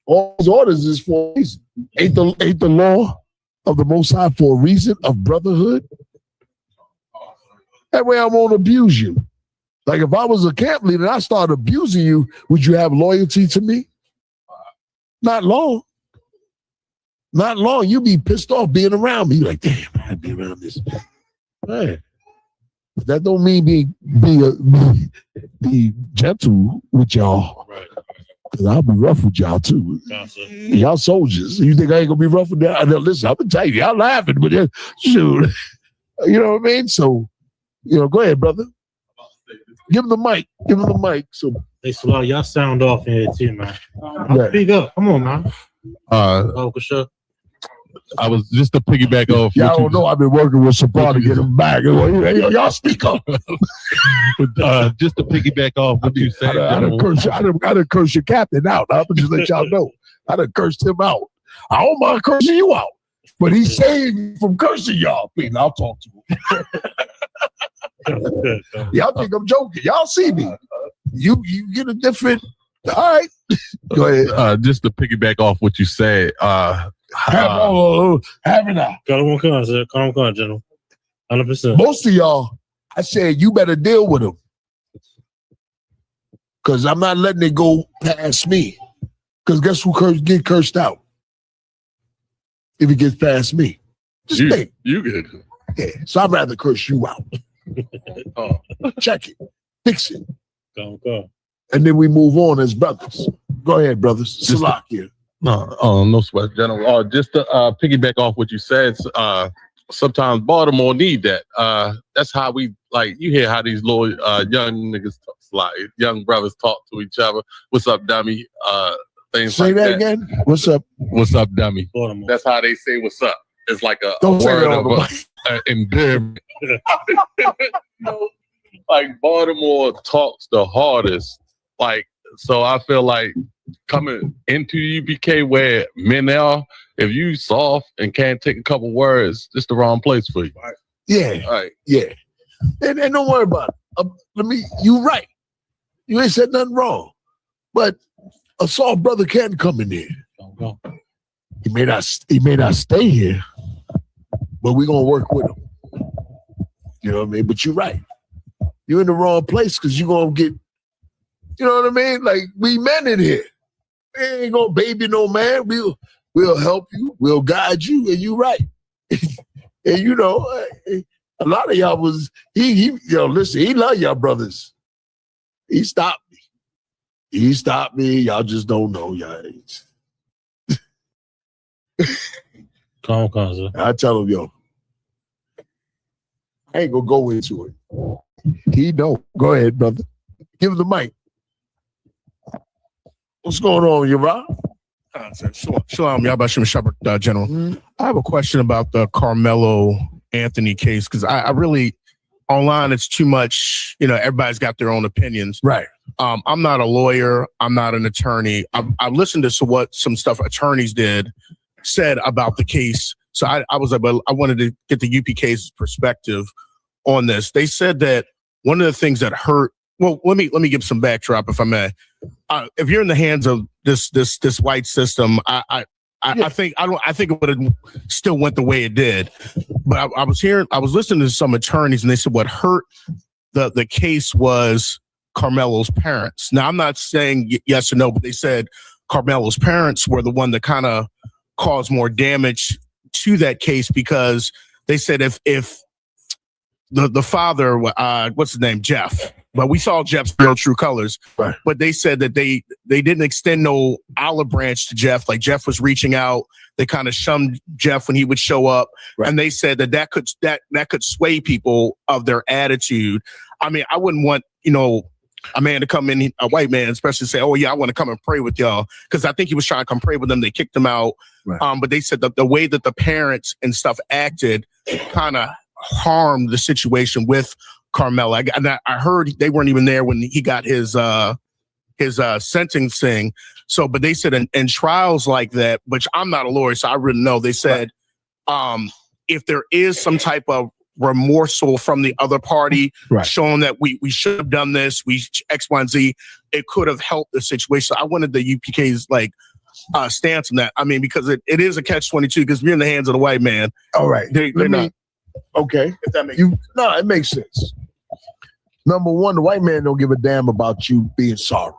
All those orders is for a reason. Ain't the law of the Most High for a reason of brotherhood? That way I won't abuse you. Like if I was a camp leader and I started abusing you, would you have loyalty to me? Not long. Not long. You'd be pissed off being around me. You're like, damn, I gotta be around this. Hey. But that don't mean be gentle with y'all. Right. Because I'll be rough with y'all too. Y'all soldiers. You think I ain't gonna be rough with y'all? Listen, I'm gonna tell you, y'all laughing, but shoot. You know what I mean? So, go ahead, brother. Give him the mic. So, hey, Salah, y'all sound off in here too, man. Speak up. Come on, man. Sure. I was just to piggyback off. Y'all don't know I've been working with Sapar to get him back. Y'all speak up. Just to piggyback off what you said. I done curse your captain out. I'm just let y'all know. I done cursed him out. I don't mind cursing you out, but he saved me from cursing y'all. Please, I'll talk to him. Y'all think I'm joking. Y'all see me. You get a different. All right. Go ahead. Just to piggyback off what you said. Haven't I? Calm, General. 100%. Most of y'all, I said you better deal with them. Because I'm not letting it go past me. Because guess who get cursed out? If it gets past me. Just think. You good. Yeah. So I'd rather curse you out. Check it. Fix it. Go. And then we move on as brothers. Go ahead, brothers. Salak here. No sweat, General. Just to piggyback off what you said, sometimes Baltimore need that. That's how we, like, you hear how these little young niggas talk, like young brothers talk to each other. What's up, dummy? Things say like that. Say that again? What's up? What's up, dummy? Baltimore. That's how they say what's up. It's like a Don't word of endearment. Like Baltimore talks the hardest. Like, so I feel like coming into UBK where men are, if you soft and can't take a couple words, it's the wrong place for you. Yeah. Right. Yeah. And don't worry about it. You right. You ain't said nothing wrong. But a soft brother can come in here. He may not stay here, but we're gonna work with him. You know what I mean? But you're right. You're in the wrong place because you're gonna get, you know what I mean? Like, we men in here. We ain't gonna baby no man. We'll help you, we'll guide you, and you're right. And you know, a lot of y'all was listen, he love y'all brothers. He stopped me. Y'all just don't know y'all age. Come on, sir. I tell him, yo, I ain't gonna go into it. He don't. Go ahead, brother. Give him the mic. What's going on, you Rob? Shalom, Yabashim Shabbat, General. I have a question about the Carmelo Anthony case because I really, online, it's too much. You know, everybody's got their own opinions. Right. I'm not a lawyer. I'm not an attorney. I've listened to what some stuff attorneys said about the case. So I was like, well, I wanted to get the UPK's perspective on this. They said that one of the things that hurt. Well, let me give some backdrop, if I may. If you're in the hands of this white system, I think it would have still went the way it did. But I was listening to some attorneys, and they said what hurt the case was Carmelo's parents. Now, I'm not saying yes or no, but they said Carmelo's parents were the one that kind of caused more damage to that case because they said if the father, what's his name, Jeff. But we saw Jeff's real true colors. Right. But they said that they didn't extend no olive branch to Jeff. Like Jeff was reaching out. They kind of shunned Jeff when he would show up. Right. And they said that could sway people of their attitude. I mean, I wouldn't want, a man to come in, a white man, especially say, oh, yeah, I want to come and pray with y'all. Because I think he was trying to come pray with them. They kicked him out. Right. But they said that the way that the parents and stuff acted kind of harmed the situation with Carmelo. I heard they weren't even there when he got his sentencing. So, but they said in trials like that, which I'm not a lawyer, so I really know. They said if there is some type of remorsal from the other party, showing that we should have done this, we X, Y, and Z, it could have helped the situation. So I wanted the UPK's stance on that. I mean, because it is a catch-22 because we're in the hands of the white man. All right. They're not. Okay. If that makes sense. No, it makes sense. Number one, the white man don't give a damn about you being sorry.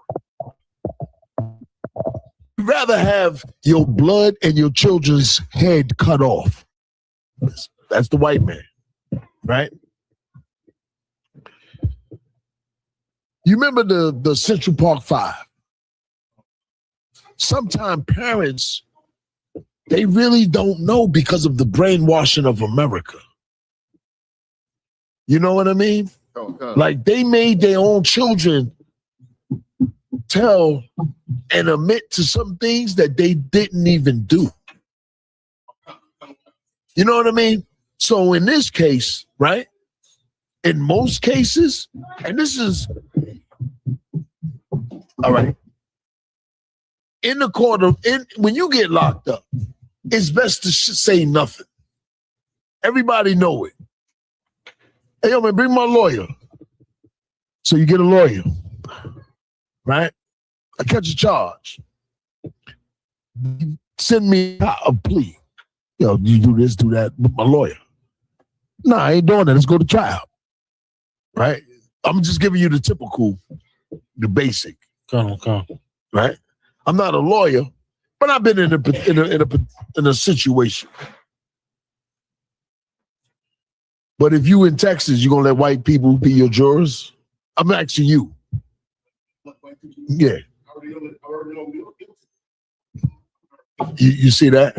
You'd rather have your blood and your children's head cut off. That's the white man, right? You remember the Central Park 5? Sometimes parents, they really don't know because of the brainwashing of America. You know what I mean? Like they made their own children tell and admit to some things that they didn't even do. You know what I mean? So in this case, right? In most cases, and this is all right. In the court when you get locked up, it's best to say nothing. Everybody know it. Hey, yo, man, bring my lawyer. So you get a lawyer, right? I catch a charge. You send me a plea. You do this, do that with my lawyer. No, I ain't doing that. Let's go to trial, right? I'm just giving you the typical, the basic. Come on. Right? I'm not a lawyer, but I've been in a situation. But if you in Texas, you gonna let white people be your jurors? I'm asking you. Yeah. You see that?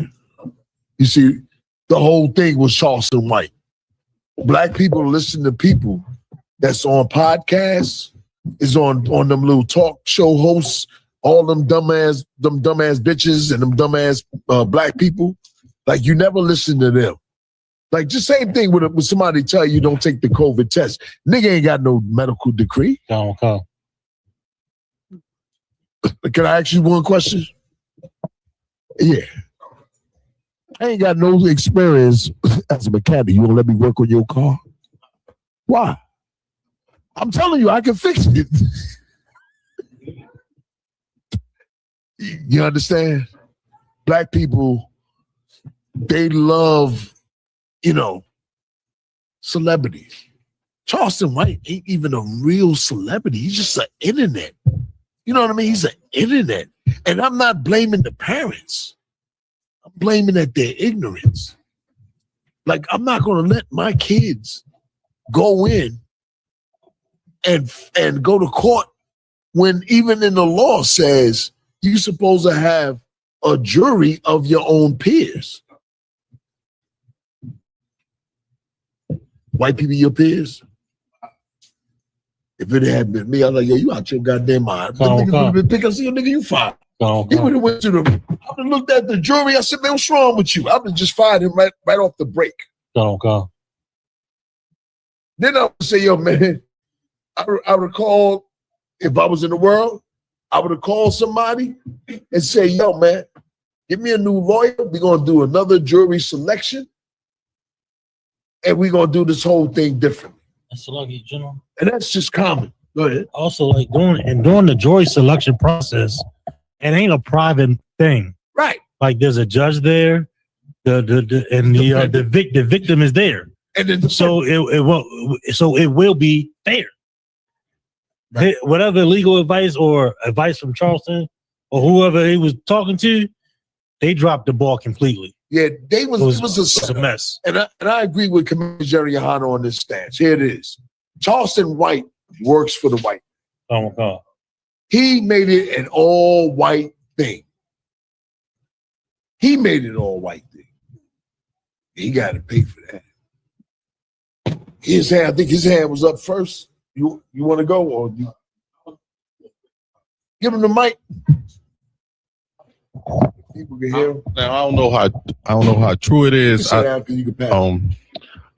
You see, the whole thing was Charleston White. Black people listen to people that's on podcasts, is on them little talk show hosts, all them dumbass bitches and them dumbass black people. Like you never listen to them. Like just same thing with somebody tell you don't take the COVID test. Nigga ain't got no medical degree. Come. Can I ask you one question? Yeah. I ain't got no experience as a mechanic. You wanna let me work on your car? Why? I'm telling you, I can fix it. You understand? Black people, they love, celebrities. Charleston White ain't even a real celebrity. He's just an internet. You know what I mean? He's an internet. And I'm not blaming the parents. I'm blaming at their ignorance. Like, I'm not going to let my kids go in and go to court when even in the law says you're supposed to have a jury of your own peers. White people, your peers? If it had been me, I'm like, yo, you out your goddamn mind. The niggas would have been picking, see a nigga, you fired. He would have went to the, I would have looked at the jury. I said, man, what's wrong with you? I would have just fired him right off the break. Then I would say, yo, man, I would have called, if I was in the world, I would have called somebody and say, yo, man, give me a new lawyer. We're going to do another jury selection. And we're going to do this whole thing differently. That's lucky, General. And that's just common. Go ahead. Also, like during the jury selection process, it ain't a private thing. Right. Like there's a judge there, the victim is there. And then so it will be fair. Right. Whatever legal advice or advice from Charleston or whoever he was talking to, they dropped the ball completely. Yeah, it was a mess. And I agree with Commissioner Jerry Yohana on this stance. Here it is. Charleston White works for the white. Oh, God. He made it an all-white thing. He made it an all-white thing. He got to pay for that. I think his hand was up first. You want to go or you give him the mic? People can hear him. Now I don't know how true it is. I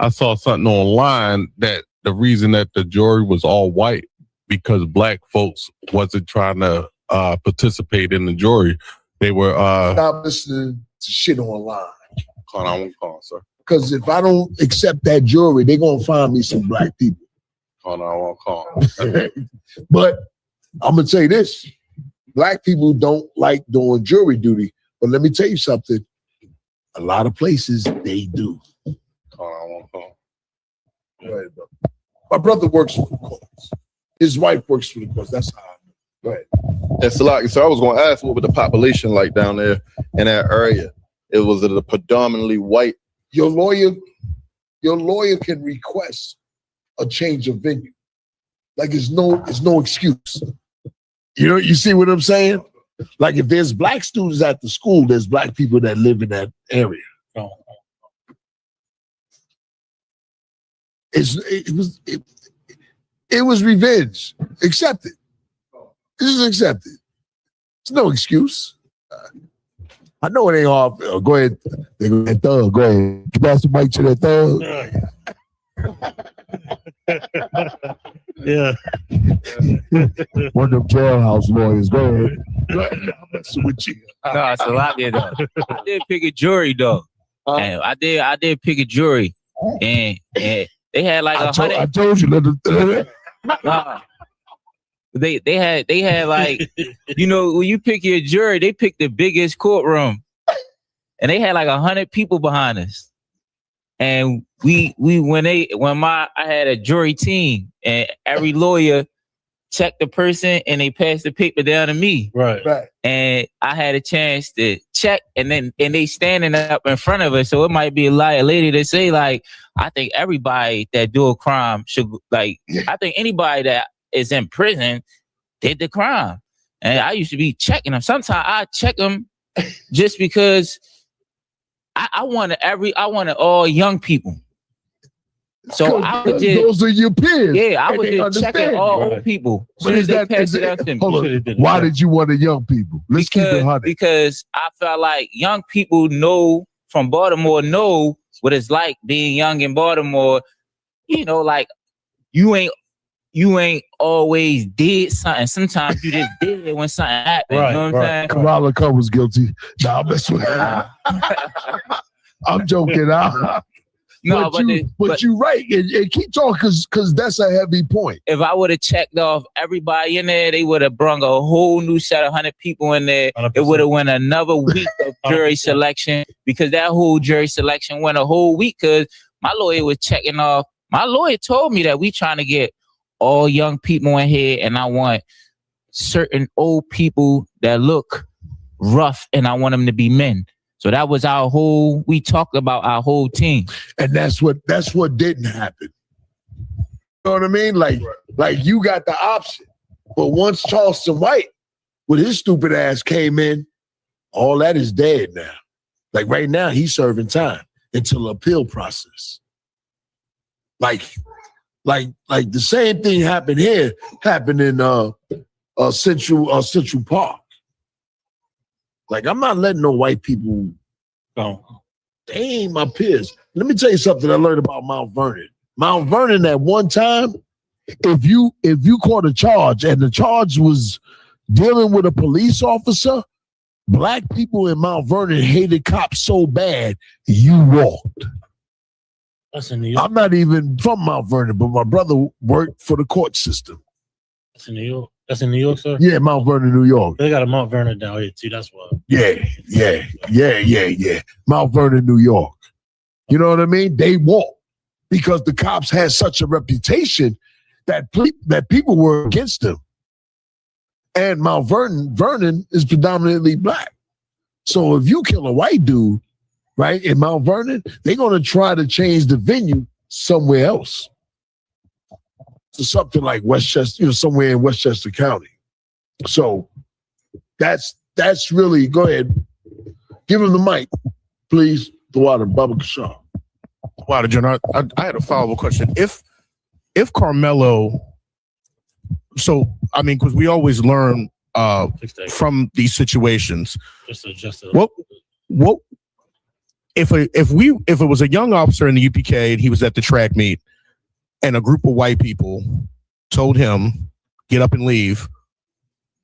saw something online that the reason that the jury was all white because black folks wasn't trying to participate in the jury. They were stop listening to shit online. I won't call, sir. Because if I don't accept that jury, they're gonna find me some black people. I won't call. But I'm gonna say this: black people don't like doing jury duty. But let me tell you something. A lot of places they do. I won't call. Go ahead, bro. My brother works for the courts. His wife works for the courts. That's how I know. Go ahead. That's a lot. So I was going to ask, what was the population like down there in that area? It was a predominantly white. Your lawyer can request a change of venue. Like it's no excuse. You see what I'm saying? Like if there's black students at the school, there's black people that live in that area. It was revenge. Accepted. This is accepted. It's no excuse. I know it ain't hard. Go ahead. That thug. Go ahead. You pass the mic to that thug. Yeah. One of them jailhouse lawyers. Go ahead. I'm messing with you. No, it's a lot there though. I did pick a jury though. And I did pick a jury. And they had like 100. I told you. They had like, when you pick your jury, they pick the biggest courtroom. And they had like 100 people behind us. And I had a jury team and every lawyer checked the person and they passed the paper down to me. Right. And I had a chance to check and they standing up in front of us. So it might be a lady that say like, I think everybody that do a crime should I think anybody that is in prison did the crime. And I used to be checking them. Sometimes I check them just because I wanted all young people. So I would just, those are your peers. Yeah, I was just checking all old people. But is that, why did you want the young people? Let's keep it 100. Because I felt like young people from Baltimore know what it's like being young in Baltimore. Like you ain't always did something. Sometimes you just did it when something happened. Right, you know what I'm saying? Kamala Khan was guilty. Nah, I'm messing with I'm joking. No, but you're right. And keep talking because that's a heavy point. If I would have checked off everybody in there, they would have brung a whole new set of 100 people in there. 100%. It would have went another week of jury selection because that whole jury selection went a whole week because my lawyer was checking off. My lawyer told me that we trying to get all young people in here and I want certain old people that look rough and I want them to be men. So that was we talked about our whole team. And that's what didn't happen. You know what I mean? Like you got the option. But once Charleston White with his stupid ass came in, all that is dead now. Like right now, he's serving time until the appeal process. Like the same thing happened here, happened in Central Park. Like, I'm not letting no white people go. They ain't my peers. Let me tell you something I learned about Mount Vernon. Mount Vernon at one time, if you caught a charge and the charge was dealing with a police officer, black people in Mount Vernon hated cops so bad, you walked. That's in New York. I'm not even from Mount Vernon, but my brother worked for the court system. That's in New York. That's in New York, sir? Yeah, Mount Vernon, New York. They got a Mount Vernon down here, too. That's why. Yeah. Mount Vernon, New York. You know what I mean? They walked because the cops had such a reputation that people were against them. And Mount Vernon is predominantly black. So if you kill a white dude, right, in Mount Vernon, they're going to try to change the venue somewhere else. To something like Westchester, somewhere in Westchester County. So that's really, go ahead. Give him the mic, please. The water, Bubba Kashaw. Water, John, I had a follow-up question. If Carmelo, so, I mean, because we always learn from these situations. What if it was a young officer in the UPK and he was at the track meet and a group of white people told him, get up and leave,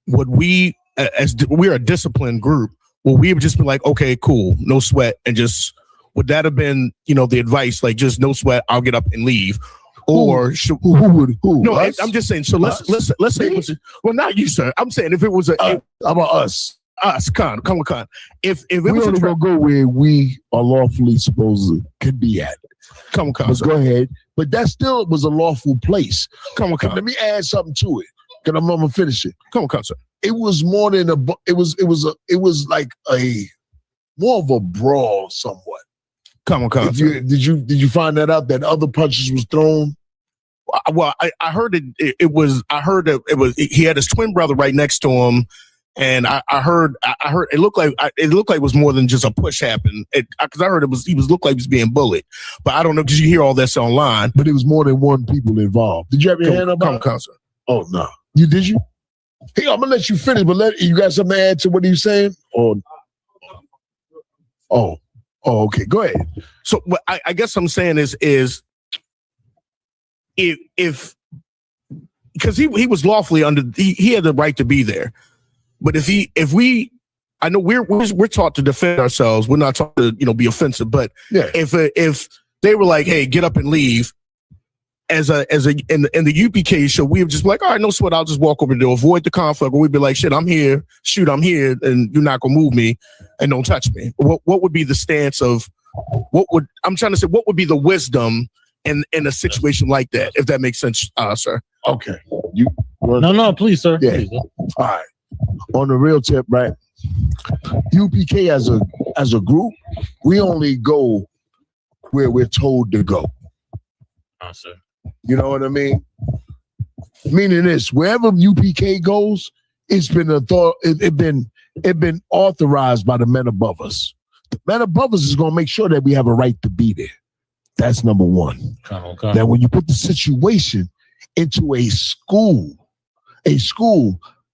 would we, as we're a disciplined group, would we have just been like, okay, cool, no sweat, and just, would that have been, the advice, like just no sweat, I'll get up and leave? Or who? No, us? I'm just saying, so let's say it was, well, not you, sir. I'm saying if it was how about us? Us, come on. If it we was only gonna go where we are lawfully supposed to could be at. Come on, let's go ahead. But that still was a lawful place. Come on. Let me add something to it. Cause I'm gonna finish it. Come on, sir. It was more than it was like more of a brawl somewhat. Come on, sir. Did you find that out that other punches was thrown? Well, I heard it was he had his twin brother right next to him. And I heard it looked like it was more than just a push happened. Because I heard he looked like he was being bullied, but I don't know because you hear all this online. But it was more than one people involved. Did you have your hand up? Come, sir. Oh no, did you? Hey, I'm gonna let you finish, but you got something to add to what he was saying? Oh, okay, go ahead. So what I guess I'm saying is if because he was lawfully he had the right to be there. But if we, I know we're taught to defend ourselves. We're not taught to be offensive. But yeah. if they were like, hey, get up and leave, in the UPK show, we would just be like, all right, no sweat, I'll just walk over to avoid the conflict. Or we'd be like, shit, I'm here, shoot, I'm here, and you're not gonna move me and don't touch me. What would be the stance of what would be the wisdom in a situation like that, if that makes sense, sir? Okay. No, please, sir. Yeah. Please, all right. On the real tip, right? UPK as a group, we only go where we're told to go. Sir. You know what I mean? Meaning this, wherever UPK goes, it's been authorized by the men above us. The men above us is gonna make sure that we have a right to be there. That's number one. Okay. Now, when you put the situation into a school,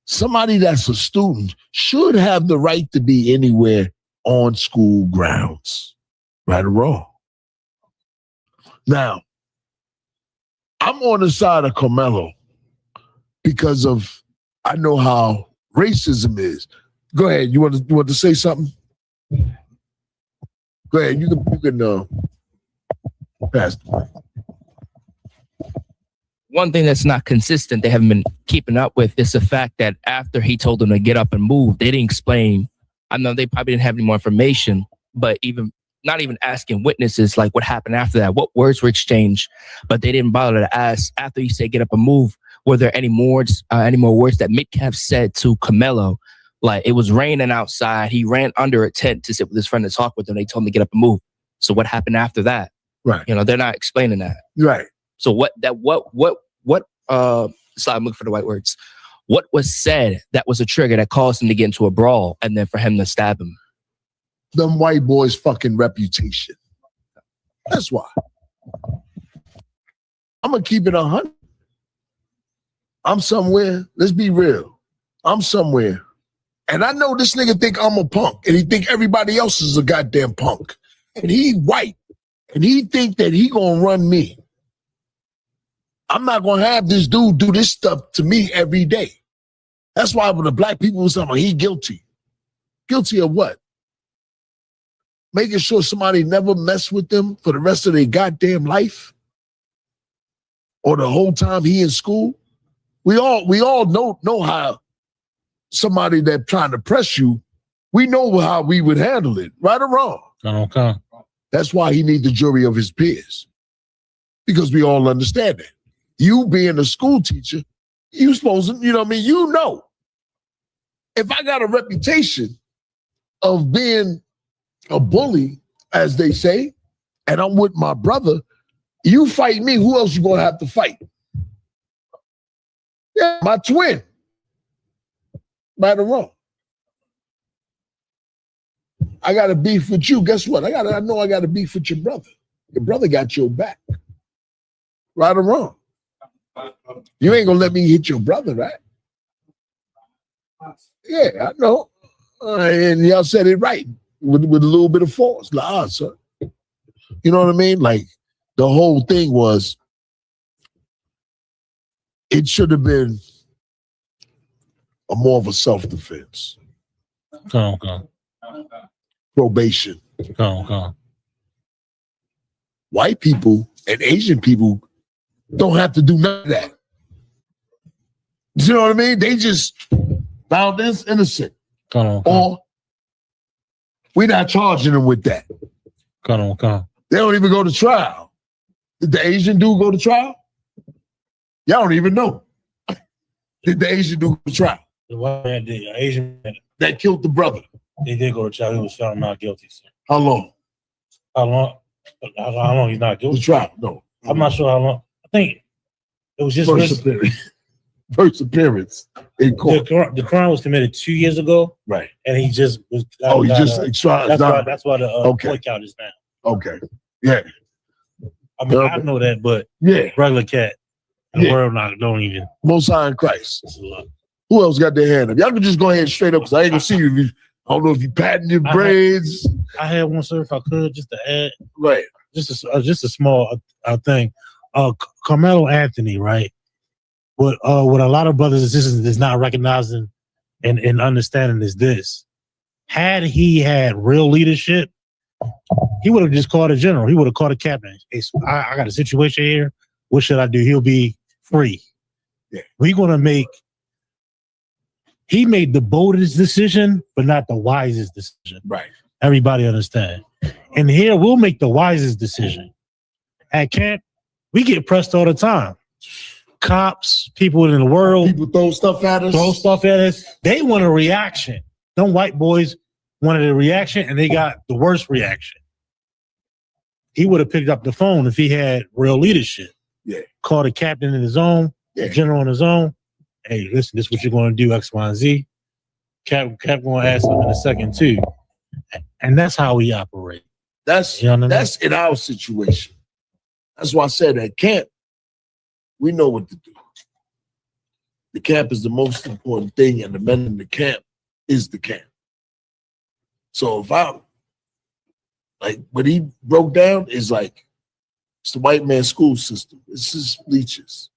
somebody that's a student should have the right to be anywhere on school grounds, right or wrong. Now, I'm on the side of Carmelo because I know how racism is. Go ahead. You want to say something? Go ahead. You can. Passed away. One thing that's not consistent, they haven't been keeping up with, is the fact that after he told them to get up and move, they didn't explain. I know they probably didn't have any more information, but not even asking witnesses like what happened after that, what words were exchanged, but they didn't bother to ask after he said get up and move. Were there any more words that Metcalf said to Camelo? Like, it was raining outside. He ran under a tent to sit with his friend and talk with them. They told him to get up and move. So what happened after that? Right. You know, they're not explaining that. Right. So I'm looking for the right words. What was said that was a trigger that caused him to get into a brawl and then for him to stab him? Them white boys' fucking reputation. That's why. I'm gonna keep it 100. I'm somewhere. Let's be real. I'm somewhere. And I know this nigga think I'm a punk, and he think everybody else is a goddamn punk. And he white, and he think that he gonna run me. I'm not gonna have this dude do this stuff to me every day. That's why when the black people was talking, he guilty. Guilty of what? Making sure somebody never mess with them for the rest of their goddamn life? Or the whole time he in school? We all know how somebody that trying to press you, we know how we would handle it, right or wrong. Okay. That's why he needs the jury of his peers. Because we all understand that. You being a school teacher, you supposed to, you know what I mean? You know. If I got a reputation of being a bully, as they say, and I'm with my brother, you fight me, who else you gonna have to fight? Yeah, my twin. Right or wrong. I got a beef with you. Guess what? I know I got a beef with your brother. Your brother got your back. Right or wrong. You ain't gonna let me hit your brother, right? Yeah, I know. And y'all said it right with a little bit of force. Like, sir. You know what I mean? Like, the whole thing was, it should have been more of a self-defense. Okay. Probation. Okay. White people and Asian people don't have to do none of that. You know what I mean? They just found this innocent. Or we're not charging them with that. They don't even go to trial. Did the Asian dude go to trial? Y'all don't even know. Did the Asian dude go to trial? The white man did. Asian man that killed the brother. He did go to trial. He was found not guilty. So. How long? How long he's not guilty? The trial, no. I'm not sure how long. I think it was just first appearance in court. The crime was committed 2 years ago. Right. And he just was. That's why the boy count is down. Okay. Yeah. I mean, I know that, but yeah, regular cat in the world don't even. Most High in Christ. Who else got their hand up? Y'all can just go ahead straight up because I ain't gonna see you. I don't know if you patting your braids. I had one, sir, if I could, just to add. Right. Just a small thing. Carmelo Anthony, right? What a lot of brothers and sisters is not recognizing and understanding is this. Had he had real leadership, he would have just called a general. He would have called a captain. Hey, so I got a situation here. What should I do? He'll be free. Yeah. He made the boldest decision, but not the wisest decision. Right. Everybody understand. And here we'll make the wisest decision. At camp, we get pressed all the time. Cops, people in the world. People throw stuff at us. They want a reaction. Them white boys wanted a reaction, and they got the worst reaction. He would have picked up the phone if he had real leadership. Yeah. Called a captain in his own, a general in his own. Hey, listen, this is what you're going to do, X, Y, and Z. Cap going to ask him in a second, too. And that's how we operate. That's in our situation. That's why I said at camp, we know what to do. The camp is the most important thing, and the men in the camp is the camp. So if I'm, like, what he broke down is like, it's the white man's school system. It's his leeches.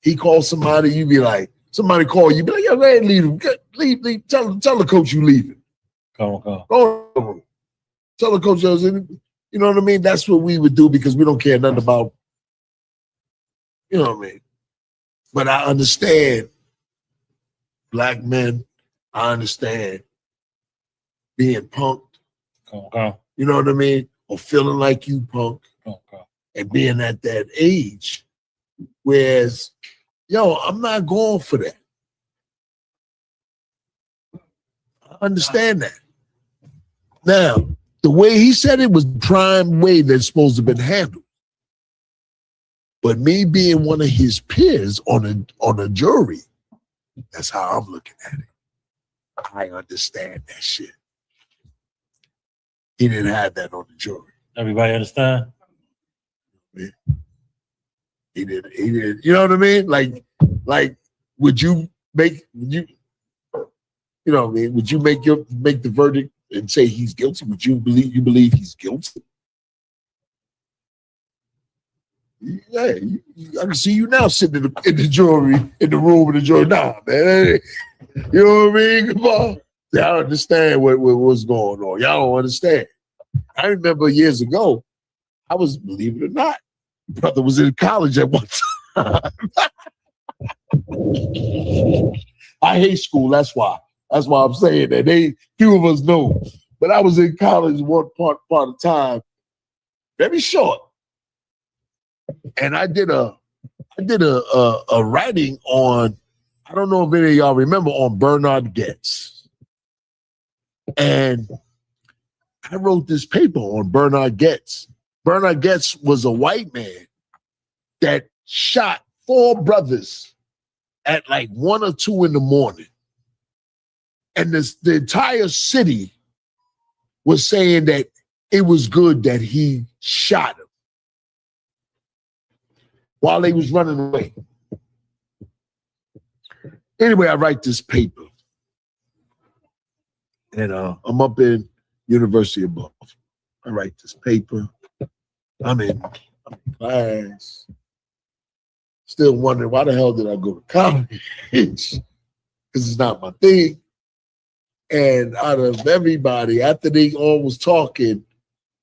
He calls somebody, you be like, somebody call you, be like, yo, go ahead and leave him. Leave. Tell the coach you leaving. Go. Tell the coach, You know what I mean? That's what we would do because we don't care nothing about, you know what I mean? But I understand black men. I understand being punked. You know what I mean? Or feeling like you punk. And being at that age. Whereas, yo, I'm not going for that. I understand that. Now, the way he said it was the prime way that's supposed to have been handled. But me being one of his peers on a jury, that's how I'm looking at it. I understand that shit. He didn't have that on the jury. Everybody understand? He did. You know what I mean? Like, would you know what I mean? Would you make the verdict and say he's guilty? Would you believe he's guilty? Yeah, I can see you now sitting in the jury, in the room with the jury. Nah, man. You know what I mean? Come on. Y'all understand what's going on. Y'all don't understand. I remember years ago, I was, believe it or not, brother was in college at one time. I hate school, that's why. That's why I'm saying that. Few of us know. But I was in college one part of time, very short. And I did a writing on, I don't know if any of y'all remember, on Bernard Getz. And I wrote this paper on Bernard Getz. Bernard Getz was a white man that shot 4 brothers at like 1 or 2 in the morning. And the entire city was saying that it was good that he shot him while they was running away. Anyway, I write this paper. And I'm up in University of Buffalo. I write this paper. I'm in class. Still wondering why the hell did I go to college? Because it's not my thing. And out of everybody, after they all was talking,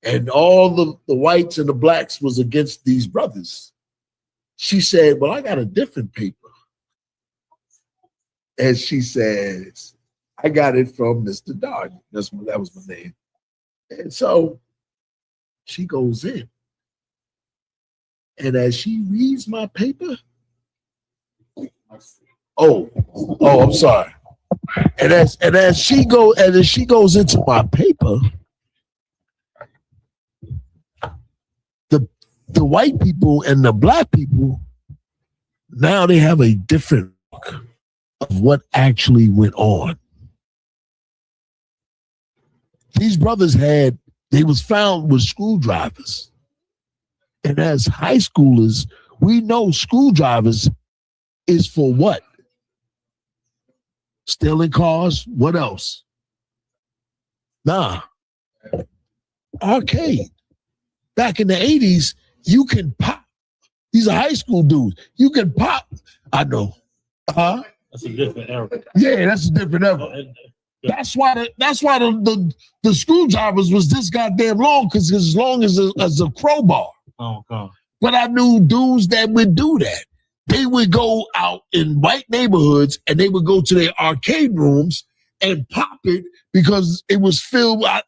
and all the whites and the blacks was against these brothers, she said, well, I got a different paper. And she says, I got it from Mr. Darden. That was my name. And so she goes in. And as she reads my paper, I'm sorry. And as she goes into my paper, the white people and the black people, now they have a different look of what actually went on. These brothers they was found with screwdrivers. And as high schoolers, we know screwdrivers is for what? Stealing cars? What else? Nah. Arcade. Back in the 80s, you can pop. These are high school dudes. You can pop. I know. That's a different era. Yeah, that's a different era. That's why the screwdrivers was this goddamn long, because as long as a crowbar. Oh, God. But I knew dudes that would do that. They would go out in white neighborhoods and they would go to their arcade rooms and pop it because it was filled. I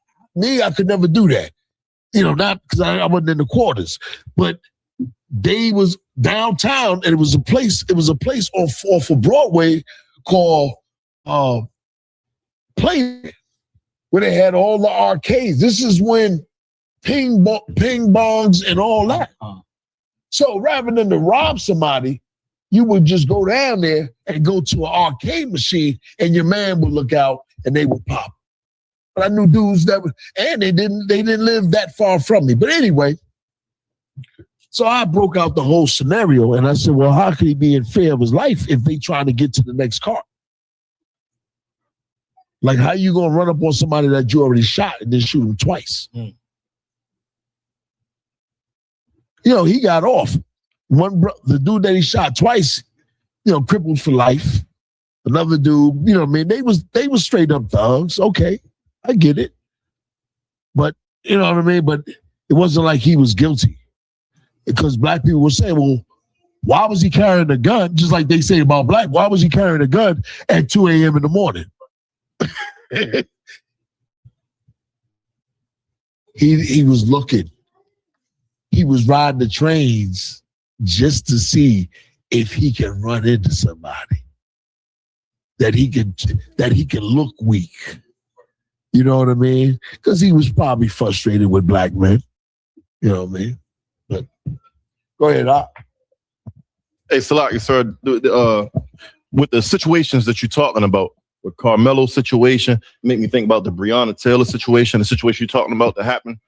could never do that. You know, not because I wasn't in the quarters, but they was downtown and it was a place off of Broadway called Play, where they had all the arcades. This is when ping bongs and all that. So rather than to rob somebody, you would just go down there and go to an arcade machine and your man would look out and they would pop. But I knew dudes that would, and they didn't live that far from me. But anyway, so I broke out the whole scenario and I said, well, how could he be in fear of his life if they trying to get to the next car? Like, how you gonna run up on somebody that you already shot and then shoot him twice? You know, he got off. The dude that he shot twice, you know, crippled for life. Another dude, you know what I mean? They was straight up thugs. Okay, I get it. But, you know what I mean? But It wasn't like he was guilty. Because black people were saying, well, why was he carrying a gun? Just like they say about black, why was he carrying a gun at 2 a.m. in the morning? He was looking. He was riding the trains just to see if he can run into somebody that he can look weak. You know what I mean? Because he was probably frustrated with black men. You know what I mean? But go ahead, Hey, Salaki, sir, with the situations that you're talking about, with Carmelo's situation, make me think about the Breonna Taylor situation, the situation you're talking about that happened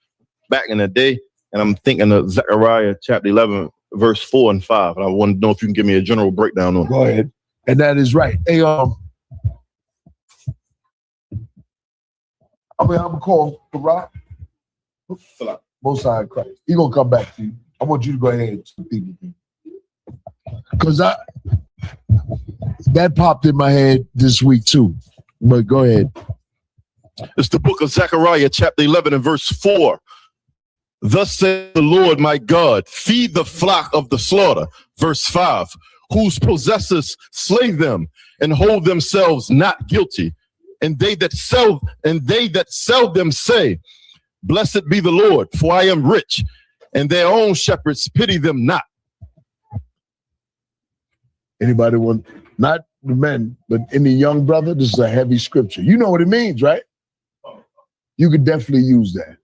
back in the day. And I'm thinking of Zechariah chapter 11, verse 4 and 5. And I want to know if you can give me a general breakdown on it. Go ahead. And that is right. Hey, I'm gonna call Rock. Most High Christ. He gonna come back to you. I want you to go ahead and speak with me. Because that popped in my head this week too. But go ahead. It's the book of Zechariah, chapter 11 and verse 4. Thus saith the Lord my God, feed the flock of the slaughter. Verse 5, whose possessors slay them and hold themselves not guilty. And they that sell them say, blessed be the Lord, for I am rich, and their own shepherds pity them not. Anybody want, not the men, but any young brother, this is a heavy scripture. You know what it means, right? You could definitely use that.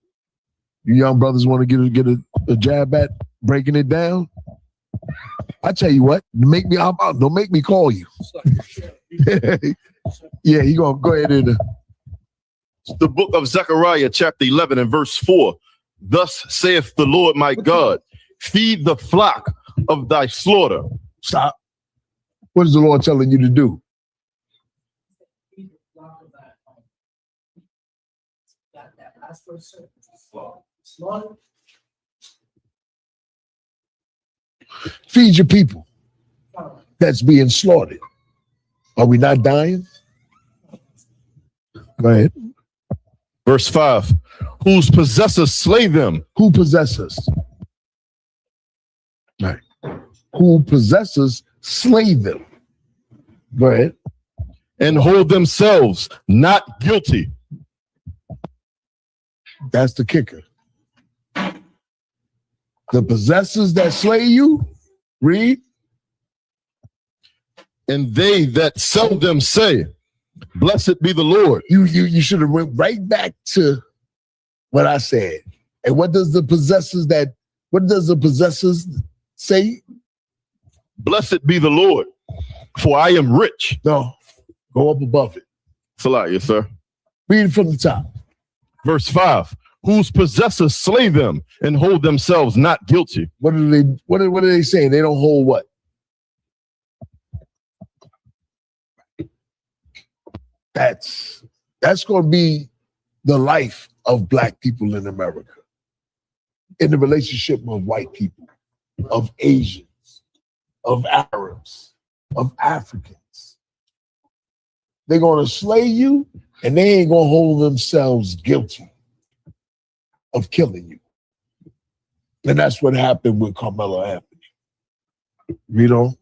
You young brothers want to get a jab at breaking it down? I tell you what, don't make me call you. Yeah, he gonna go ahead and the book of Zechariah, chapter 11 and verse 4. Thus saith the Lord my God, feed the flock of thy slaughter. Stop. What is the Lord telling you to do? Feed your people that's being slaughtered. Are we not dying? Go ahead. Verse 5. Whose possessors slay them. Who possesses? Right. Who possesses slay them. Go ahead. And hold themselves not guilty. That's the kicker. The possessors that slay you, read. And they that sell them say, blessed be the Lord. You should have went right back to what I said. And what does the possessors say? Blessed be the Lord, for I am rich. No, go up above it. Salah, yes, sir. Read it from the top. Verse 5. Whose possessors slay them and hold themselves not guilty. What are they saying? They don't hold what? That's going to be the life of black people in America, in the relationship of white people, of Asians, of Arabs, of Africans. They're going to slay you, and they ain't going to hold themselves guilty of killing you. And that's what happened with Carmelo Anthony. You know?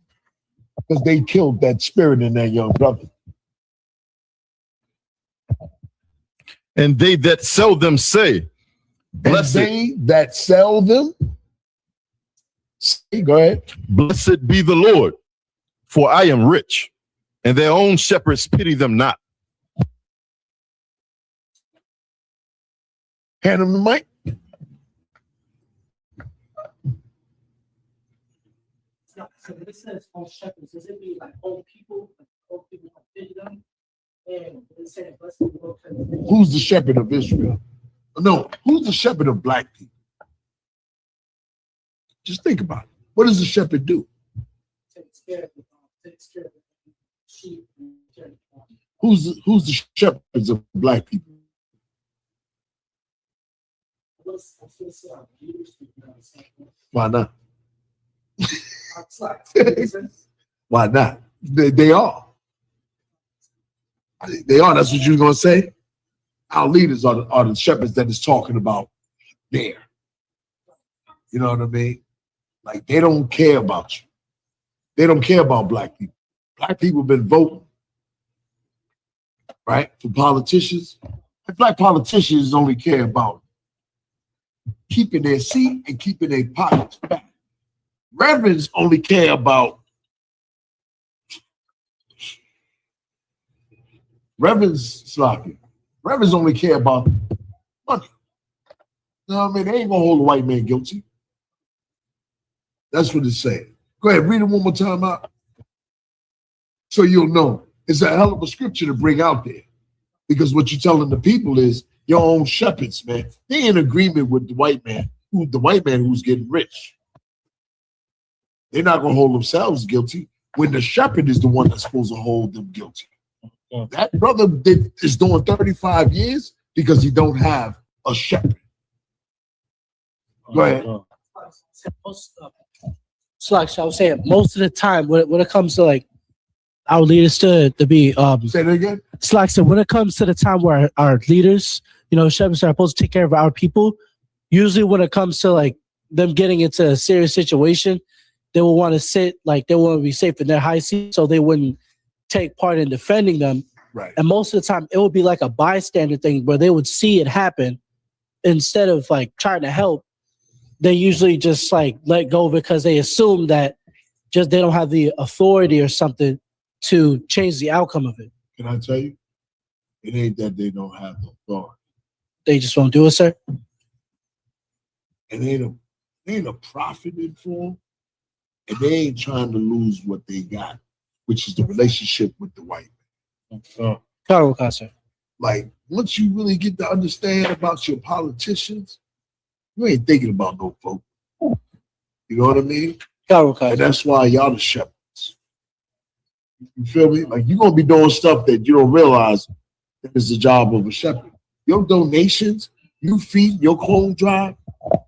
Because they killed that spirit in that young brother. And they that sell them say, blessed. And they that sell them say, go ahead. Blessed be the Lord, for I am rich, and their own shepherds pity them not. Hand him the mic. So this says own shepherds. Does it mean like own people? Like own people have pity them? And it said, blessed be the Lord. Who's the shepherd of Israel? No, who's the shepherd of black people? Just think about it. What does the shepherd do? Takes care of the sheep. Who's the shepherds of black people? Why not? Why not? They are. They are. That's what you're going to say? Our leaders are the shepherds that is talking about there. You know what I mean? Like they don't care about you. They don't care about black people. Black people been voting, right, for politicians. And black politicians only care about keeping their seat and keeping their pockets fat. Reverends only care about Reverends only care about money. You know what I mean? They ain't gonna hold a white man guilty. That's what it's saying. Go ahead, read it one more time out. So you'll know. It's a hell of a scripture to bring out there. Because what you're telling the people is your own shepherds, man. They in agreement with the white man who's getting rich. They're not gonna hold themselves guilty when the shepherd is the one that's supposed to hold them guilty. That brother is doing 35 years because he don't have a shepherd. Go ahead. So like I was saying, most of the time when it comes to like our leaders to be say that again. It's like so when it comes to the time where our leaders, shepherds are supposed to take care of our people, usually when it comes to like them getting into a serious situation, they will want to sit like they want to be safe in their high seat, so they wouldn't take part in defending them. Right. And most of the time it would be like a bystander thing where they would see it happen instead of like trying to help. They usually just like let go because they assume that just they don't have the authority or something to change the outcome of it. Can I tell you? It ain't that they don't have the authority. They just won't do it, sir. And they ain't a prophet in form, and they ain't trying to lose what they got, which is the relationship with the white man. Sir. Like once you really get to understand about your politicians, you ain't thinking about no vote. You know what I mean? And that's why y'all the shepherds. You feel me? Like you're gonna be doing stuff that you don't realize that is the job of a shepherd. Your donations, you feed your clothes drive,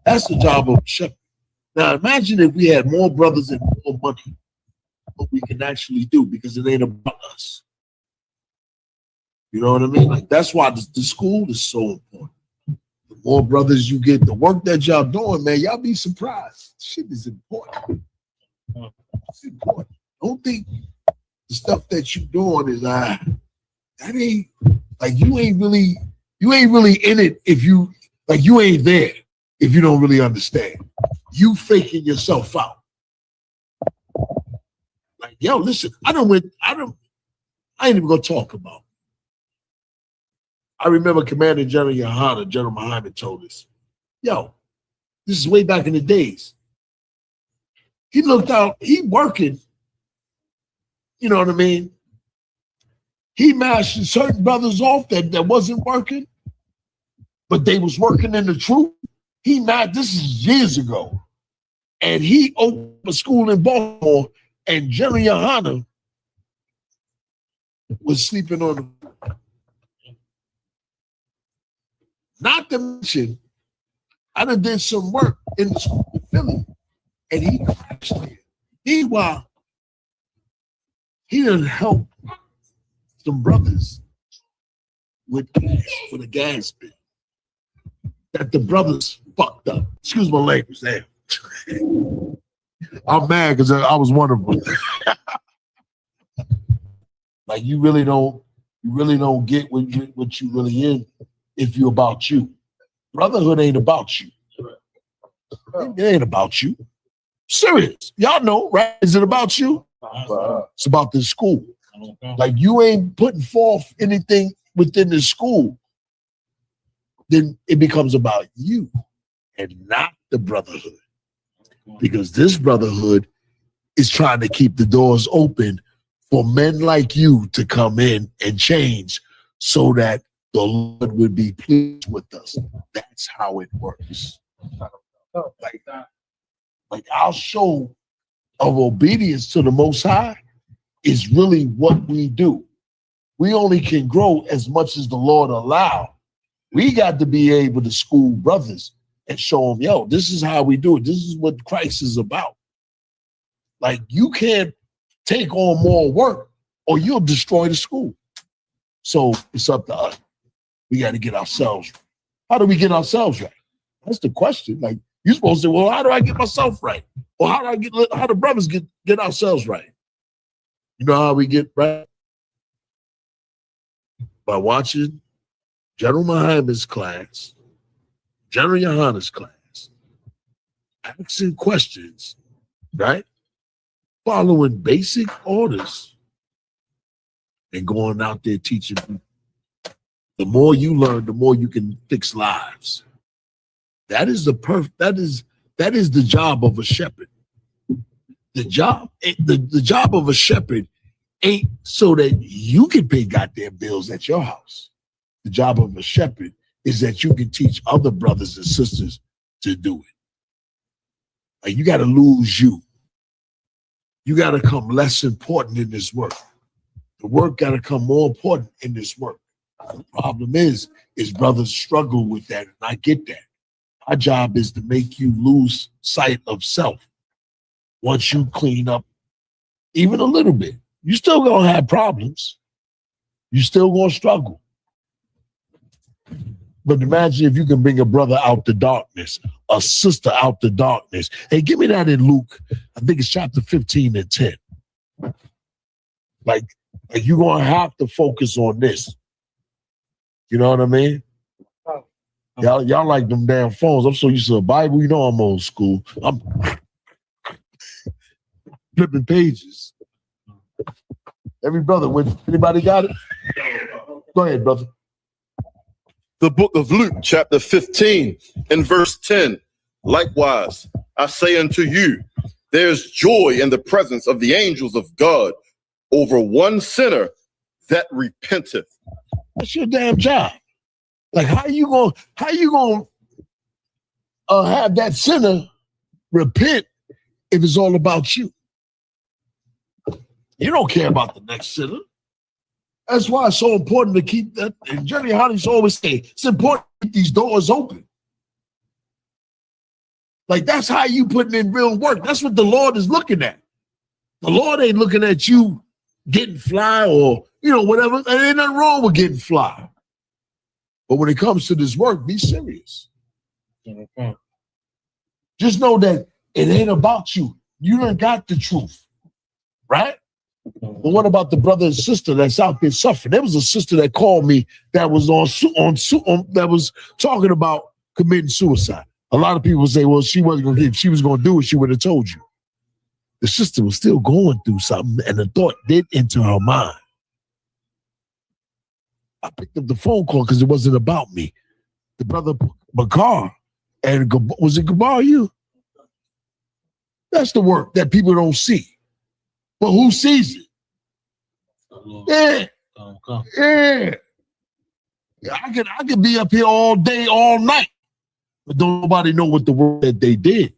that's the job of a shepherd. Now imagine if we had more brothers and more money, what we can actually do, because it ain't about us. You know what I mean? Like that's why the school is so important. The more brothers you get, the work that y'all doing, man, y'all be surprised. Shit is important. It's important. Don't think the stuff that you doing is that ain't like you ain't really in it if you like you ain't there if you don't really understand. You faking yourself out. Like, yo, listen, I ain't even gonna talk about. I remember Commander General General Muhammad told us, yo, this is way back in the days. He looked out, he working, you know what I mean? He mashed certain brothers off that wasn't working, but they was working in the truth. This is years ago. And he opened a school in Baltimore, and General Yohana was sleeping on the. Not to mention, I done did some work in the school in Philly, and he crashed there. Meanwhile, he done help some brothers with a gas bill that the brothers fucked up. Excuse my language, damn. I'm mad because I was one of them. Like you really don't get what you really in if you about you. Brotherhood ain't about you. It ain't about you. Serious. Y'all know, right? Is it about you? It's about the school. Like you ain't putting forth anything within the school, then it becomes about you and not the brotherhood. Because this brotherhood is trying to keep the doors open for men like you to come in and change so that the Lord would be pleased with us. That's how it works. Like our show of obedience to the Most High is really what we do. We only can grow as much as the Lord allow. We got to be able to school brothers and show them, yo, this is how we do it. This is what Christ is about. Like you can't take on more work or you'll destroy the school. So it's up to us. We got to get ourselves right. How do we get ourselves right? That's the question. Like You're supposed to say, well, how do I get myself right? Or how do brothers get ourselves right? You know how we get right? By watching General Muhammad's class, General Yohana's class, asking questions, right? Following basic orders and going out there teaching people. The more you learn, the more you can fix lives. That is the job of a shepherd. The job of a shepherd ain't so that you can pay goddamn bills at your house. The job of a shepherd is that you can teach other brothers and sisters to do it. Like, you got to lose you. You got to come less important in this work. The work got to come more important in this work. The problem is brothers struggle with that, and I get that. Our job is to make you lose sight of self. Once you clean up even a little bit, you still gonna have problems. You still gonna struggle. But imagine if you can bring a brother out the darkness, a sister out the darkness. Hey, give me that in Luke. I think it's chapter 15 and 10. Like you're gonna have to focus on this. You know what I mean? Y'all like them damn phones. I'm so used to the Bible. You know I'm old school. I'm flipping pages. Every brother, anybody got it? Go ahead, brother. The book of Luke, chapter 15, and verse 10. Likewise, I say unto you, there's joy in the presence of the angels of God over one sinner that repenteth. That's your damn job. Like, how you gonna have that sinner repent if it's all about you? You don't care about the next sinner. That's why it's so important to keep that. And Johnny Hodges always say it's important to keep these doors open. Like, that's how you putting in real work. That's what the Lord is looking at. The Lord ain't looking at you getting fly or, whatever. There ain't nothing wrong with getting fly. But when it comes to this work, be serious. Just know that it ain't about you. You done got the truth, right? But what about the brother and sister that's out there suffering? There was a sister that called me that was that was talking about committing suicide. A lot of people say, well, she wasn't going to, if she was going to do it, she would have told you. The sister was still going through something, and the thought did enter her mind. I picked up the phone call because it wasn't about me. The brother Bakar, and was it Gabar you? That's the work that people don't see. But who sees it? Yeah. I could be up here all day, all night, but don't nobody know what the work that they did.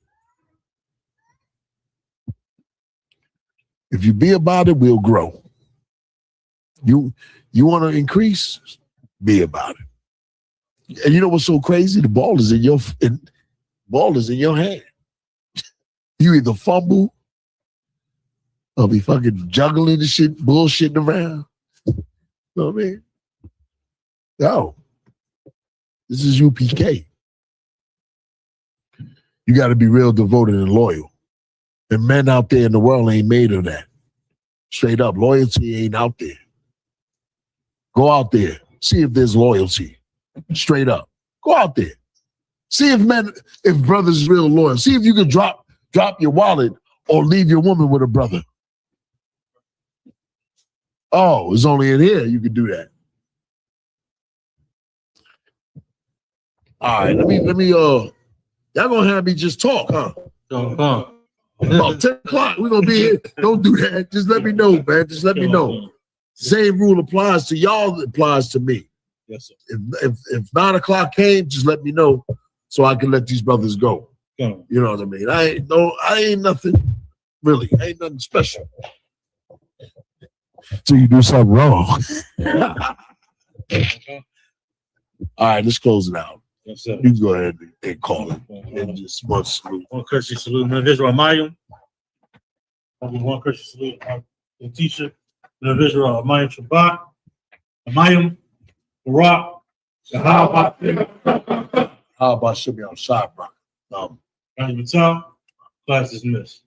If you be about it, we'll grow. You want to increase? Be about it. And you know what's so crazy? The ball is in your hand. You either fumble or be fucking juggling the shit, bullshitting around. You know what I mean? No. This is UPK. You got to be real devoted and loyal. And men out there in the world ain't made of that. Straight up, loyalty ain't out there. Go out there. See if there's loyalty. Straight up. Go out there. See if brothers is real loyal. See if you can drop your wallet or leave your woman with a brother. Oh, it's only in here you can do that. All right, let me y'all gonna have me just talk, huh? About 10 o'clock, we're gonna be here. Don't do that. Just let me know, man. Just let me know. Same rule applies to y'all that applies to me. Yes, sir. If 9 o'clock came, just let me know so I can let these brothers go. You know what I mean? I ain't nothing really. I ain't nothing special. Till you do something wrong. All right, let's close it out. Yes, sir. You can go ahead and call it. And just one salute. One courtesy salute, man. Israel Mayim. One courtesy salute. The teacher, the Israel Mayim Shabbat. Mayim, Barak. How about Shimmy on Shabbat? Class dismissed.